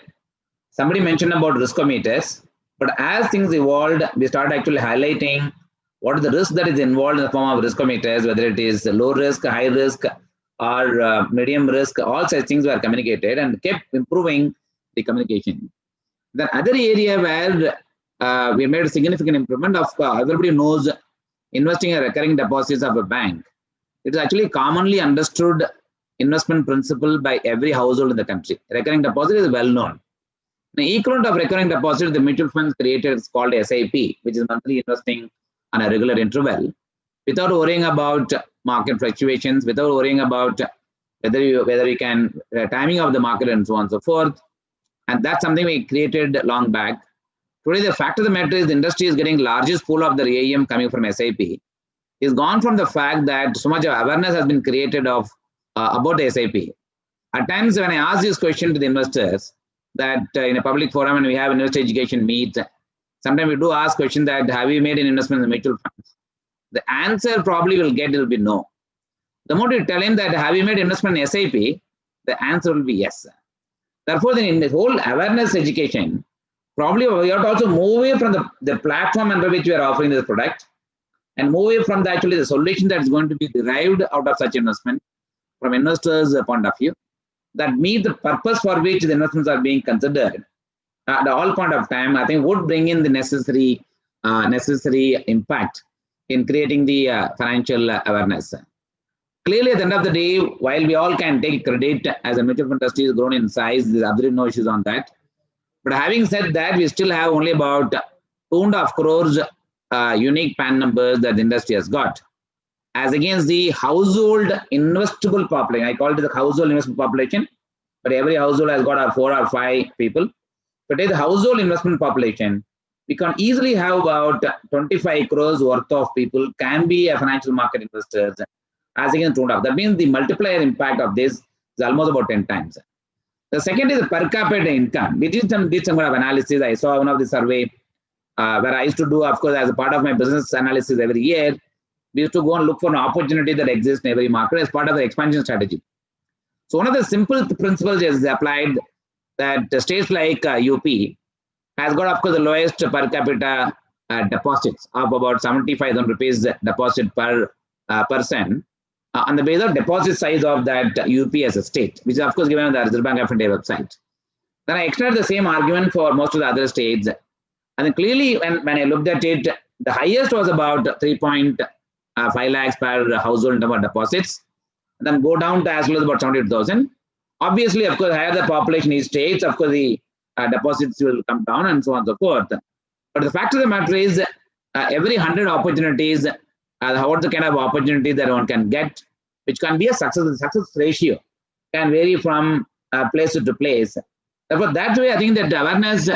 S9: Somebody mentioned about riskometers, but as things evolved, we started actually highlighting what is the risk that is involved in the form of riskometers, whether it is low risk, high risk, or medium risk. All such things were communicated and kept improving the communication. The other area where we made a significant improvement of everybody knows investing in recurring deposits of a bank. It is actually commonly understood investment principle by every household in the country. Recurring deposit is well known. The equivalent of recurring deposit, the mutual funds created is called SIP, which is monthly investing on a regular interval, without worrying about market fluctuations, without worrying about whether you can timing of the market and so on and so forth. And that's something we created long back. Today, the fact of the matter is the industry is getting largest pool of the AUM coming from SIP. It's gone from the fact that so much awareness has been created of about the SIP. At times when I ask this question to the investors, that in a public forum and we have investor education meet, sometimes we do ask question that have you made an investment in the mutual funds? The answer probably will be no. The moment you tell him that have you made investment in SIP, the answer will be yes. Therefore, then in this whole awareness education, probably we have to also move away from the platform under which we are offering this product and move away from the solution that is going to be derived out of such investment from investors' point of view that meet the purpose for which the investments are being considered at all point of time. I think would bring in the necessary impact in creating the financial awareness. Clearly, at the end of the day, while we all can take credit as a mutual fund industry has grown in size, there's absolutely no issues on that. But having said that, we still have only about 2.5 crores unique PAN numbers that the industry has got. as against the household investable population. I call it the household investment population, but every household has got 4 or 5 people. But the household investment population, we can easily have about 25 crores worth of people can be a financial market investors as against 2.5. That means the multiplier impact of this is almost about 10 times. The second is the per capita income. We did some kind of analysis. I saw one of the survey where I used to do, of course, as a part of my business analysis every year. We used to go and look for an opportunity that exists in every market as part of the expansion strategy. So one of the simple principles is applied that states like UP has got, of course, the lowest per capita deposits of about 75,000 rupees deposit per person on the basis of deposit size of that UP as a state, which is, of course, given on the Reserve Bank of India website. Then I extended the same argument for most of the other states. And then clearly, when I looked at it, the highest was about 3.5 lakhs per household in terms of deposits. And then go down to as low as about 78,000. Obviously, of course, higher the population in states, of course, the deposits will come down and so on and so forth. But the fact of the matter is, every 100 opportunities, what's the kind of opportunity that one can get, which can be a success ratio, can vary from place to place. Therefore, that way, I think that awareness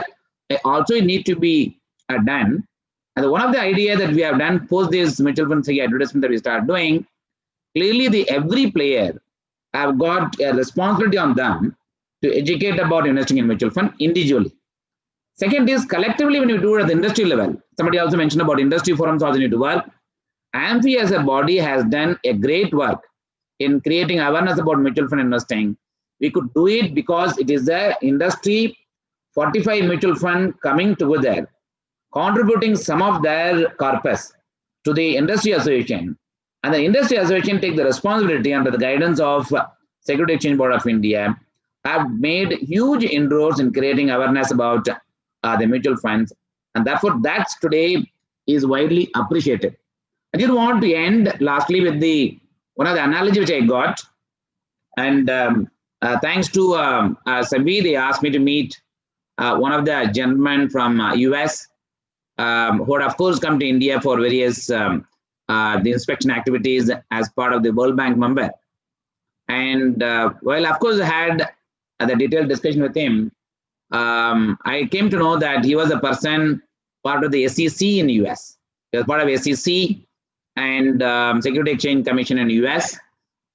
S9: also need to be done. And one of the ideas that we have done post this mutual fund advertisement that we start doing, clearly every player have got a responsibility on them to educate about investing in mutual fund individually. Second is collectively when you do it at the industry level. Somebody also mentioned about industry forums also need to work. AMFI as a body has done a great work in creating awareness about mutual fund investing. We could do it because it is the industry 45 mutual fund coming together, contributing some of their corpus to the industry association. And the industry association take the responsibility under the guidance of Securities Exchange Board of India, have made huge inroads in creating awareness about the mutual funds. And therefore, that today is widely appreciated. I did want to end lastly with one of the analogy which I got. And thanks to Sabi, they asked me to meet one of the gentlemen from US who had, of course, come to India for various the inspection activities as part of the World Bank member. And while, of course, I had the detailed discussion with him, I came to know that he was a person part of the SEC in the US. He was part of SEC and Security Exchange Commission in the US.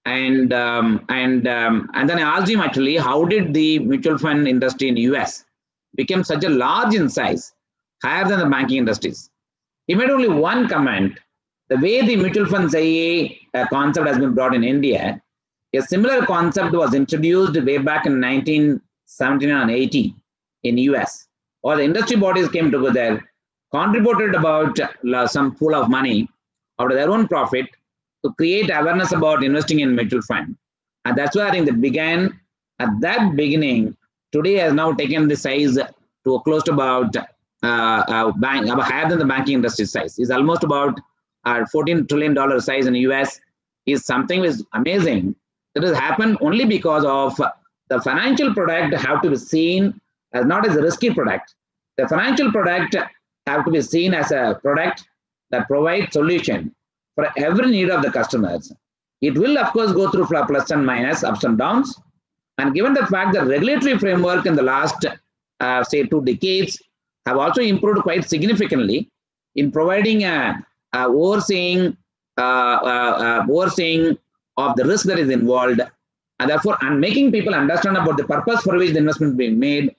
S9: And then I asked him actually, how did the mutual fund industry in the US become such a large in size, higher than the banking industries? He made only one comment. The way the mutual funds IA concept has been brought in India, a similar concept was introduced way back in 1979 and 80 in US. All the industry bodies came together, contributed about some pool of money out of their own profit to create awareness about investing in mutual fund. And that's why I think that began at that beginning. Today has now taken the size to close to about higher than the banking industry size. It's almost about $14 trillion size in the US. Is something which is amazing. That has happened only because of the financial product have to be seen as not as a risky product. The financial product have to be seen as a product that provides solution for every need of the customers. It will, of course, go through plus and minus, ups and downs. And given the fact that regulatory framework in the last, say, 2 decades have also improved quite significantly in providing overseeing of the risk that is involved, and therefore, and making people understand about the purpose for which the investment is being made,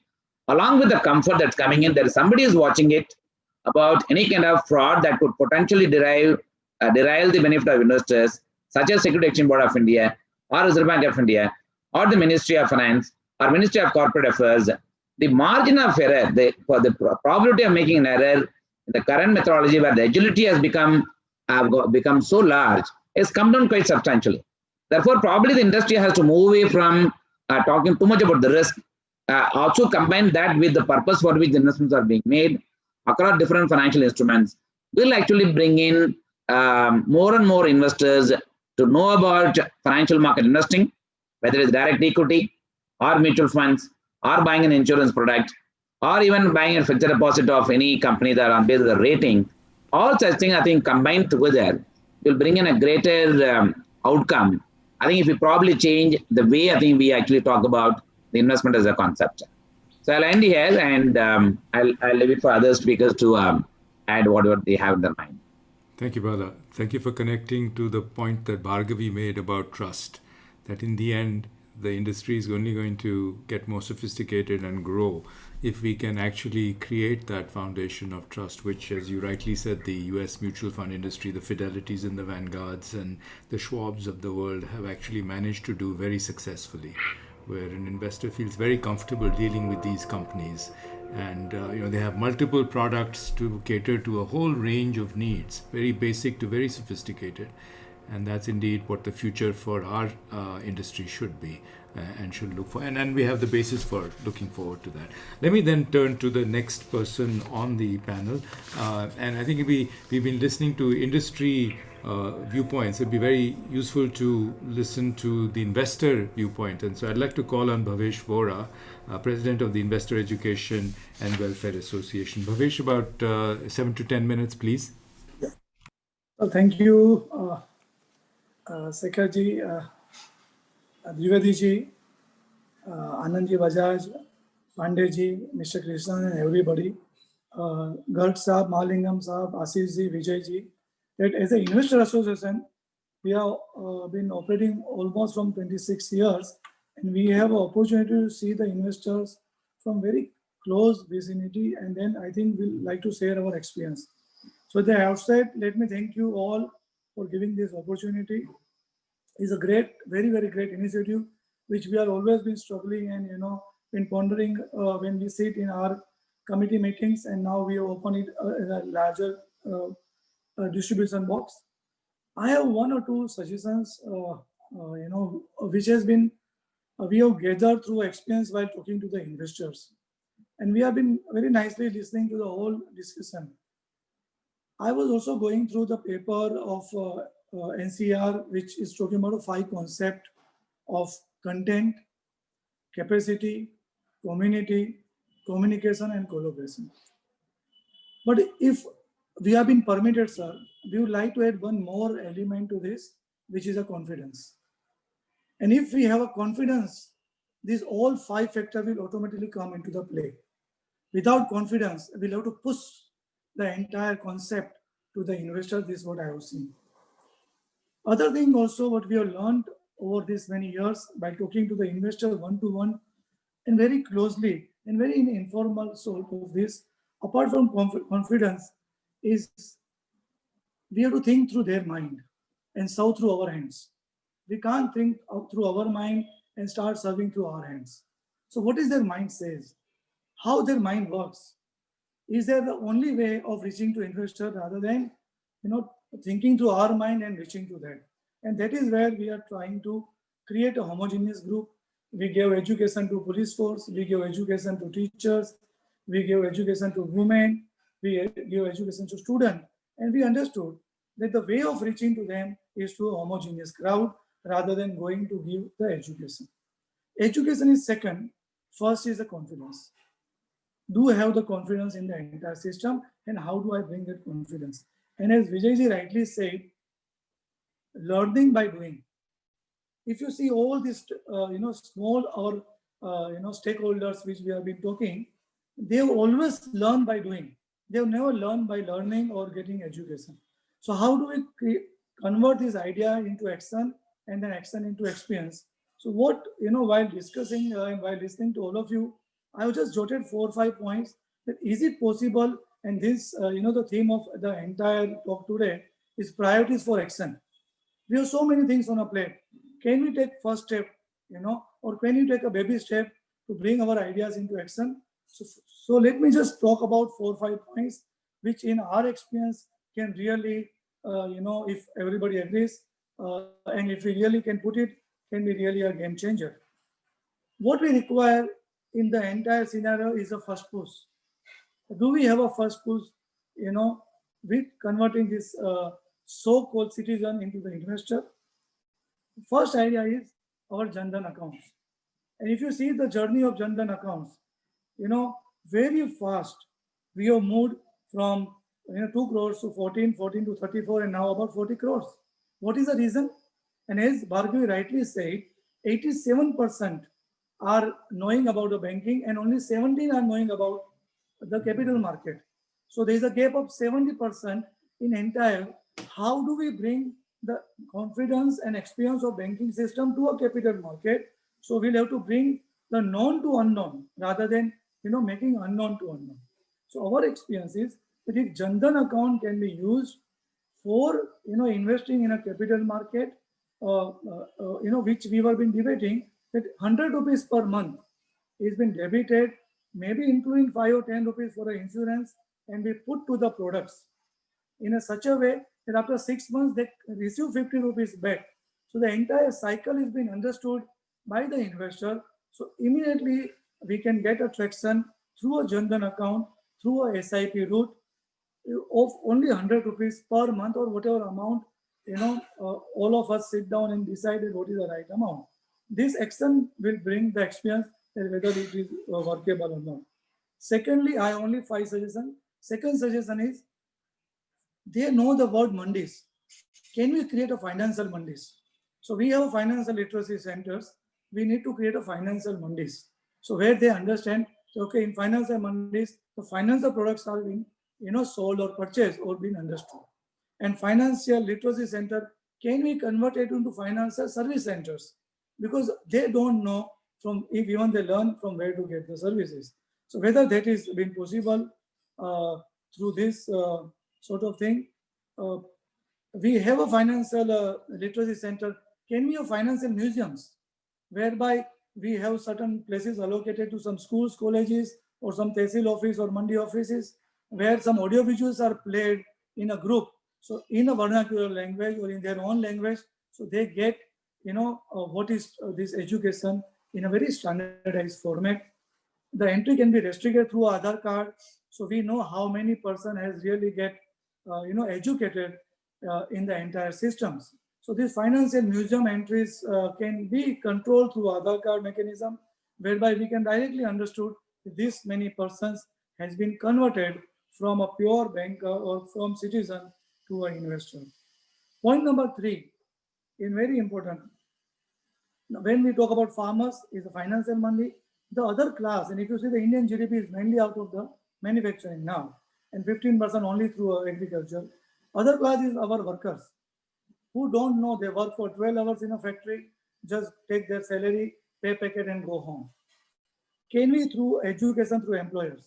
S9: along with the comfort that's coming in, that somebody is watching it about any kind of fraud that could potentially derail the benefit of investors, such as Securities Exchange Board of India, or Reserve Bank of India, or the Ministry of Finance, or Ministry of Corporate Affairs. The margin of error, for the probability of making an error in the current methodology where the agility has become so large, has come down quite substantially. Therefore, probably the industry has to move away from talking too much about the risk, also combine that with the purpose for which the investments are being made across different financial instruments, will actually bring in more and more investors to know about financial market investing, whether it's direct equity or mutual funds or buying an insurance product or even buying a fixed deposit of any company that are on basis of the rating. All such things, I think, combined together will bring in a greater outcome. I think if we probably change the way I think we actually talk about the investment as a concept. So I'll end here, and I'll leave it for other speakers to add whatever they have in their mind.
S1: Thank you, brother. Thank you for connecting to the point that Bhargavi made about trust, that in the end, the industry is only going to get more sophisticated and grow if we can actually create that foundation of trust, which, as you rightly said, the US mutual fund industry, the Fidelities and the Vanguards and the Schwabs of the world have actually managed to do very successfully, where an investor feels very comfortable dealing with these companies. And they have multiple products to cater to a whole range of needs, very basic to very sophisticated. And that's indeed what the future for our industry should be and should look for. And we have the basis for looking forward to that. Let me then turn to the next person on the panel. And I think we've been listening to industry viewpoints. It'd be very useful to listen to the investor viewpoint. And so I'd like to call on Bhavesh Vora, President of the Investor Education and Welfare Association. Bhavesh, about 7 to 10 minutes, please.
S10: Yeah. Well, thank you, Sekharji, Dwivediji, Anandji Bajaj, Pandeyji, Mr. Krishnan, and everybody, Garg Saab, Mahalingam Saab, Ashish ji, Vijay ji, that as an investor association, we have been operating almost from 26 years, and we have an opportunity to see the investors from very close vicinity, and then I think we'll like to share our experience. So at the outset, let me thank you all for giving this opportunity. It's a great, very, very great initiative, which we are always been struggling and, been pondering when we sit in our committee meetings, and now we open it in a larger distribution box. I have one or two suggestions, which has been, we have gathered through experience while talking to the investors. And we have been very nicely listening to the whole discussion. I was also going through the paper of NCAER, which is talking about a 5 concepts of content, capacity, community, communication, and collaboration. But if we have been permitted, sir, we would like to add one more element to this, which is a confidence. And if we have a confidence, these all 5 factors will automatically come into the play. Without confidence, we'll have to push the entire concept to the investor. This is what I have seen. Other thing also, what we have learned over these many years by talking to the investor one-to-one and very closely and very informal sort of this, apart from confidence, is we have to think through their mind and serve through our hands. We can't think through our mind and start serving through our hands. So what is their mind says? How their mind works? Is there the only way of reaching to investor rather than thinking through our mind and reaching to that? And that is where we are trying to create a homogeneous group. We give education to police force, we give education to teachers, we give education to women, we give education to students. And we understood that the way of reaching to them is through a homogeneous crowd rather than going to give the education. Education is second. First is the confidence. Do I have the confidence in the entire system, and how do I bring that confidence? And as Vijayji rightly said, learning by doing. If you see all these, small or stakeholders which we have been talking, they have always learned by doing. They have never learned by learning or getting education. So how do we convert this idea into action and then action into experience? So what, while discussing and while listening to all of you, I have just jotted 4 or 5 points that is it possible, and this, the theme of the entire talk today is priorities for action. We have so many things on a plate. Can we take first step, or can you take a baby step to bring our ideas into action? So let me just talk about 4 or 5 points, which in our experience can really, if everybody agrees, and if we really can put it, can be really a game changer. What we require in the entire scenario is a first push. Do we have a first push, with converting this so-called citizen into the investor? First idea is our Jan Dhan accounts. And if you see the journey of Jan Dhan accounts, very fast we have moved from 2 crores to 14, 14 to 34, and now about 40 crores. What is the reason? And as Bhargavi rightly said, 87% are knowing about the banking and only 17 are knowing about the capital market. So there is a gap of 70% in entire. How do we bring the confidence and experience of banking system to a capital market? So we'll have to bring the known to unknown rather than making unknown to unknown. So our experience is that if Jan Dhan account can be used for investing in a capital market, which we were been debating, that 100 rupees per month is been debited, maybe including 5 or 10 rupees for the insurance, and be put to the products in such a way that after 6 months they receive 50 rupees back. So the entire cycle is being understood by the investor. So immediately we can get a traction through a Jan Dhan account, through a SIP route of only 100 rupees per month or whatever amount, all of us sit down and decide what is the right amount. This action will bring the experience that whether it is workable or not. Secondly, I only 5 suggestions. Second suggestion is, they know the word mandis. Can we create a financial mandis? So we have financial literacy centers. We need to create a financial mandis. So where they understand, okay, in financial mandis, the financial products are being sold or purchased or being understood. And financial literacy center can be converted into financial service centers, because they don't know from, if even they learn from where to get the services. So whether that is been possible through this sort of thing. We have a financial literacy center. Can we have financial museums whereby we have certain places allocated to some schools, colleges, or some tehsil office or mandi offices, where some audio visuals are played in a group, so in a vernacular language or in their own language, so they get what is this education in a very standardized format. The entry can be restricted through Aadhaar card, so we know how many person has really get educated in the entire systems. So these financial museum entries can be controlled through Aadhaar card mechanism, whereby we can directly understood this many persons has been converted from a pure banker or from citizen to an investor. Point number 3 is very important. When we talk about farmers, is a financial money. The other class, and if you see the Indian GDP is mainly out of the manufacturing now, and 15% only through agriculture. Other class is our workers, who don't know, they work for 12 hours in a factory, just take their salary, pay packet and go home. Can we, through education, through employers?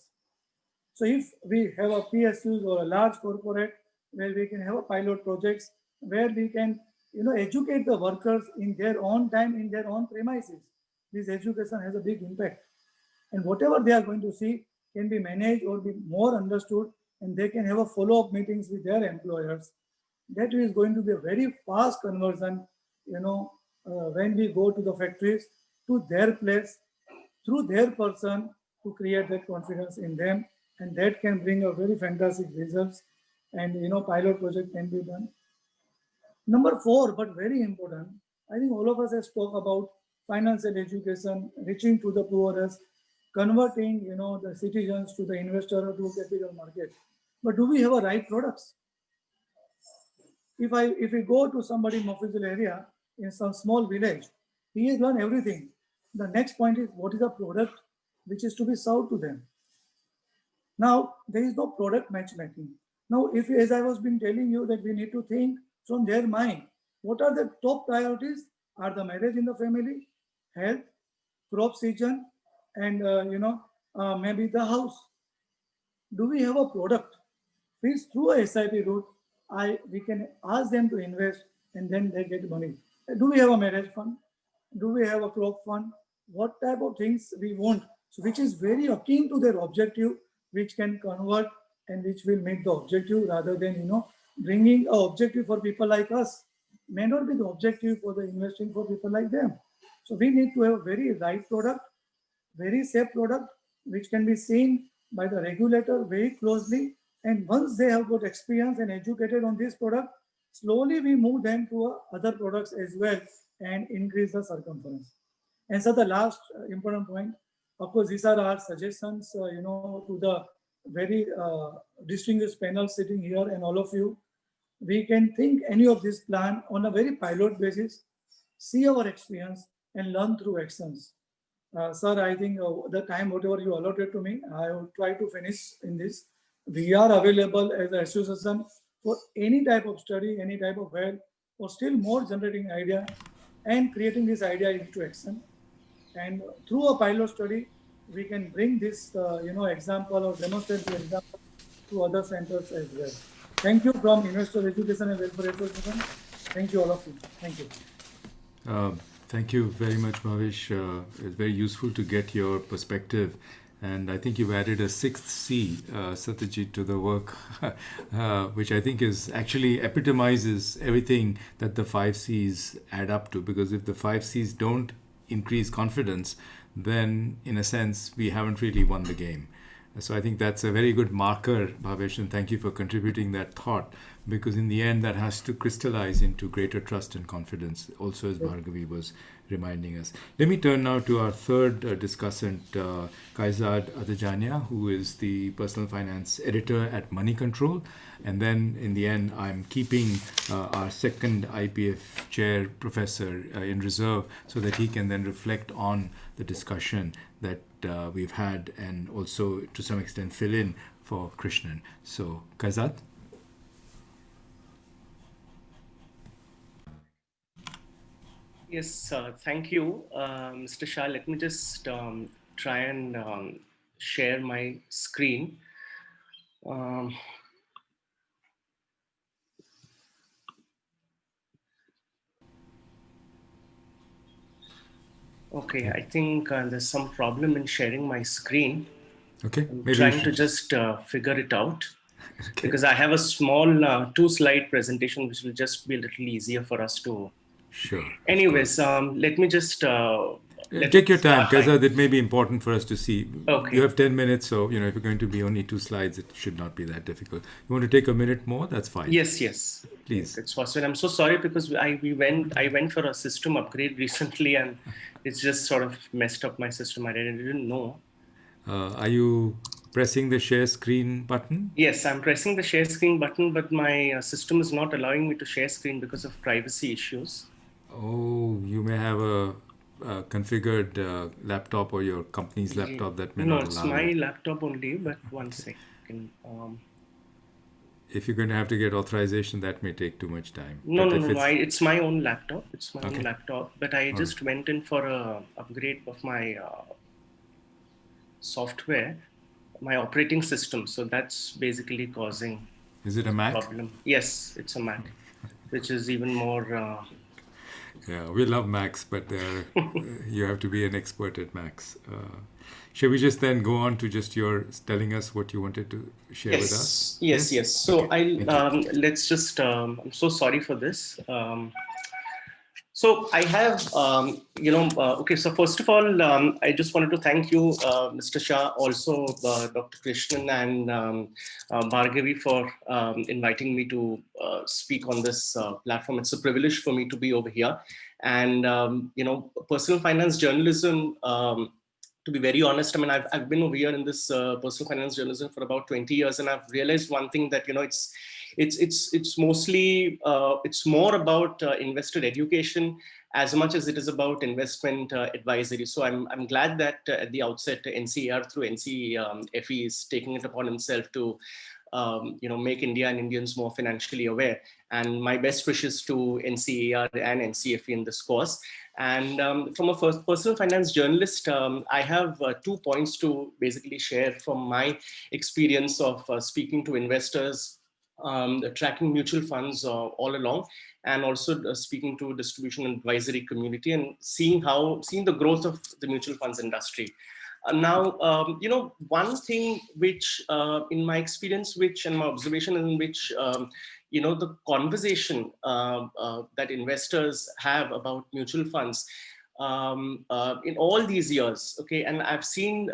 S10: So if we have a PSUs or a large corporate where we can have a pilot projects where we can educate the workers in their own time, in their own premises, this education has a big impact. And whatever they are going to see can be managed or be more understood, and they can have a follow-up meetings with their employers. That is going to be a very fast conversion, when we go to the factories, to their place, through their person, to create that confidence in them. And that can bring a very fantastic results, and pilot project can be done. Number 4, but very important, I think all of us have spoke about financial education, reaching to the poorest, converting the citizens to the investor or to capital market. But do we have a right products? If we go to somebody in Mofizul area in some small village, he has learned everything. The next point is, what is the product which is to be sold to them? Now there is no product matchmaking. Now, if, as I was been telling you, that we need to think from their mind, what are the top priorities? Are the marriage in the family, health, crop season, and maybe the house. Do we have a product which through a SIP route we can ask them to invest, and then they get money? Do we have a marriage fund? Do we have a crop fund? What type of things we want? So which is very akin to their objective, which can convert and which will make the objective, rather than bringing an objective for people like us may not be the objective for the investing for people like them. So we need to have a very right product, very safe product, which can be seen by the regulator very closely. And once they have got experience and educated on this product, slowly we move them to other products as well and increase the circumference. And so the last important point, of course, these are our suggestions, to the very distinguished panel sitting here and all of you, we can think any of this plan on a very pilot basis, see our experience and learn through actions. Sir, I think the time, whatever you allotted to me, I will try to finish in this. We are available as an association for any type of study, any type of help, or still more generating idea and creating this idea into action. And through a pilot study, we can bring this, example or demonstrate the example to other centers as well. Thank you from Investor Education and Welfare Association. Thank you all of you. Thank you.
S1: Thank you very much, Bhavish. It's very useful to get your perspective. And I think you've added a sixth C, Satyajit, to the work, which I think is actually epitomizes everything that the 5 C's add up to. Because if the 5 C's don't increase confidence, then in a sense, we haven't really won the game. So I think that's a very good marker, Bhavesh, and thank you for contributing that thought, because in the end, that has to crystallize into greater trust and confidence, also as Bhargavi was reminding us. Let me turn now to our third discussant, Kaizad Adajania, who is the personal finance editor at Money Control. And then in the end, I'm keeping our second IPF chair professor in reserve so that he can then reflect on the discussion that we've had and also to some extent fill in for Krishnan. So, Kaizad?
S11: Yes, thank you, Mr. Shah. Let me just try and share my screen. Okay, I think there's some problem in sharing my screen.
S1: Okay,
S11: I'm trying to just figure it out. Okay. Because I have a small 2-slide presentation, which will just be a little easier for us to.
S1: Sure.
S11: Anyways, let me just
S1: take your time, Kaizad. It may be important for us to see.
S11: Okay.
S1: You have 10 minutes, so if you're going to be only 2 slides, it should not be that difficult. You want to take a minute more? That's fine.
S11: Yes.
S1: Please.
S11: It's possible. I'm so sorry because I went for a system upgrade recently, and it's just sort of messed up my system. I didn't know.
S1: Are you pressing the share screen button?
S11: Yes, I'm pressing the share screen button, but my system is not allowing me to share screen because of privacy issues.
S1: Oh, you may have a configured laptop or your company's laptop that may not allow.
S11: No, it's my laptop only, but one second.
S1: If you're going to have to get authorization, that may take too much time.
S11: No, it's my own laptop. It's my own laptop, but I just went in for a upgrade of my software, my operating system. So that's basically causing.
S1: Is it a Mac?
S11: Problem. Yes, it's a Mac, which is even more.
S1: Yeah, we love Macs, but you have to be an expert at Macs. Shall we just then go on to just your telling us what you wanted to share with us?
S11: Yes. So let's just. I'm so sorry for this. So I have, okay. So first of all, I just wanted to thank you, Mr. Shah, also Dr. Krishnan and Bhargavi for inviting me to speak on this platform. It's a privilege for me to be over here. And, personal finance journalism, to be very honest, I mean, I've been over here in this personal finance journalism for about 20 years, and I've realized one thing that, it's mostly, it's more about investor education as much as it is about investment advisory. So I'm glad that at the outset, NCAER through NCEFE is taking it upon himself to, make India and Indians more financially aware. And my best wishes to NCAER and NCFE in this course. And from a personal finance journalist, I have 2 points to basically share from my experience of speaking to investors, tracking mutual funds all along, and also speaking to distribution and advisory community and seeing the growth of the mutual funds industry. Now, one thing which, in my experience, and my observation in which, the conversation that investors have about mutual funds in all these years, okay, and I've seen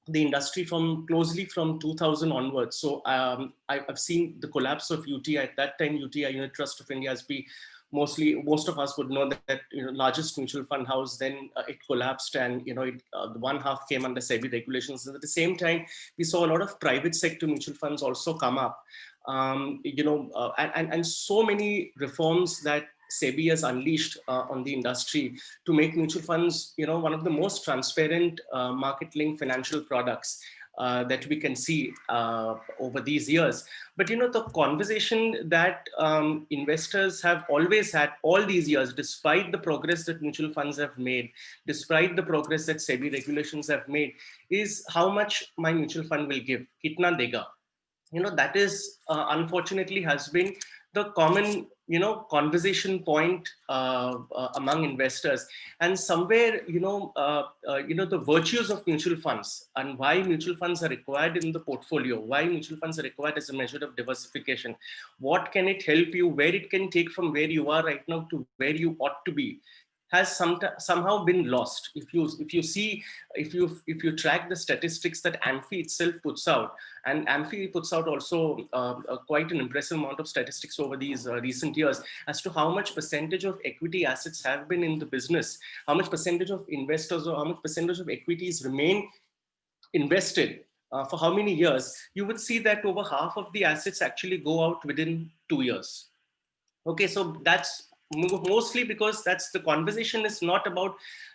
S11: the industry closely from 2000 onwards. So I've seen the collapse of UTI. At that time, UTI, Unit Trust of India, as we most of us would know that largest mutual fund house, then it collapsed, and the one half came under SEBI regulations. At the same time, we saw a lot of private sector mutual funds also come up, and so many reforms that SEBI has unleashed on the industry to make mutual funds, one of the most transparent market-linked financial products that we can see over these years. But the conversation that investors have always had all these years, despite the progress that mutual funds have made, despite the progress that SEBI regulations have made, is how much my mutual fund will give, kitna dega. That is unfortunately has been the common conversation point among investors. And somewhere the virtues of mutual funds and why mutual funds are required in the portfolio, why mutual funds are required as a measure of diversification, what can it help you, where it can take from where you are right now to where you ought to be, has somehow been lost. If you track the statistics that AMFI itself puts out, and AMFI puts out also quite an impressive amount of statistics over these recent years as to how much percentage of equity assets have been in the business, how much percentage of investors or how much percentage of equities remain invested for how many years, you would see that over half of the assets actually go out within 2 years. Okay, so that's mostly because the conversation is not about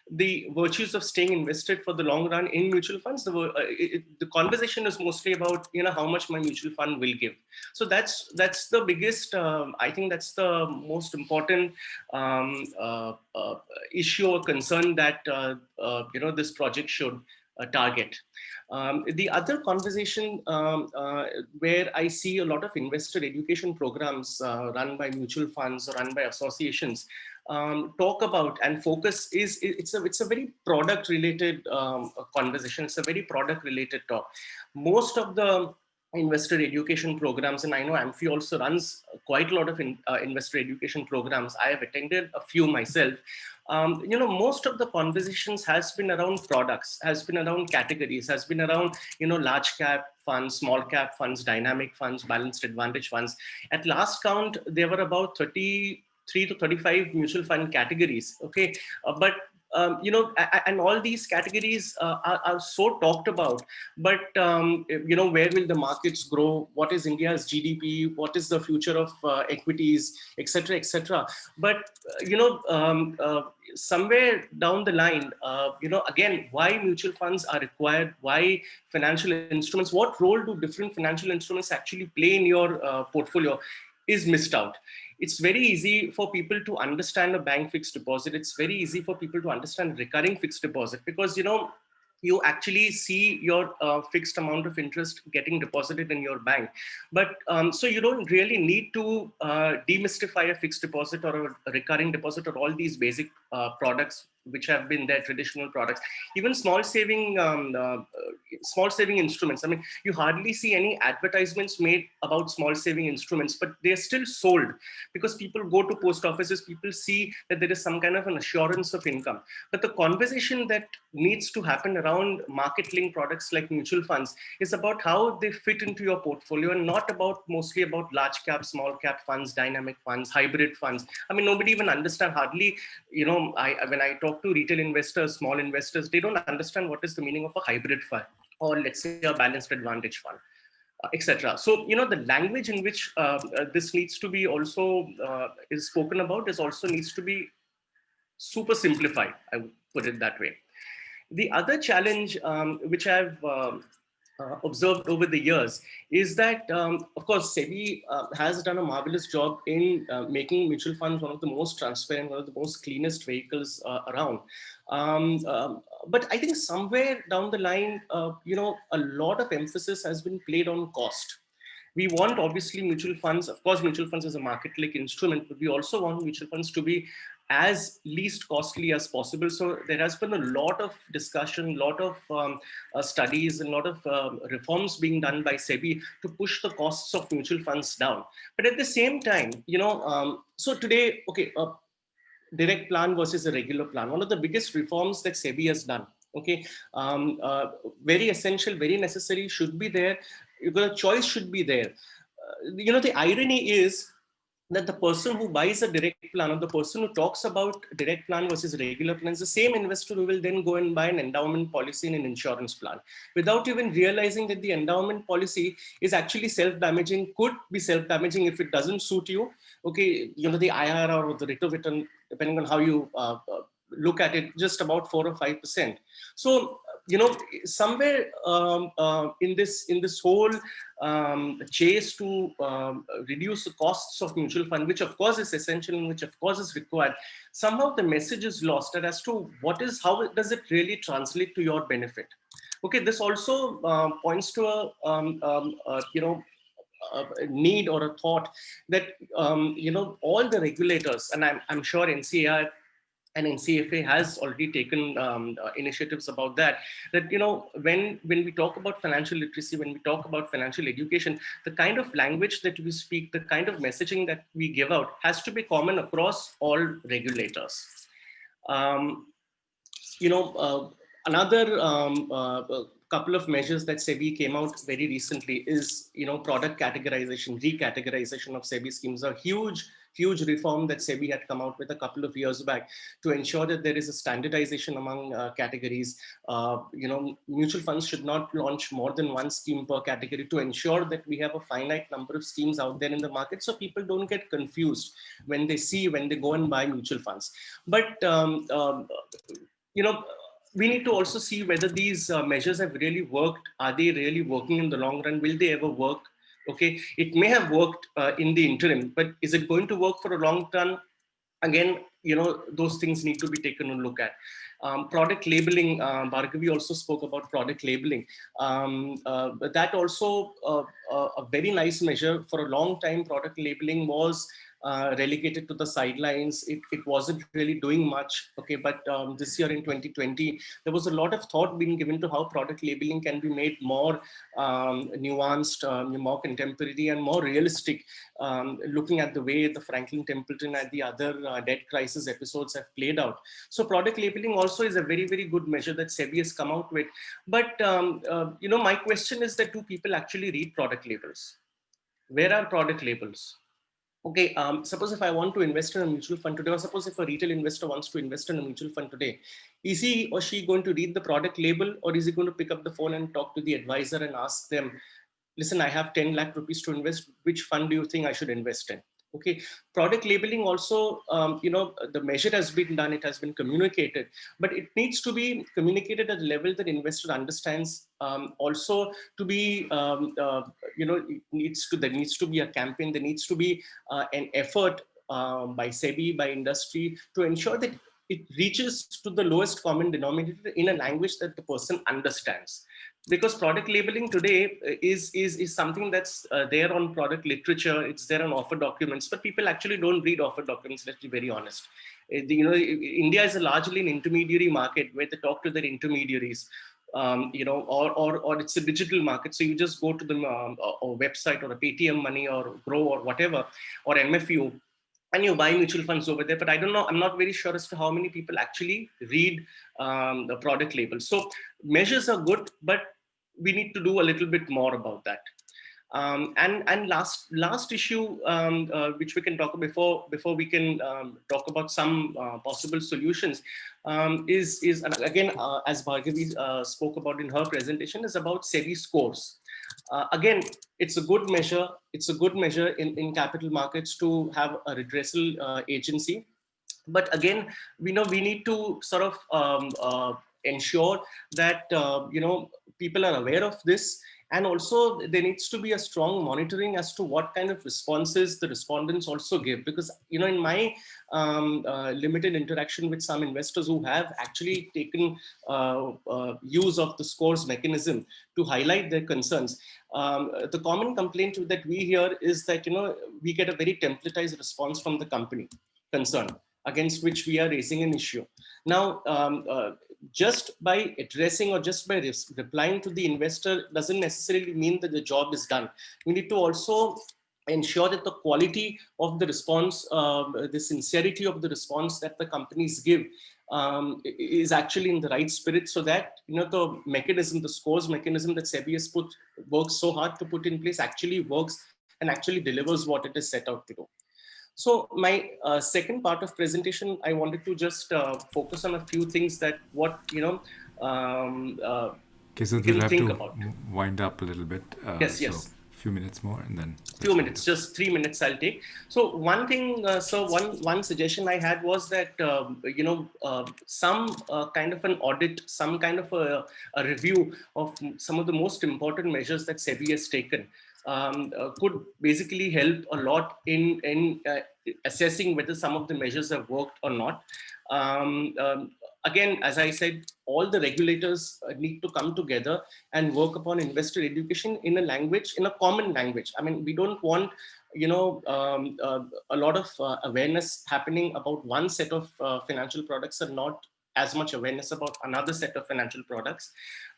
S11: the virtues of staying invested for the long run in mutual funds. The conversation is mostly about how much my mutual fund will give. So that's the biggest, I think that's the most important issue or concern that this project should target. The other conversation where I see a lot of investor education programs run by mutual funds or run by associations talk about and focus is it's a very product related conversation. It's a very product related talk. Most of the investor education programs, and I know AMFI also runs quite a lot of investor education programs. I have attended a few myself. Most of the conversations has been around products, has been around categories, has been around, large cap funds, small cap funds, dynamic funds, balanced advantage funds. At last count, there were about 33 to 35 mutual fund categories. Okay. And all these categories are so talked about, but where will the markets grow? What is India's GDP? What is the future of equities, etc., etc. But somewhere down the line, again, why mutual funds are required? Why financial instruments? What role do different financial instruments actually play in your portfolio? Is missed out. It's very easy for people to understand a bank fixed deposit. It's very easy for people to understand recurring fixed deposit because, you actually see your fixed amount of interest getting deposited in your bank. But so you don't really need to demystify a fixed deposit or a recurring deposit or all these basic products which have been their traditional products. Even small saving instruments. I mean, you hardly see any advertisements made about small saving instruments, but they're still sold because people go to post offices, people see that there is some kind of an assurance of income. But the conversation that needs to happen around market-linked products like mutual funds is about how they fit into your portfolio and not mostly about large cap, small cap funds, dynamic funds, hybrid funds. I mean, nobody even understand hardly, when I talk to retail investors, small investors, they don't understand what is the meaning of a hybrid fund or let's say a balanced advantage fund, etc. So, the language in which this needs to be also is spoken about is also needs to be super simplified, I would put it that way. The other challenge which I've observed over the years is that, of course, SEBI has done a marvelous job in making mutual funds one of the most transparent, one of the most cleanest vehicles around. But I think somewhere down the line, a lot of emphasis has been played on cost. We want obviously mutual funds, of course, mutual funds is a market-like instrument, but we also want mutual funds to be as least costly as possible. So there has been a lot of discussion, a lot of studies, and a lot of reforms being done by SEBI to push the costs of mutual funds down. But at the same time, so today, okay, direct plan versus a regular plan. One of the biggest reforms that SEBI has done, okay, very essential, very necessary, should be there. The choice should be there. The irony is that the person who buys a direct plan, or the person who talks about direct plan versus regular plan, is the same investor who will then go and buy an endowment policy and an insurance plan, without even realizing that the endowment policy is actually self-damaging, could be self-damaging if it doesn't suit you. Okay, you know, the IRR or the rate of return, depending on how you look at it, just about 4 or 5%. So, you know, somewhere in this whole chase to reduce the costs of mutual fund, which of course is essential and which of course is required, somehow the message is lost as to how does it really translate to your benefit. Okay, this also points to a you know, a need or a thought that you know, all the regulators, and I'm sure NCAER and NCAEFA has already taken initiatives about that you know, when we talk about financial literacy, when we talk about financial education, the kind of language that we speak, the kind of messaging that we give out has to be common across all regulators. You know, another couple of measures that SEBI came out very recently is, you know, product categorization, recategorization of SEBI schemes. A huge reform that SEBI had come out with a couple of years back to ensure that there is a standardization among categories. You know, mutual funds should not launch more than one scheme per category, to ensure that we have a finite number of schemes out there in the market, so people don't get confused when they go and buy mutual funds. But you know, we need to also see whether these measures have really worked. Are they really working in the long run? Will they ever work? Okay, it may have worked in the interim, but is it going to work for a long term? Again, you know, those things need to be taken a look at. Product labeling, Bhargavi also spoke about product labeling. That also a very nice measure. For a long time, product labeling was relegated to the sidelines. It wasn't really doing much. Okay, but this year in 2020, there was a lot of thought being given to how product labeling can be made more nuanced, more contemporary, and more realistic, looking at the way the Franklin Templeton and the other debt crisis episodes have played out. So product labeling also is a very, very good measure that SEBI has come out with. But you know, my question is that do people actually read product labels? Where are product labels? Okay, suppose if I want to invest in a mutual fund today, or suppose if a retail investor wants to invest in a mutual fund today, is he or she going to read the product label, or is he going to pick up the phone and talk to the advisor and ask them, listen, I have 10 lakh rupees to invest, which fund do you think I should invest in? Okay, product labeling also, you know, the measure has been done, it has been communicated, but it needs to be communicated at a level that investor understands. Also to be, you know, there needs to be a campaign, there needs to be an effort by SEBI, by industry, to ensure that it reaches to the lowest common denominator in a language that the person understands. Because product labeling today is something that's there on product literature, it's there on offer documents, but people actually don't read offer documents, let's be very honest. You know, India is largely an intermediary market where they talk to their intermediaries. You know, or it's a digital market. So you just go to the website, or a Paytm Money or Grow or whatever, or MFU, and you buy mutual funds over there. But I don't know, I'm not very sure as to how many people actually read the product label. So measures are good, but we need to do a little bit more about that. And last issue, which we can talk before we can talk about some possible solutions, is again, as Bhargavi spoke about in her presentation, is about SEBI scores. Again, it's a good measure. It's a good measure in capital markets to have a redressal agency. But again, we know we need to sort of ensure that you know, people are aware of this. And also there needs to be a strong monitoring as to what kind of responses the respondents also give. Because, you know, in my limited interaction with some investors who have actually taken use of the scores mechanism to highlight their concerns, the common complaint that we hear is that, you know, we get a very templatized response from the company concerned, against which we are raising an issue. Now, just by addressing or just by replying to the investor doesn't necessarily mean that the job is done. We need to also ensure that the quality of the response, the sincerity of the response that the companies give is actually in the right spirit, so that, you know, the mechanism, the scores mechanism that SEBI has works so hard to put in place actually works and actually delivers what it is set out to do. So my second part of presentation, I wanted to just focus on a few things that what,
S1: Okay, so
S11: can
S1: we'll have
S11: think
S1: to
S11: about.
S1: wind up a little bit.
S11: Yes,
S1: so
S11: yes.
S1: A few minutes more and then.
S11: Few minutes, just 3 minutes I'll take. So one thing, so one suggestion I had was that, some kind of an audit, some kind of a review of some of the most important measures that SEBI has taken could basically help a lot in assessing whether some of the measures have worked or not. Again, as I said, all the regulators need to come together and work upon investor education in a language, in a common language. I mean, we don't want, a lot of awareness happening about one set of financial products and not as much awareness about another set of financial products.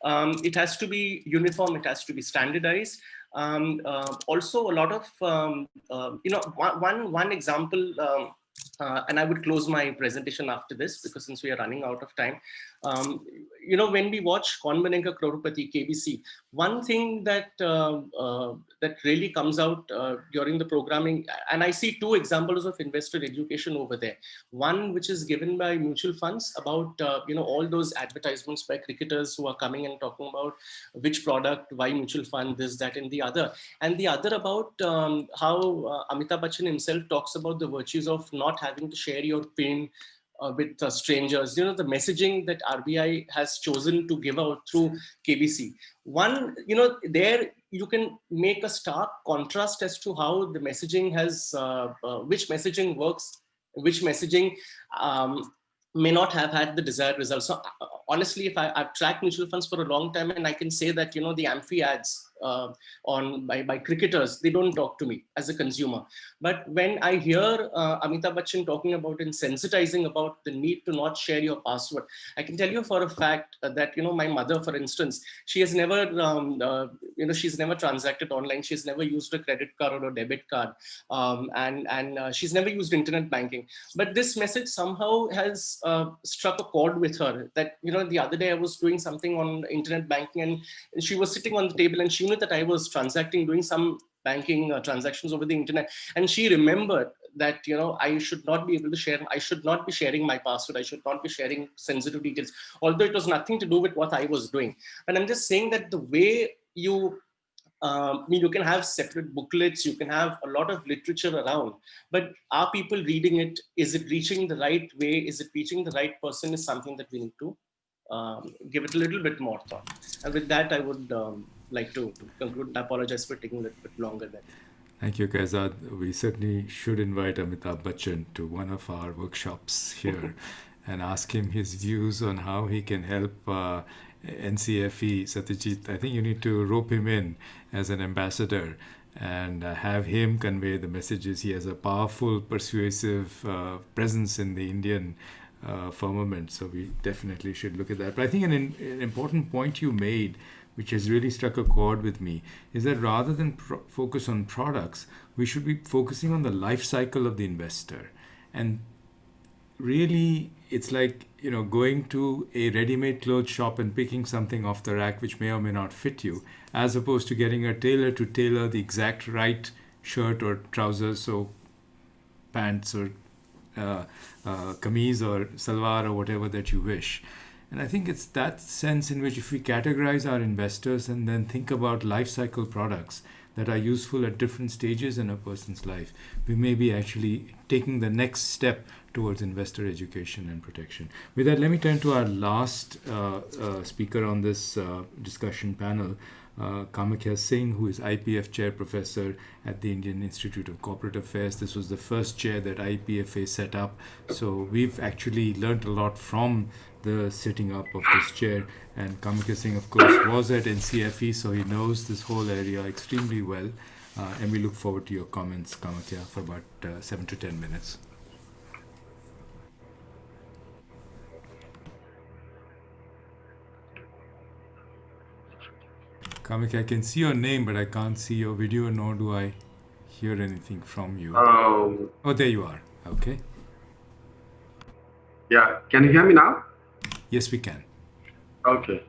S11: It has to be uniform, it has to be standardized. Also, a lot of, one example, and I would close my presentation after this because since we are running out of time. When we watch Kaun Banega Crorepati, KBC, one thing that that really comes out during the programming, and I see two examples of investor education over there. One which is given by mutual funds about all those advertisements by cricketers who are coming and talking about which product, why mutual fund, this, that, and the other. And the other about how Amitabh Bachchan himself talks about the virtues of not having to share your PIN with strangers, the messaging that RBI has chosen to give out through KBC. One, there you can make a stark contrast as to how the messaging has, which messaging works, which messaging may not have had the desired results. So honestly, if I've tracked mutual funds for a long time, and I can say that, the amphi ads by cricketers, they don't talk to me as a consumer. But when I hear Amitabh Bachchan talking about and sensitizing about the need to not share your password, I can tell you for a fact that, my mother, for instance, she has never, she's never transacted online. She's never used a credit card or a debit card. And she's never used internet banking. But this message somehow has struck a chord with her that, the other day I was doing something on internet banking and she was sitting on the table and she knew that I was doing some banking transactions over the internet. And she remembered that, I should not be able to share, I should not be sharing my password. I should not be sharing sensitive details, although it was nothing to do with what I was doing. And I'm just saying that the way you can have separate booklets, you can have a lot of literature around, but are people reading it? Is it reaching the right way? Is it reaching the right person? Is something that we need to give it a little bit more thought. And with that, I would like to conclude. I apologize for taking a little bit longer than.
S1: Thank you, Kaizad. We certainly should invite Amitabh Bachchan to one of our workshops here and ask him his views on how he can help NCFE. Satyajit, I think you need to rope him in as an ambassador and have him convey the messages. He has a powerful, persuasive presence in the Indian firmament, so we definitely should look at that. But I think an important point you made, which has really struck a chord with me, is that rather than focus on products, we should be focusing on the life cycle of the investor. And really, it's like, going to a ready-made clothes shop and picking something off the rack which may or may not fit you, as opposed to getting a tailor to tailor the exact right shirt or trousers, or pants or kameez or salwar or whatever that you wish. And I think it's that sense in which if we categorize our investors and then think about life cycle products that are useful at different stages in a person's life, we may be actually taking the next step towards investor education and protection. With that, let me turn to our last speaker on this discussion panel, Kamakhya Singh, who is IPF Chair Professor at the Indian Institute of Corporate Affairs. This was the first chair that IEPFA set up. So we've actually learned a lot from the setting up of this chair. And Kamakhya Singh, of course, was at NCFE, so he knows this whole area extremely well. And we look forward to your comments, Kamakhya, for about 7 to 10 minutes. Kamakhya, I can see your name, but I can't see your video, nor do I hear anything from you. Oh, there you are. Okay.
S12: Yeah. Can you hear me now?
S1: Yes, we can.
S12: Okay.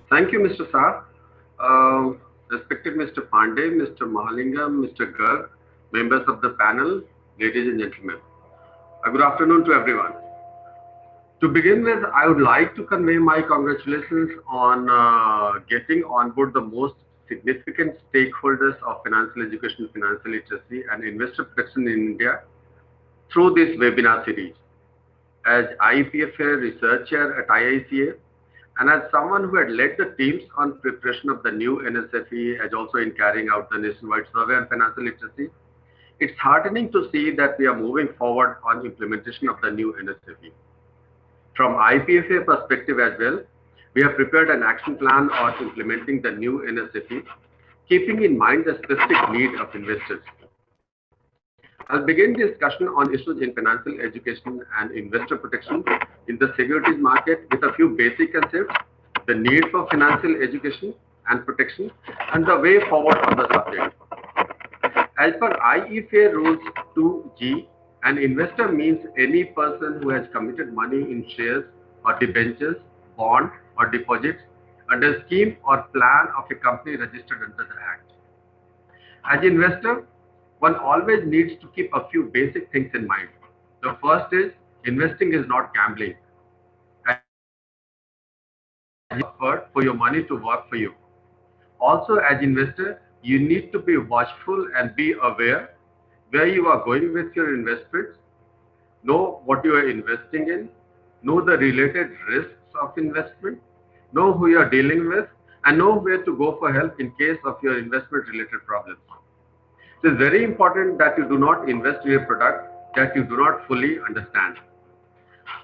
S12: Thank you, Mr. Saar. Respected Mr. Pandey, Mr. Mahalingam, Mr. Garg, members of the panel, ladies and gentlemen. Good afternoon to everyone. To begin with, I would like to convey my congratulations on getting on board the most significant stakeholders of financial education, financial literacy, and investor protection in India through this webinar series. As IEPFA researcher at IICA, and as someone who had led the teams on preparation of the new NSFE, as also in carrying out the nationwide survey on financial literacy, it's heartening to see that we are moving forward on implementation of the new NSFE. From IEPFA perspective as well, we have prepared an action plan on implementing the new NSFE, keeping in mind the specific need of investors. I'll begin discussion on issues in financial education and investor protection in the securities market with a few basic concepts, the need for financial education and protection, and the way forward on the subject. As per IEPFA Rules 2G, an investor means any person who has committed money in shares or debentures, bond or deposits under a scheme or plan of a company registered under the Act. As investor, one always needs to keep a few basic things in mind. The first is, investing is not gambling. For your money to work for you. Also, as investor, you need to be watchful and be aware where you are going with your investments, know what you are investing in, know the related risks of investment, know who you are dealing with, and know where to go for help in case of your investment related problems. It is very important that you do not invest in a product that you do not fully understand.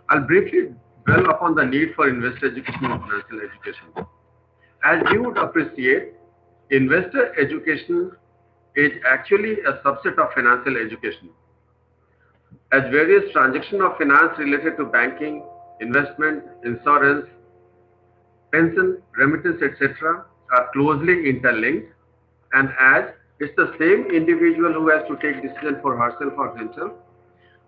S12: I'll briefly dwell upon the need for investor education and financial education. As you would appreciate, investor education is actually a subset of financial education. As various transactions of finance related to banking, investment, insurance, pension, remittance, etc. are closely interlinked, and as it's the same individual who has to take decision for herself or himself,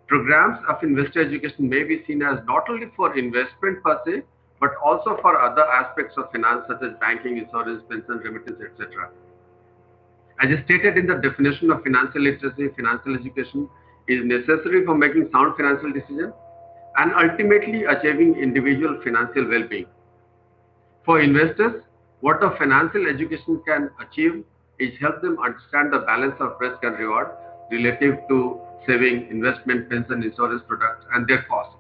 S12: programs of investor education may be seen as not only for investment per se, but also for other aspects of finance such as banking, insurance, pension, remittance, etc. As stated in the definition of financial literacy, financial education is necessary for making sound financial decisions and ultimately achieving individual financial well-being. For investors, what a financial education can achieve is help them understand the balance of risk and reward relative to saving, investment, pension, insurance products and their costs.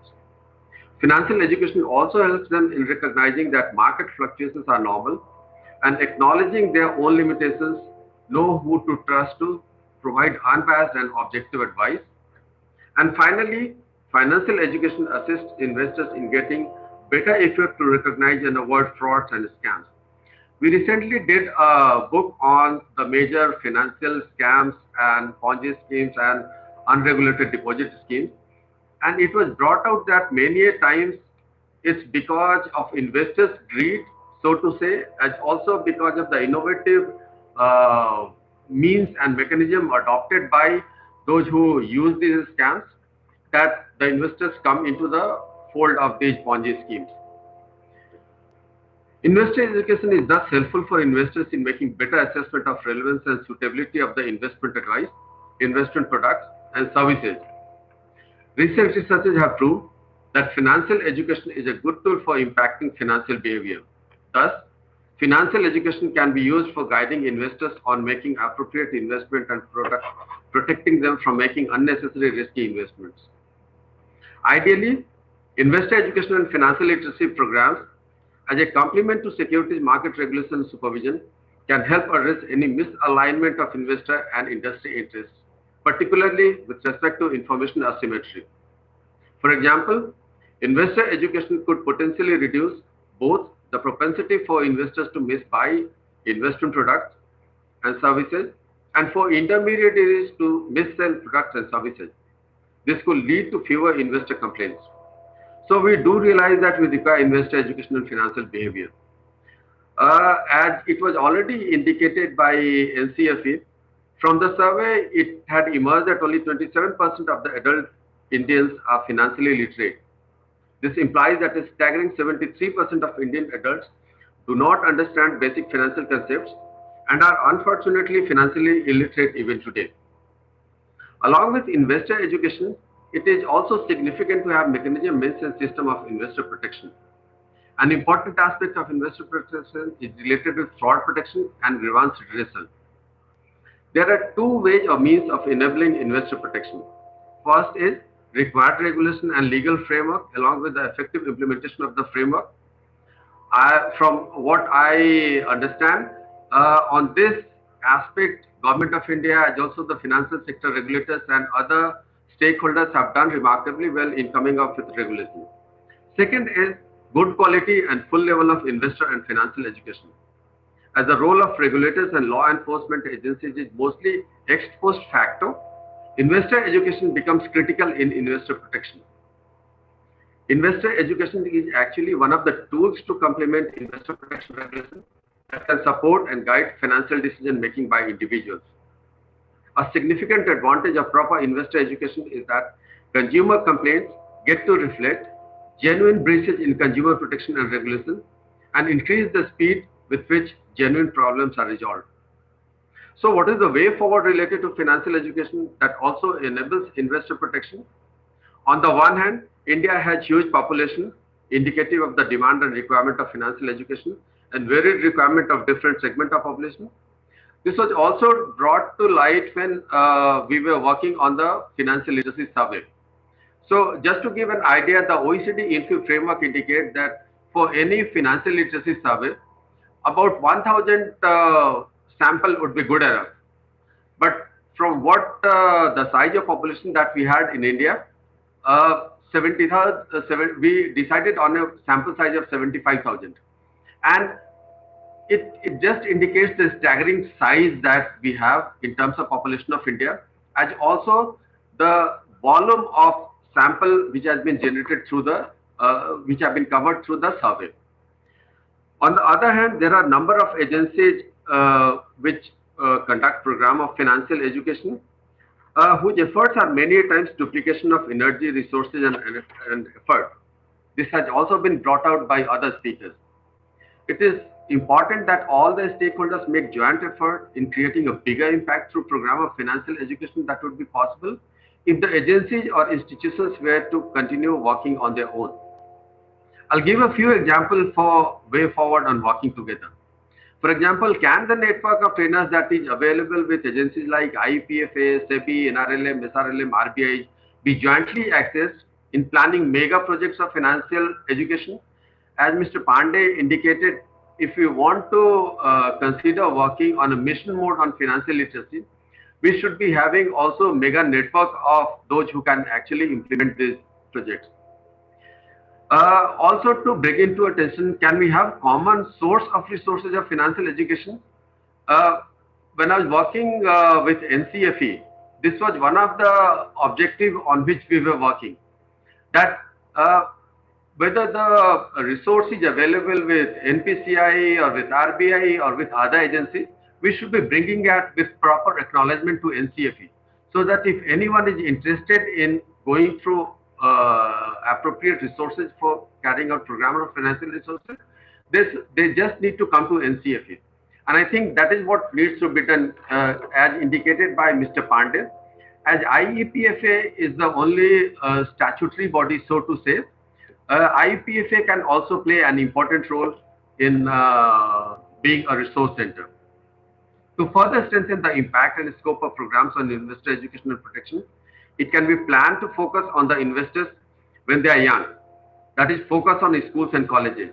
S12: Financial education also helps them in recognizing that market fluctuations are normal and acknowledging their own limitations, know who to trust to provide unbiased and objective advice. And finally, financial education assists investors in getting better equipped to recognize and avoid frauds and scams. We recently did a book on the major financial scams and Ponzi schemes and unregulated deposit schemes. And it was brought out that many a times it's because of investors' greed, so to say, as also because of the innovative means and mechanism adopted by those who use these scams, that the investors come into the fold of these Ponzi schemes. Investor education is thus helpful for investors in making better assessment of relevance and suitability of the investment advice, investment products, and services. Recent researches have proved that financial education is a good tool for impacting financial behavior. Thus, financial education can be used for guiding investors on making appropriate investment and protecting them from making unnecessary risky investments. Ideally, investor education and financial literacy programs as a complement to securities market regulation and supervision can help address any misalignment of investor and industry interests, particularly with respect to information asymmetry. For example, investor education could potentially reduce both the propensity for investors to misbuy investment products and services and for intermediaries to missell products and services. This could lead to fewer investor complaints. So we do realize that we require investor education and financial behavior. As it was already indicated by NCAER, from the survey, it had emerged that only 27% of the adult Indians are financially literate. This implies that a staggering 73% of Indian adults do not understand basic financial concepts and are unfortunately financially illiterate even today. Along with investor education, it is also significant to have mechanism, means and system of investor protection. An important aspect of investor protection is related with fraud protection and grievance redressal. There are two ways or means of enabling investor protection. First is required regulation and legal framework along with the effective implementation of the framework. From what I understand, on this aspect, Government of India as also the financial sector regulators and other stakeholders have done remarkably well in coming up with regulation. Second is good quality and full level of investor and financial education. As the role of regulators and law enforcement agencies is mostly ex post facto, investor education becomes critical in investor protection. Investor education is actually one of the tools to complement investor protection regulation that can support and guide financial decision making by individuals. A significant advantage of proper investor education is that consumer complaints get to reflect genuine breaches in consumer protection and regulation and increase the speed with which genuine problems are resolved. So what is the way forward related to financial education that also enables investor protection? On the one hand, India has huge population indicative of the demand and requirement of financial education and varied requirement of different segment of population. This was also brought to light when we were working on the financial literacy survey. So just to give an idea, the OECD INFI framework indicates that for any financial literacy survey, about 1,000 sample would be good enough. But from what the size of population that we had in India, we decided on a sample size of 75,000. And it just indicates the staggering size that we have in terms of population of India, as also the volume of sample which has been generated through the, which have been covered through the survey. On the other hand, there are a number of agencies which conduct program of financial education, whose efforts are many times duplication of energy, resources and effort. This has also been brought out by other speakers. It is important that all the stakeholders make joint effort in creating a bigger impact through program of financial education that would be possible if the agencies or institutions were to continue working on their own. I'll give a few examples for way forward on working together. For example, can the network of trainers that is available with agencies like IEPFA, SEBI, NRLM, SRLM, RBI be jointly accessed in planning mega projects of financial education? As Mr. Pandey indicated, if we want to consider working on a mission mode on financial literacy, we should be having also mega network of those who can actually implement these projects. Also to bring into attention, can we have common source of resources of financial education? When I was working with NCAER, this was one of the objectives on which we were working, that whether the resource is available with NPCI or with RBI or with other agencies, we should be bringing it with proper acknowledgement to NCAER, so that if anyone is interested in going through appropriate resources for carrying out program of financial resources, they just need to come to NCAER. And I think that is what needs to be done as indicated by Mr. Pandey. As IEPFA is the only statutory body, so to say, IEPFA can also play an important role in being a resource center. To further strengthen the impact and scope of programs on investor education and protection, it can be planned to focus on the investors when they are young. That is, focus on schools and colleges.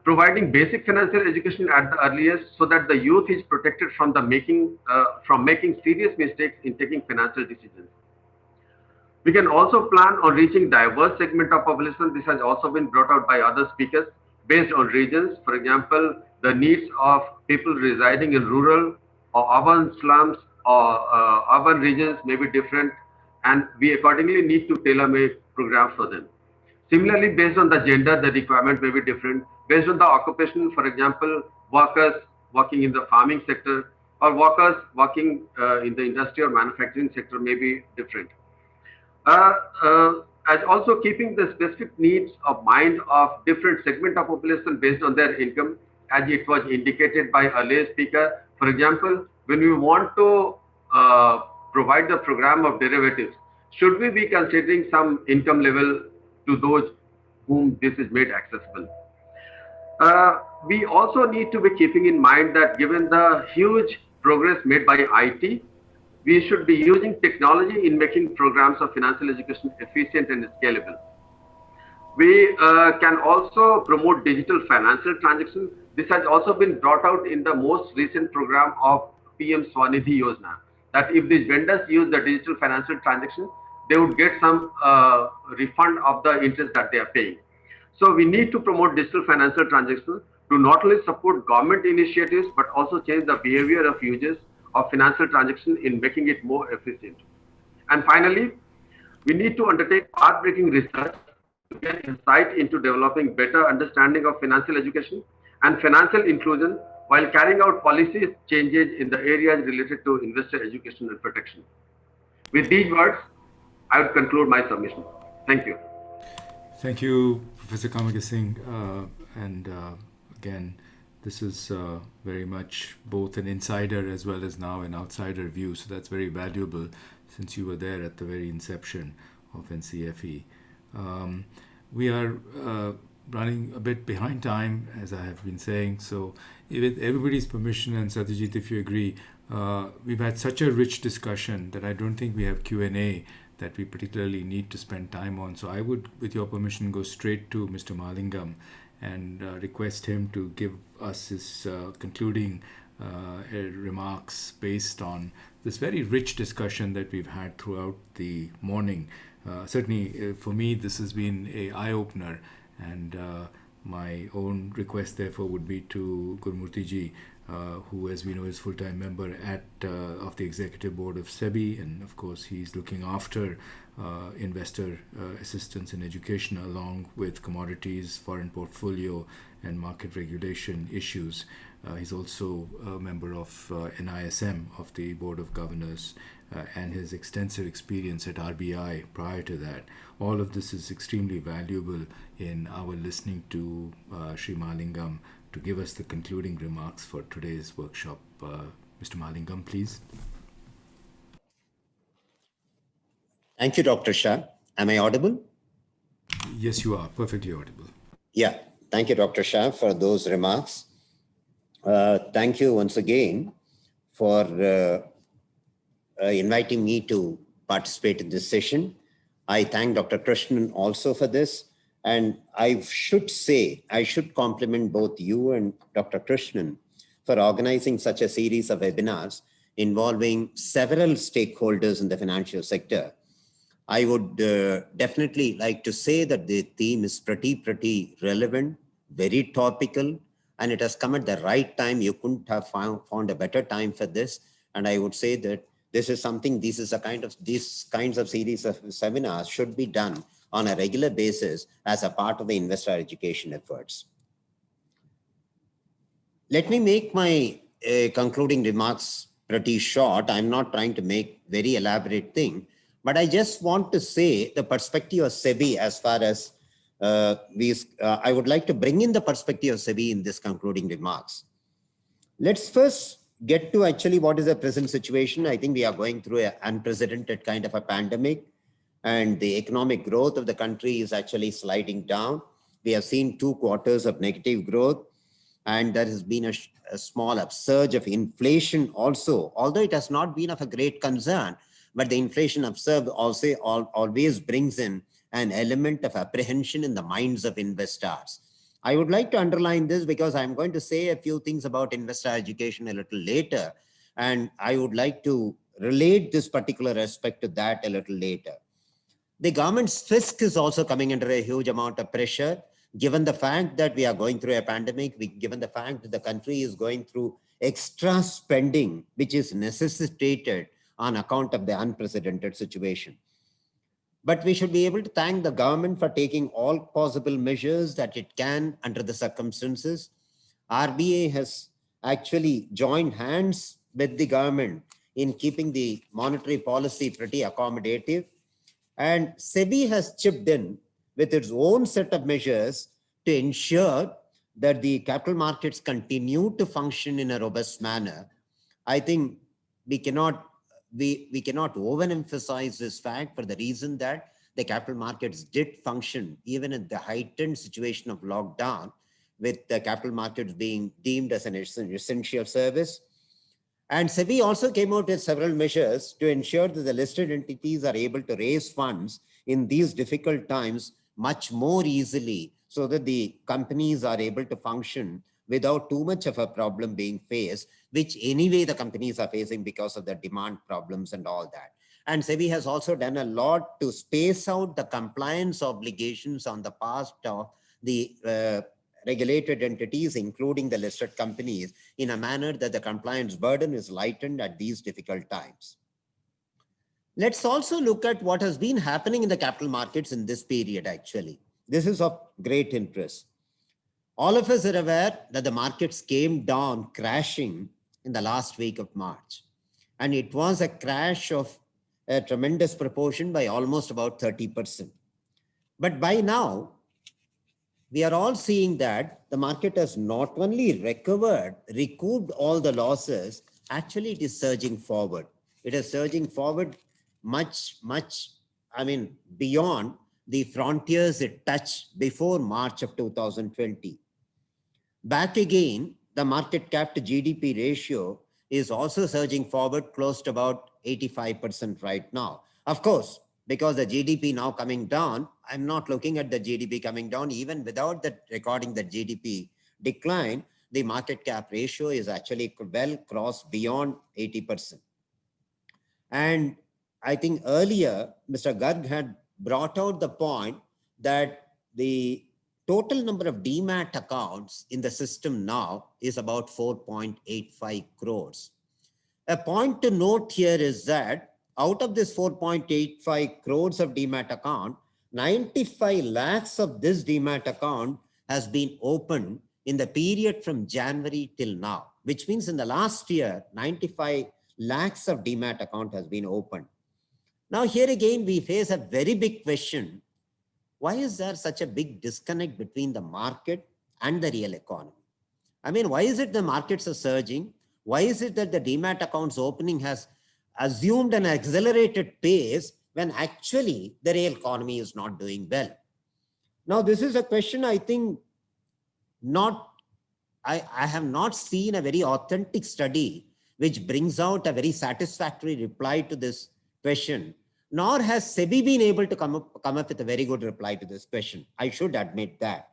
S12: Providing basic financial education at the earliest, so that the youth is protected from making serious mistakes in taking financial decisions. We can also plan on reaching diverse segment of population. This has also been brought out by other speakers based on regions. For example, the needs of people residing in rural or urban slums or urban regions may be different, and we accordingly need to tailor-make programs for them. Similarly, based on the gender, the requirement may be different. Based on the occupation, for example, workers working in the farming sector or workers working in the industry or manufacturing sector may be different. As also keeping the specific needs of mind of different segment of population based on their income, as it was indicated by a lay speaker. For example, when we want to provide the program of derivatives, should we be considering some income level to those whom this is made accessible? We also need to be keeping in mind that given the huge progress made by IT, we should be using technology in making programs of financial education efficient and scalable. We can also promote digital financial transactions. This has also been brought out in the most recent program of PM Swanidhi Yojana, that if these vendors use the digital financial transaction, they would get some refund of the interest that they are paying. So we need to promote digital financial transactions to not only support government initiatives, but also change the behavior of users of financial transactions in making it more efficient. And finally, we need to undertake path-breaking research to get insight into developing better understanding of financial education and financial inclusion while carrying out policy changes in the areas related to investor education and protection. With these words, I would conclude my submission. Thank you.
S1: Thank you, Professor Kamagesing. And again, this is very much both an insider as well as now an outsider view. So that's very valuable since you were there at the very inception of NCFE. We are running a bit behind time, as I have been saying. So with everybody's permission, and Satyajit, if you agree, we've had such a rich discussion that I don't think we have Q&A that we particularly need to spend time on. So I would, with your permission, go straight to Mr. Mahalingam and request him to give us his concluding remarks based on this very rich discussion that we've had throughout the morning. Certainly, for me, this has been an eye-opener, and my own request, therefore, would be to Gurmurthy ji, who, as we know, is full-time member of the executive board of SEBI, and of course, he's looking after investor assistance and education, along with commodities, foreign portfolio, and market regulation issues. He's also a member of NISM, of the Board of Governors, and his extensive experience at RBI prior to that. All of this is extremely valuable in our listening to Sri Mahalingam to give us the concluding remarks for today's workshop. Mr. Mahalingam, please.
S13: Thank you, Dr. Shah. Am I audible?
S1: Yes, you are. Perfectly audible.
S13: Yeah. Thank you, Dr. Shah, for those remarks. Thank you once again for inviting me to participate in this session. I thank Dr. Krishnan also for this. And I should compliment both you and Dr. Krishnan for organizing such a series of webinars involving several stakeholders in the financial sector. I would definitely like to say that the theme is pretty relevant, very topical, and it has come at the right time. You couldn't have found a better time for this. And I would say that these kinds of series of seminars should be done on a regular basis as a part of the investor education efforts. Let me make my concluding remarks pretty short. I'm not trying to make very elaborate thing, but I just want to say the perspective of SEBI as far as I would like to bring in the perspective of SEBI in this concluding remarks. Let's first get to actually what is the present situation. I think we are going through an unprecedented kind of a pandemic, and the economic growth of the country is actually sliding down. We have seen 2 quarters of negative growth, and there has been a small upsurge of inflation also, although it has not been of a great concern, but the inflation observed also always brings in an element of apprehension in the minds of investors. I would like to underline this because I'm going to say a few things about investor education a little later, and I would like to relate this particular aspect to that a little later. The government's fisc is also coming under a huge amount of pressure, given the fact that we are going through a pandemic, given the fact that the country is going through extra spending, which is necessitated on account of the unprecedented situation. But we should be able to thank the government for taking all possible measures that it can under the circumstances. RBI has actually joined hands with the government in keeping the monetary policy pretty accommodative. And SEBI has chipped in with its own set of measures to ensure that the capital markets continue to function in a robust manner. I think we cannot we cannot overemphasize this fact for the reason that the capital markets did function even in the heightened situation of lockdown, with the capital markets being deemed as an essential service. And SEBI also came out with several measures to ensure that the listed entities are able to raise funds in these difficult times much more easily, so that the companies are able to function without too much of a problem being faced, which anyway the companies are facing because of the demand problems and all that. And SEBI has also done a lot to space out the compliance obligations on the part of the regulated entities, including the listed companies, in a manner that the compliance burden is lightened at these difficult times. Let's also look at what has been happening in the capital markets in this period, actually. This is of great interest. All of us are aware that the markets came down crashing in the last week of March. And it was a crash of a tremendous proportion by almost about 30%. But by now, we are all seeing that the market has not only recouped all the losses, actually it is surging forward. It is surging forward much, beyond the frontiers it touched before March of 2020. Back again, the market cap to GDP ratio is also surging forward close to about 85% right now. Of course, because the GDP now coming down, I'm not looking at the GDP coming down. Even without that recording the GDP decline, the market cap ratio is actually well crossed beyond 80%. And I think earlier, Mr. Garg had brought out the point that the total number of demat accounts in the system now is about 4.85 crores. A point to note here is that out of this 4.85 crores of demat account, 95 lakhs of this demat account has been opened in the period from January till now, which means in the last year, 95 lakhs of demat account has been opened. Now here again, we face a very big question. Why is there such a big disconnect between the market and the real economy? I mean, why is it the markets are surging? Why is it that the demat accounts opening has assumed an accelerated pace when actually the real economy is not doing well? Now, this is a question I think I have not seen a very authentic study which brings out a very satisfactory reply to this question, nor has SEBI been able to come up with a very good reply to this question. I should admit that.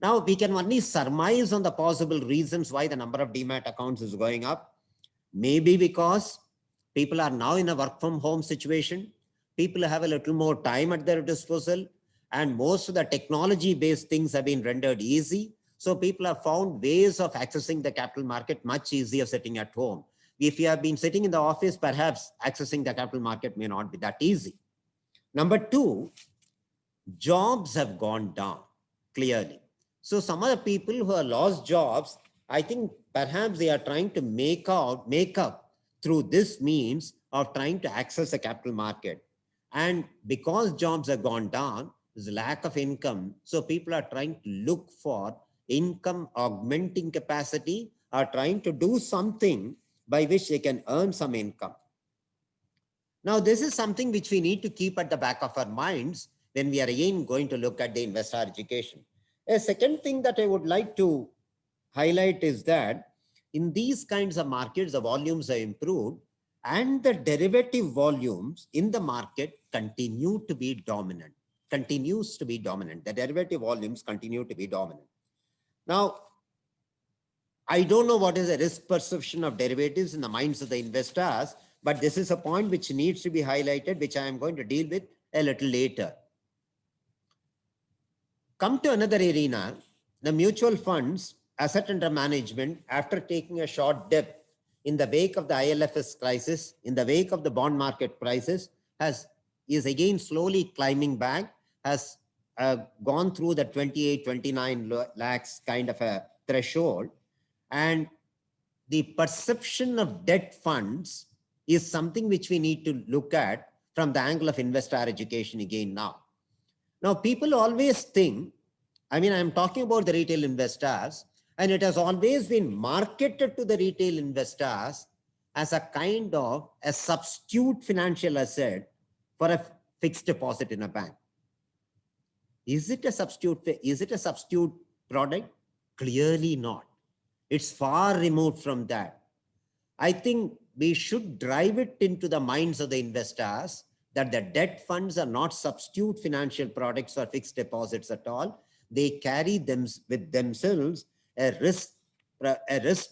S13: Now, we can only surmise on the possible reasons why the number of demat accounts is going up. Maybe because people are now in a work from home situation. People have a little more time at their disposal, and most of the technology-based things have been rendered easy. So people have found ways of accessing the capital market much easier sitting at home. If you have been sitting in the office, perhaps accessing the capital market may not be that easy. Number two, jobs have gone down clearly. So some of the people who have lost jobs, I think perhaps they are trying to make up through this means of trying to access the capital market. And because jobs have gone down, there's a lack of income. So people are trying to look for income augmenting capacity, are trying to do something by which they can earn some income. Now, this is something which we need to keep at the back of our minds when we are again going to look at the investor education. A second thing that I would like to highlight is that in these kinds of markets, the volumes are improved and the derivative volumes in the market continues to be dominant. The derivative volumes continue to be dominant. Now, I don't know what is the risk perception of derivatives in the minds of the investors, but this is a point which needs to be highlighted, which I am going to deal with a little later. Come to another arena, the mutual funds, asset under management, after taking a short dip in the wake of the ILFS crisis, in the wake of the bond market crisis, is again slowly climbing back, has gone through the 28, 29 lakhs kind of a threshold. And the perception of debt funds is something which we need to look at from the angle of investor education again now. Now, people always think, I'm talking about the retail investors, and it has always been marketed to the retail investors as a kind of a substitute financial asset for a fixed deposit in a bank. Is it a substitute? Is it a substitute product? Clearly not. It's far removed from that. I think we should drive it into the minds of the investors that the debt funds are not substitute financial products or fixed deposits at all. They carry them with themselves a risk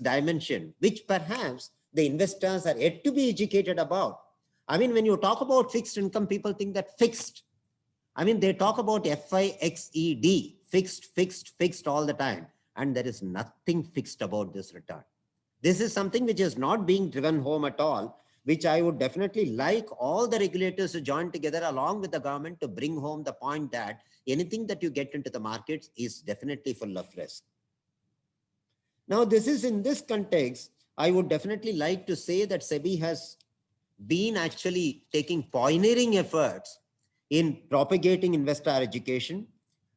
S13: dimension, which perhaps the investors are yet to be educated about. I mean, when you talk about fixed income, people think that fixed. I mean, they talk about FIXED, fixed all the time. And there is nothing fixed about this return. This is something which is not being driven home at all, which I would definitely like all the regulators to join together along with the government to bring home the point that anything that you get into the markets is definitely full of risk. Now, this is in this context, I would definitely like to say that SEBI has been actually taking pioneering efforts in propagating investor education.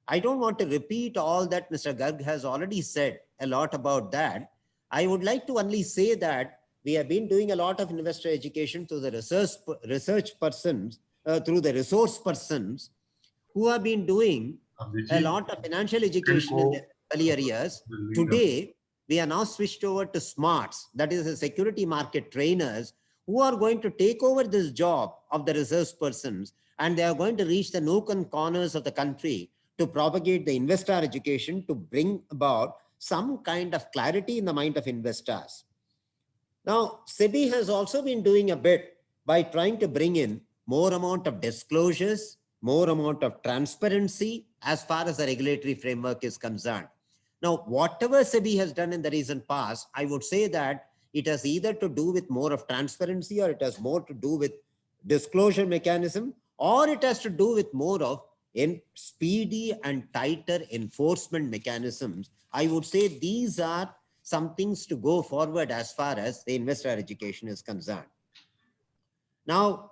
S13: I don't want to repeat all that Mr. Garg has already said a lot about that. I would like to only say that we have been doing a lot of investor education to the research persons, through the resource persons who have been doing a lot of financial education in the earlier years. Today, we are now switched over to smarts, that is the security market trainers, who are going to take over this job of the resource persons, and they are going to reach the nook and corners of the country to propagate the investor education to bring about some kind of clarity in the mind of investors. Now, SEBI has also been doing a bit by trying to bring in more amount of disclosures, more amount of transparency as far as the regulatory framework is concerned. Now, whatever SEBI has done in the recent past, I would say that it has either to do with more of transparency, or it has more to do with disclosure mechanism, or it has to do with more of speedy and tighter enforcement mechanisms. I would say these are some things to go forward as far as the investor education is concerned. Now,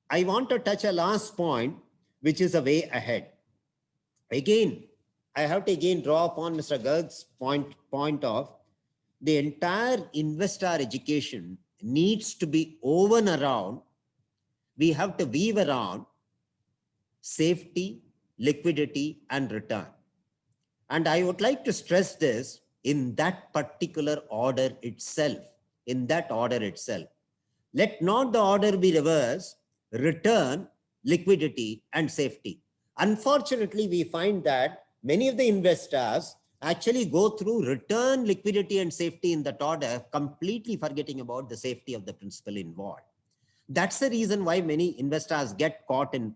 S13: I want to touch a last point, which is a way ahead. Again, I have to again draw upon Mr. Garg's point of the entire investor education needs to be woven around. We have to weave around safety, liquidity, and return. And I would like to stress this in that particular order itself, Let not the order be reversed: return, liquidity, and safety. Unfortunately, we find that many of the investors actually go through return, liquidity, and safety in that order, completely forgetting about the safety of the principal involved. That's the reason why many investors get caught in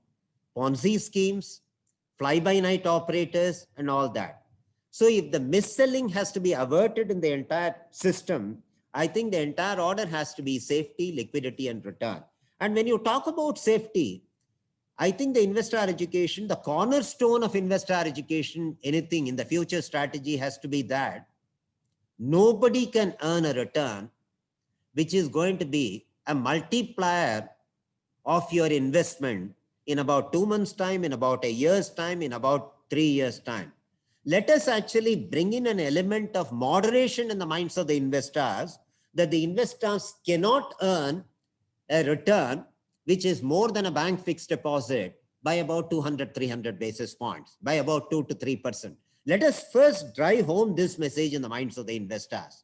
S13: Ponzi schemes, fly-by-night operators, and all that. So if the mis-selling has to be averted in the entire system, I think the entire order has to be safety, liquidity, and return. And when you talk about safety, I think the investor education, the cornerstone of investor education, anything in the future strategy has to be that nobody can earn a return which is going to be a multiplier of your investment in about 2 months' time, in about a year's time, in about 3 years' time. Let us actually bring in an element of moderation in the minds of the investors, that the investors cannot earn a return which is more than a bank fixed deposit by about 200, 300 basis points, by about 2 to 3%. Let us first drive home this message in the minds of the investors.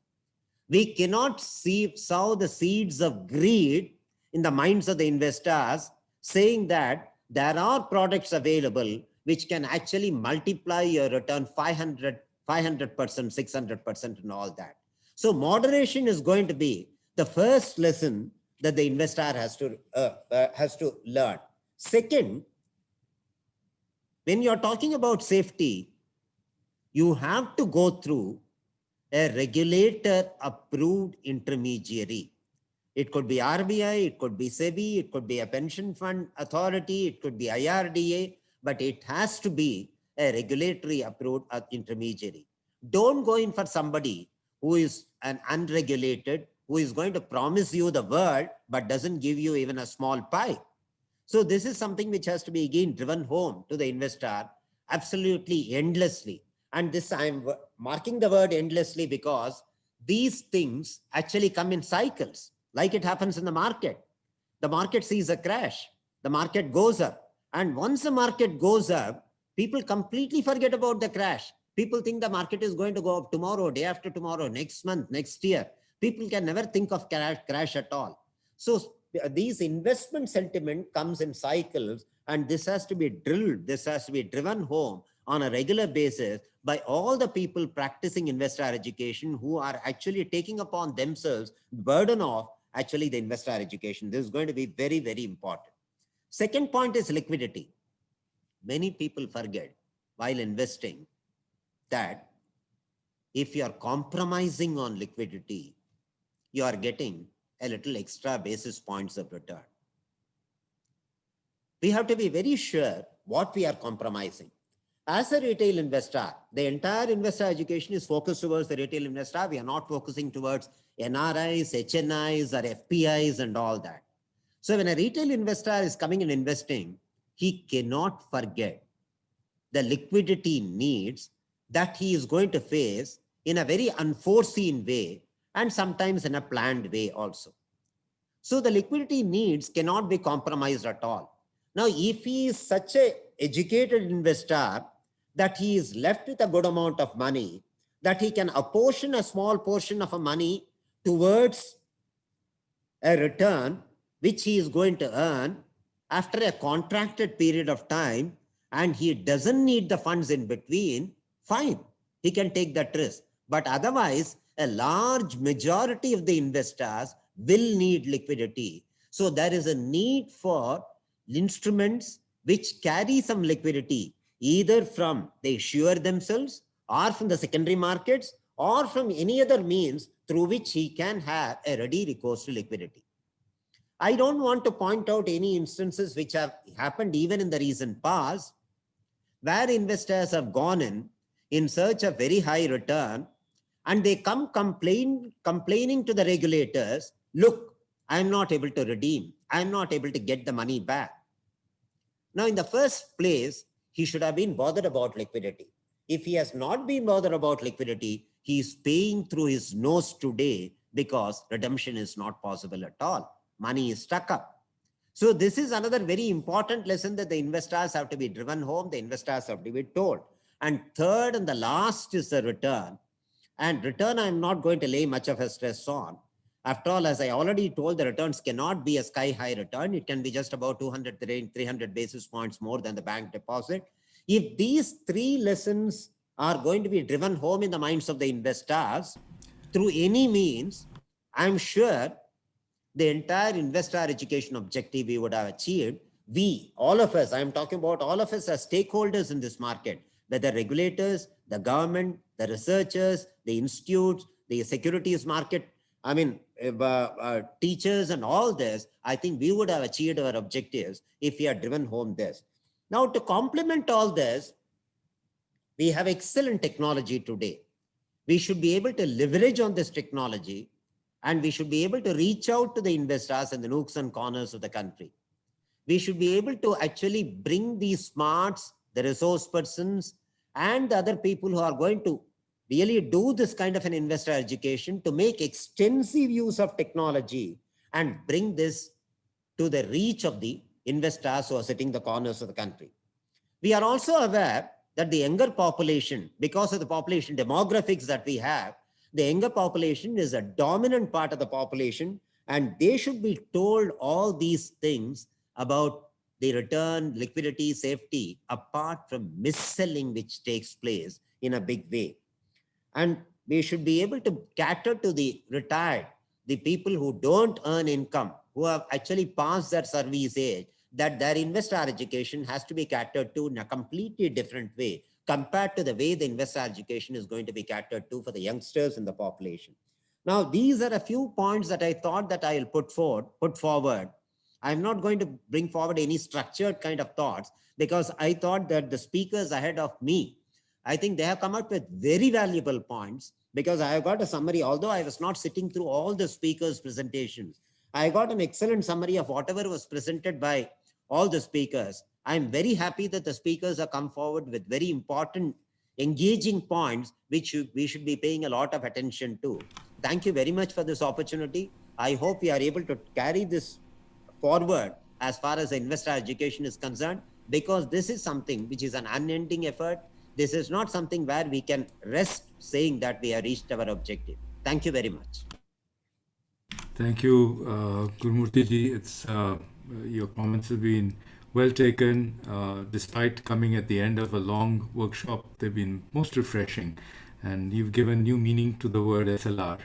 S13: We cannot sow the seeds of greed in the minds of the investors, saying that there are products available which can actually multiply your return 500%, 600%, and all that. So moderation is going to be the first lesson that the investor has to learn. Second, when you're talking about safety, you have to go through a regulator approved intermediary. It could be RBI, it could be SEBI, it could be a pension fund authority, it could be IRDA, but it has to be a regulatory approved intermediary. Don't go in for somebody who is an unregulated, who is going to promise you the world, but doesn't give you even a small pie. So this is something which has to be again driven home to the investor absolutely endlessly. And this, I'm marking the word endlessly because these things actually come in cycles. like it happens in the market. The market sees a crash, the market goes up. And once the market goes up, people completely forget about the crash. People think the market is going to go up tomorrow, day after tomorrow, next month, next year. People can never think of crash at all. So these investment sentiment comes in cycles, and this has to be drilled. This has to be driven home on a regular basis by all the people practicing investor education who are actually taking upon themselves the burden of actually the investor education. This is going to be very, very important. Second point is liquidity. Many people forget while investing that if you are compromising on liquidity, you are getting a little extra basis points of return. We have to be very sure what we are compromising. As a retail investor, the entire investor education is focused towards the retail investor. We are not focusing towards NRIs, HNIs, or FPIs and all that. So when a retail investor is coming and investing, he cannot forget the liquidity needs that he is going to face in a very unforeseen way and sometimes in a planned way also. So the liquidity needs cannot be compromised at all. Now, if he is such an educated investor that he is left with a good amount of money, that he can apportion a small portion of a money towards a return which he is going to earn after a contracted period of time, and he doesn't need the funds in between, fine, he can take that risk. But otherwise, a large majority of the investors will need liquidity. So there is a need for instruments which carry some liquidity, either from the issuer themselves or from the secondary markets or from any other means through which he can have a ready recourse to liquidity. I don't want to point out any instances which have happened even in the recent past where investors have gone in search of very high return, and they come complaining to the regulators, look, I'm not able to redeem. I'm not able to get the money back. Now, in the first place, he should have been bothered about liquidity. If he has not been bothered about liquidity, he is paying through his nose today because redemption is not possible at all. Money is stuck up. So this is another very important lesson that the investors have to be driven home. The investors have to be told. And third and the last is the return. And return, I'm not going to lay much of a stress on. After all, as I already told, the returns cannot be a sky-high return. It can be just about 200, 300 basis points more than the bank deposit. If these three lessons are going to be driven home in the minds of the investors through any means, I'm sure the entire investor education objective we would have achieved. We, all of us, I'm talking about all of us as stakeholders in this market, whether regulators, the government, the researchers, the institutes, the securities market, teachers and all this, I think we would have achieved our objectives if we had driven home this. Now, to complement all this, we have excellent technology today. We should be able to leverage on this technology, and we should be able to reach out to the investors in the nooks and corners of the country. We should be able to actually bring these smarts, the resource persons, and the other people who are going to really do this kind of an investor education to make extensive use of technology and bring this to the reach of the investors who are sitting in the corners of the country. We are also aware that the younger population, because of the population demographics that we have, the younger population is a dominant part of the population, and they should be told all these things about the return, liquidity, safety, apart from mis-selling which takes place in a big way. And we should be able to cater to the retired, the people who don't earn income, who have actually passed their service age, that their investor education has to be catered to in a completely different way compared to the way the investor education is going to be catered to for the youngsters in the population. Now, these are a few points that I thought that I'll put forward. I'm not going to bring forward any structured kind of thoughts because I thought that the speakers ahead of me, I think they have come up with very valuable points because I have got a summary, although I was not sitting through all the speakers' presentations. I got an excellent summary of whatever was presented by all the speakers. I'm very happy that the speakers have come forward with very important, engaging points, which we should be paying a lot of attention to. Thank you very much for this opportunity. I hope we are able to carry this forward as far as investor education is concerned, because this is something which is an unending effort. This is not something where we can rest saying that we have reached our objective. Thank you very much.
S1: Thank you, Gurmurti ji. It's your comments have been well taken. Despite coming at the end of a long workshop, they've been most refreshing, and you've given new meaning to the word SLR,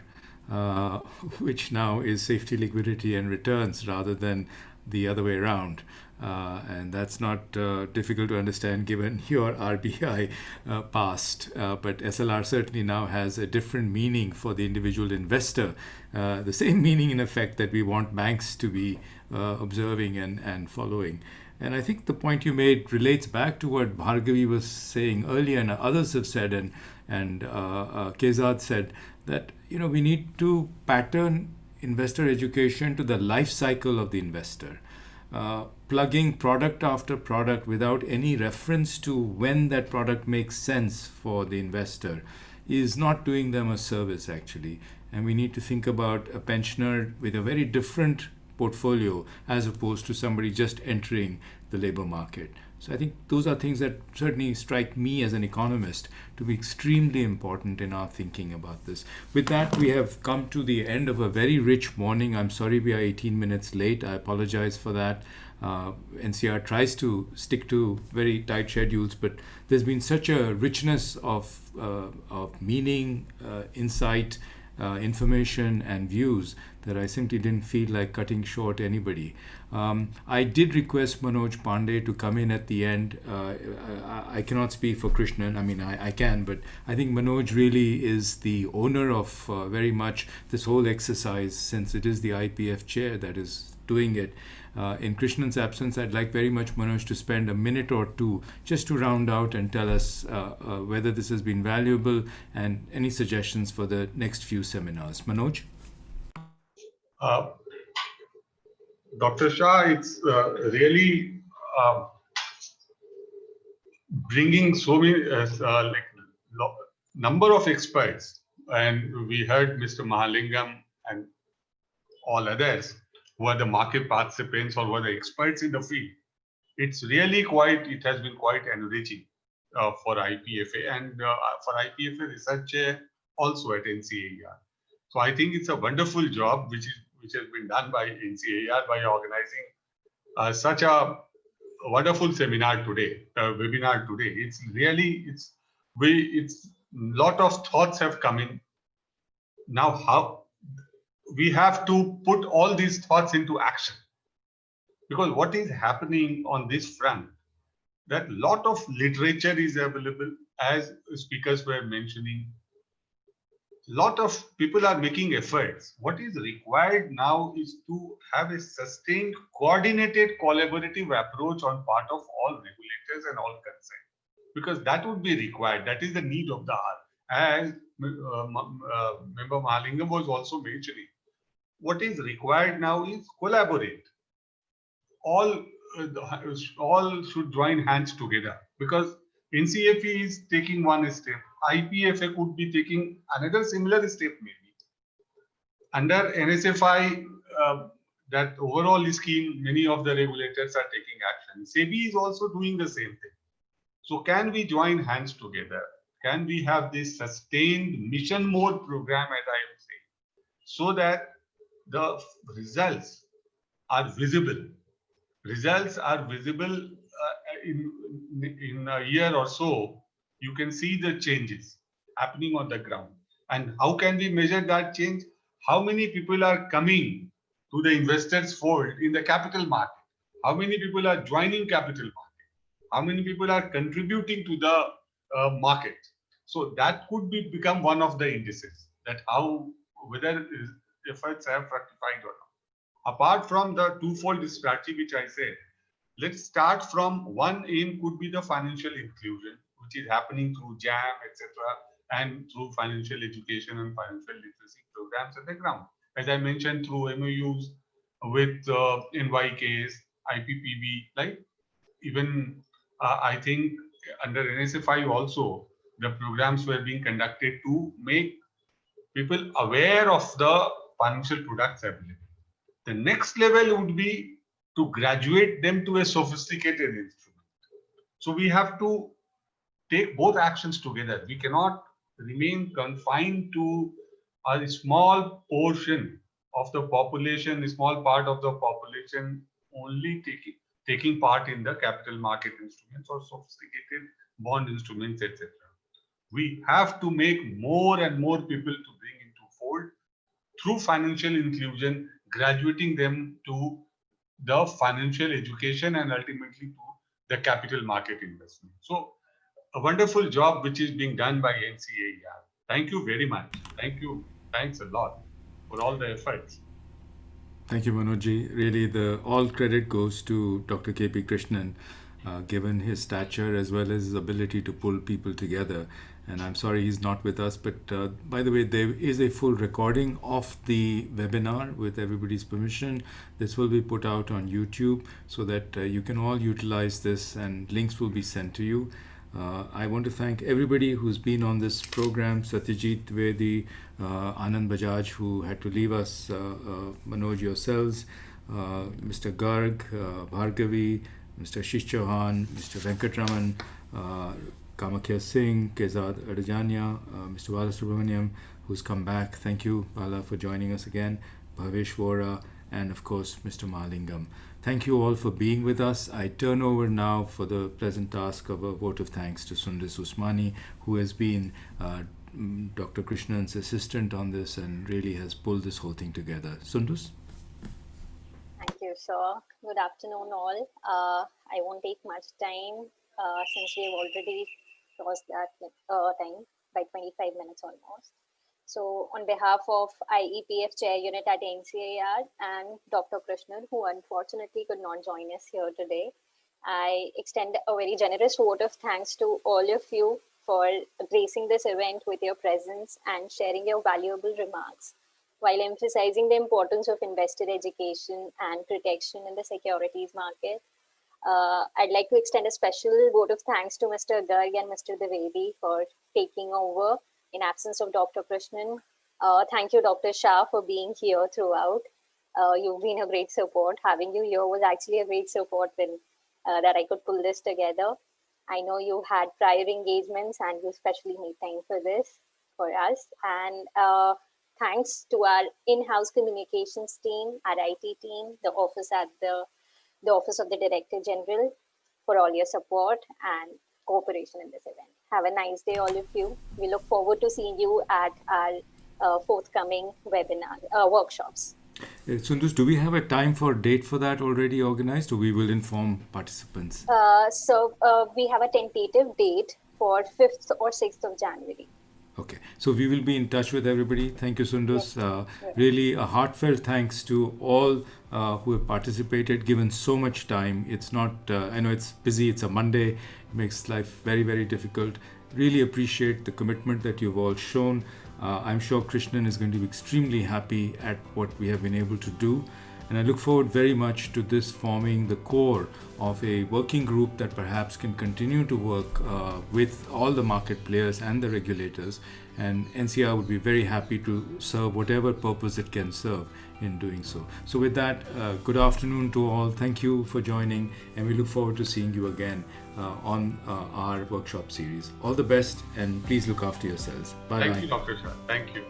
S1: which now is safety, liquidity, and returns rather than the other way around. And that's not difficult to understand given your RBI past. But SLR certainly now has a different meaning for the individual investor. The same meaning in effect that we want banks to be observing and following. And I think the point you made relates back to what Bhargavi was saying earlier, and others have said, and Kezad said, that we need to pattern investor education to the life cycle of the investor. Plugging product after product without any reference to when that product makes sense for the investor is not doing them a service, actually. And we need to think about a pensioner with a very different portfolio as opposed to somebody just entering the labor market. So I think those are things that certainly strike me as an economist to be extremely important in our thinking about this. With that, we have come to the end of a very rich morning. I'm sorry we are 18 minutes late. I apologize for that. NCR tries to stick to very tight schedules, but there's been such a richness of meaning, insight, information and views that I simply didn't feel like cutting short anybody. I did request Manoj Pandey to come in at the end. I cannot speak for Krishnan. I mean, I can, but I think Manoj really is the owner of very much this whole exercise, since it is the IPF chair that is doing it. In Krishnan's absence, I'd like very much Manoj to spend a minute or two just to round out and tell us whether this has been valuable and any suggestions for the next few seminars. Manoj?
S4: Dr. Shah, it's really bringing so many number of experts, and we heard Mr. Mahalingam and all others who are the market participants or who are the experts in the field. It's really it has been quite enriching for IPFA and for IPFA research also at NCAER. So I think it's a wonderful job which has been done by NCAER by organizing such a wonderful seminar today, webinar today. It's lot of thoughts have come in. Now how we have to put all these thoughts into action, because what is happening on this front, that lot of literature is available, as speakers were mentioning. Lot of people are making efforts. What is required now is to have a sustained, coordinated, collaborative approach on part of all regulators and all concerned, because that would be required. That is the need of the hour. As Member Mahalingam was also mentioning, what is required now is collaborate. All should join hands together, because NCFE is taking one step. IPFA could be taking another similar step maybe. Under NSFI, that overall scheme, many of the regulators are taking action. SEBI is also doing the same thing. So can we join hands together? Can we have this sustained mission mode program, as I am saying, so that the results are visible. Results are visible in a year or so. You can see the changes happening on the ground. And how can we measure that change? How many people are coming to the investors' fold in the capital market? How many people are joining capital market? How many people are contributing to the market? So that could become one of the indices, that whether efforts have fructified or not. Apart from the twofold strategy which I said, let's start from one aim could be the financial inclusion, which is happening through JAM, etc., and through financial education and financial literacy programs at the ground. As I mentioned, through MOUs with NYKs, IPPB, like even I think under NSFI also, the programs were being conducted to make people aware of the
S14: financial products available. The next level would be to graduate them to a sophisticated instrument. So we have to take both actions together. We cannot remain confined to a small portion of the population, a small part of the population only taking part in the capital market instruments or sophisticated bond instruments, etc. We have to make more and more people to bring into fold through financial inclusion, graduating them to the financial education and ultimately to the capital market investment. So a wonderful job which is being done by NCAER. Thank you very much. Thank you. Thanks a lot for all the efforts.
S1: Thank you, Manojji. Really, all credit goes to Dr. K.P. Krishnan, given his stature as well as his ability to pull people together. And I'm sorry he's not with us, but by the way, there is a full recording of the webinar with everybody's permission. This will be put out on YouTube so that you can all utilize this and links will be sent to you. I want to thank everybody who's been on this program, Satyajit Dwivedi, Anand Bajaj, who had to leave us, Manoj, yourselves, Mr. Garg, Bhargavi, Mr. Ashish Johan, Mr. Venkatraman, Kamakhya Singh, Kezad Adajania, Mr. Balasubramaniam, who's come back. Thank you, Bala, for joining us again, Bhavesh Vora, and of course, Mr. Mahalingam. Thank you all for being with us. I turn over now for the pleasant task of a vote of thanks to Sundus Usmani, who has been Dr. Krishnan's assistant on this and really has pulled this whole thing together. Sundus?
S15: Thank you, sir. Good afternoon, all. I won't take much time since we've already crossed that time by 25 minutes almost. So on behalf of IEPF Chair Unit at NCAER and Dr. Krishnan, who unfortunately could not join us here today, I extend a very generous vote of thanks to all of you for gracing this event with your presence and sharing your valuable remarks while emphasizing the importance of investor education and protection in the securities market. I'd like to extend a special vote of thanks to Mr. Garg and Mr. Dwivedi for taking over in absence of Dr. Krishnan. Thank you, Dr. Shah, for being here throughout. You've been a great support. Having you here was actually a great support when, that I could pull this together. I know you had prior engagements and you especially made time for this for us. And thanks to our in-house communications team, our IT team, the office at the Office of the Director General for all your support and cooperation in this event. Have a nice day, all of you. We look forward to seeing you at our forthcoming webinar workshops.
S1: Sundus, do we have a time for date for that already organized, or we will inform participants?
S15: So we have a tentative date for 5th or 6th of January.
S1: Okay, so we will be in touch with everybody. Thank you, Sundus.
S15: Yes.
S1: Really a heartfelt thanks to all who have participated, given so much time. It's not, I know it's busy, it's a Monday, it makes life very, very difficult. Really appreciate the commitment that you've all shown. I'm sure Krishnan is going to be extremely happy at what we have been able to do. And I look forward very much to this forming the core of a working group that perhaps can continue to work with all the market players and the regulators. And NCR would be very happy to serve whatever purpose it can serve in doing so. So with that, good afternoon to all. Thank you for joining, and we look forward to seeing you again on our workshop series. All the best, and please look after yourselves. Bye-bye.
S14: Thank you, Dr. Shah. Thank you.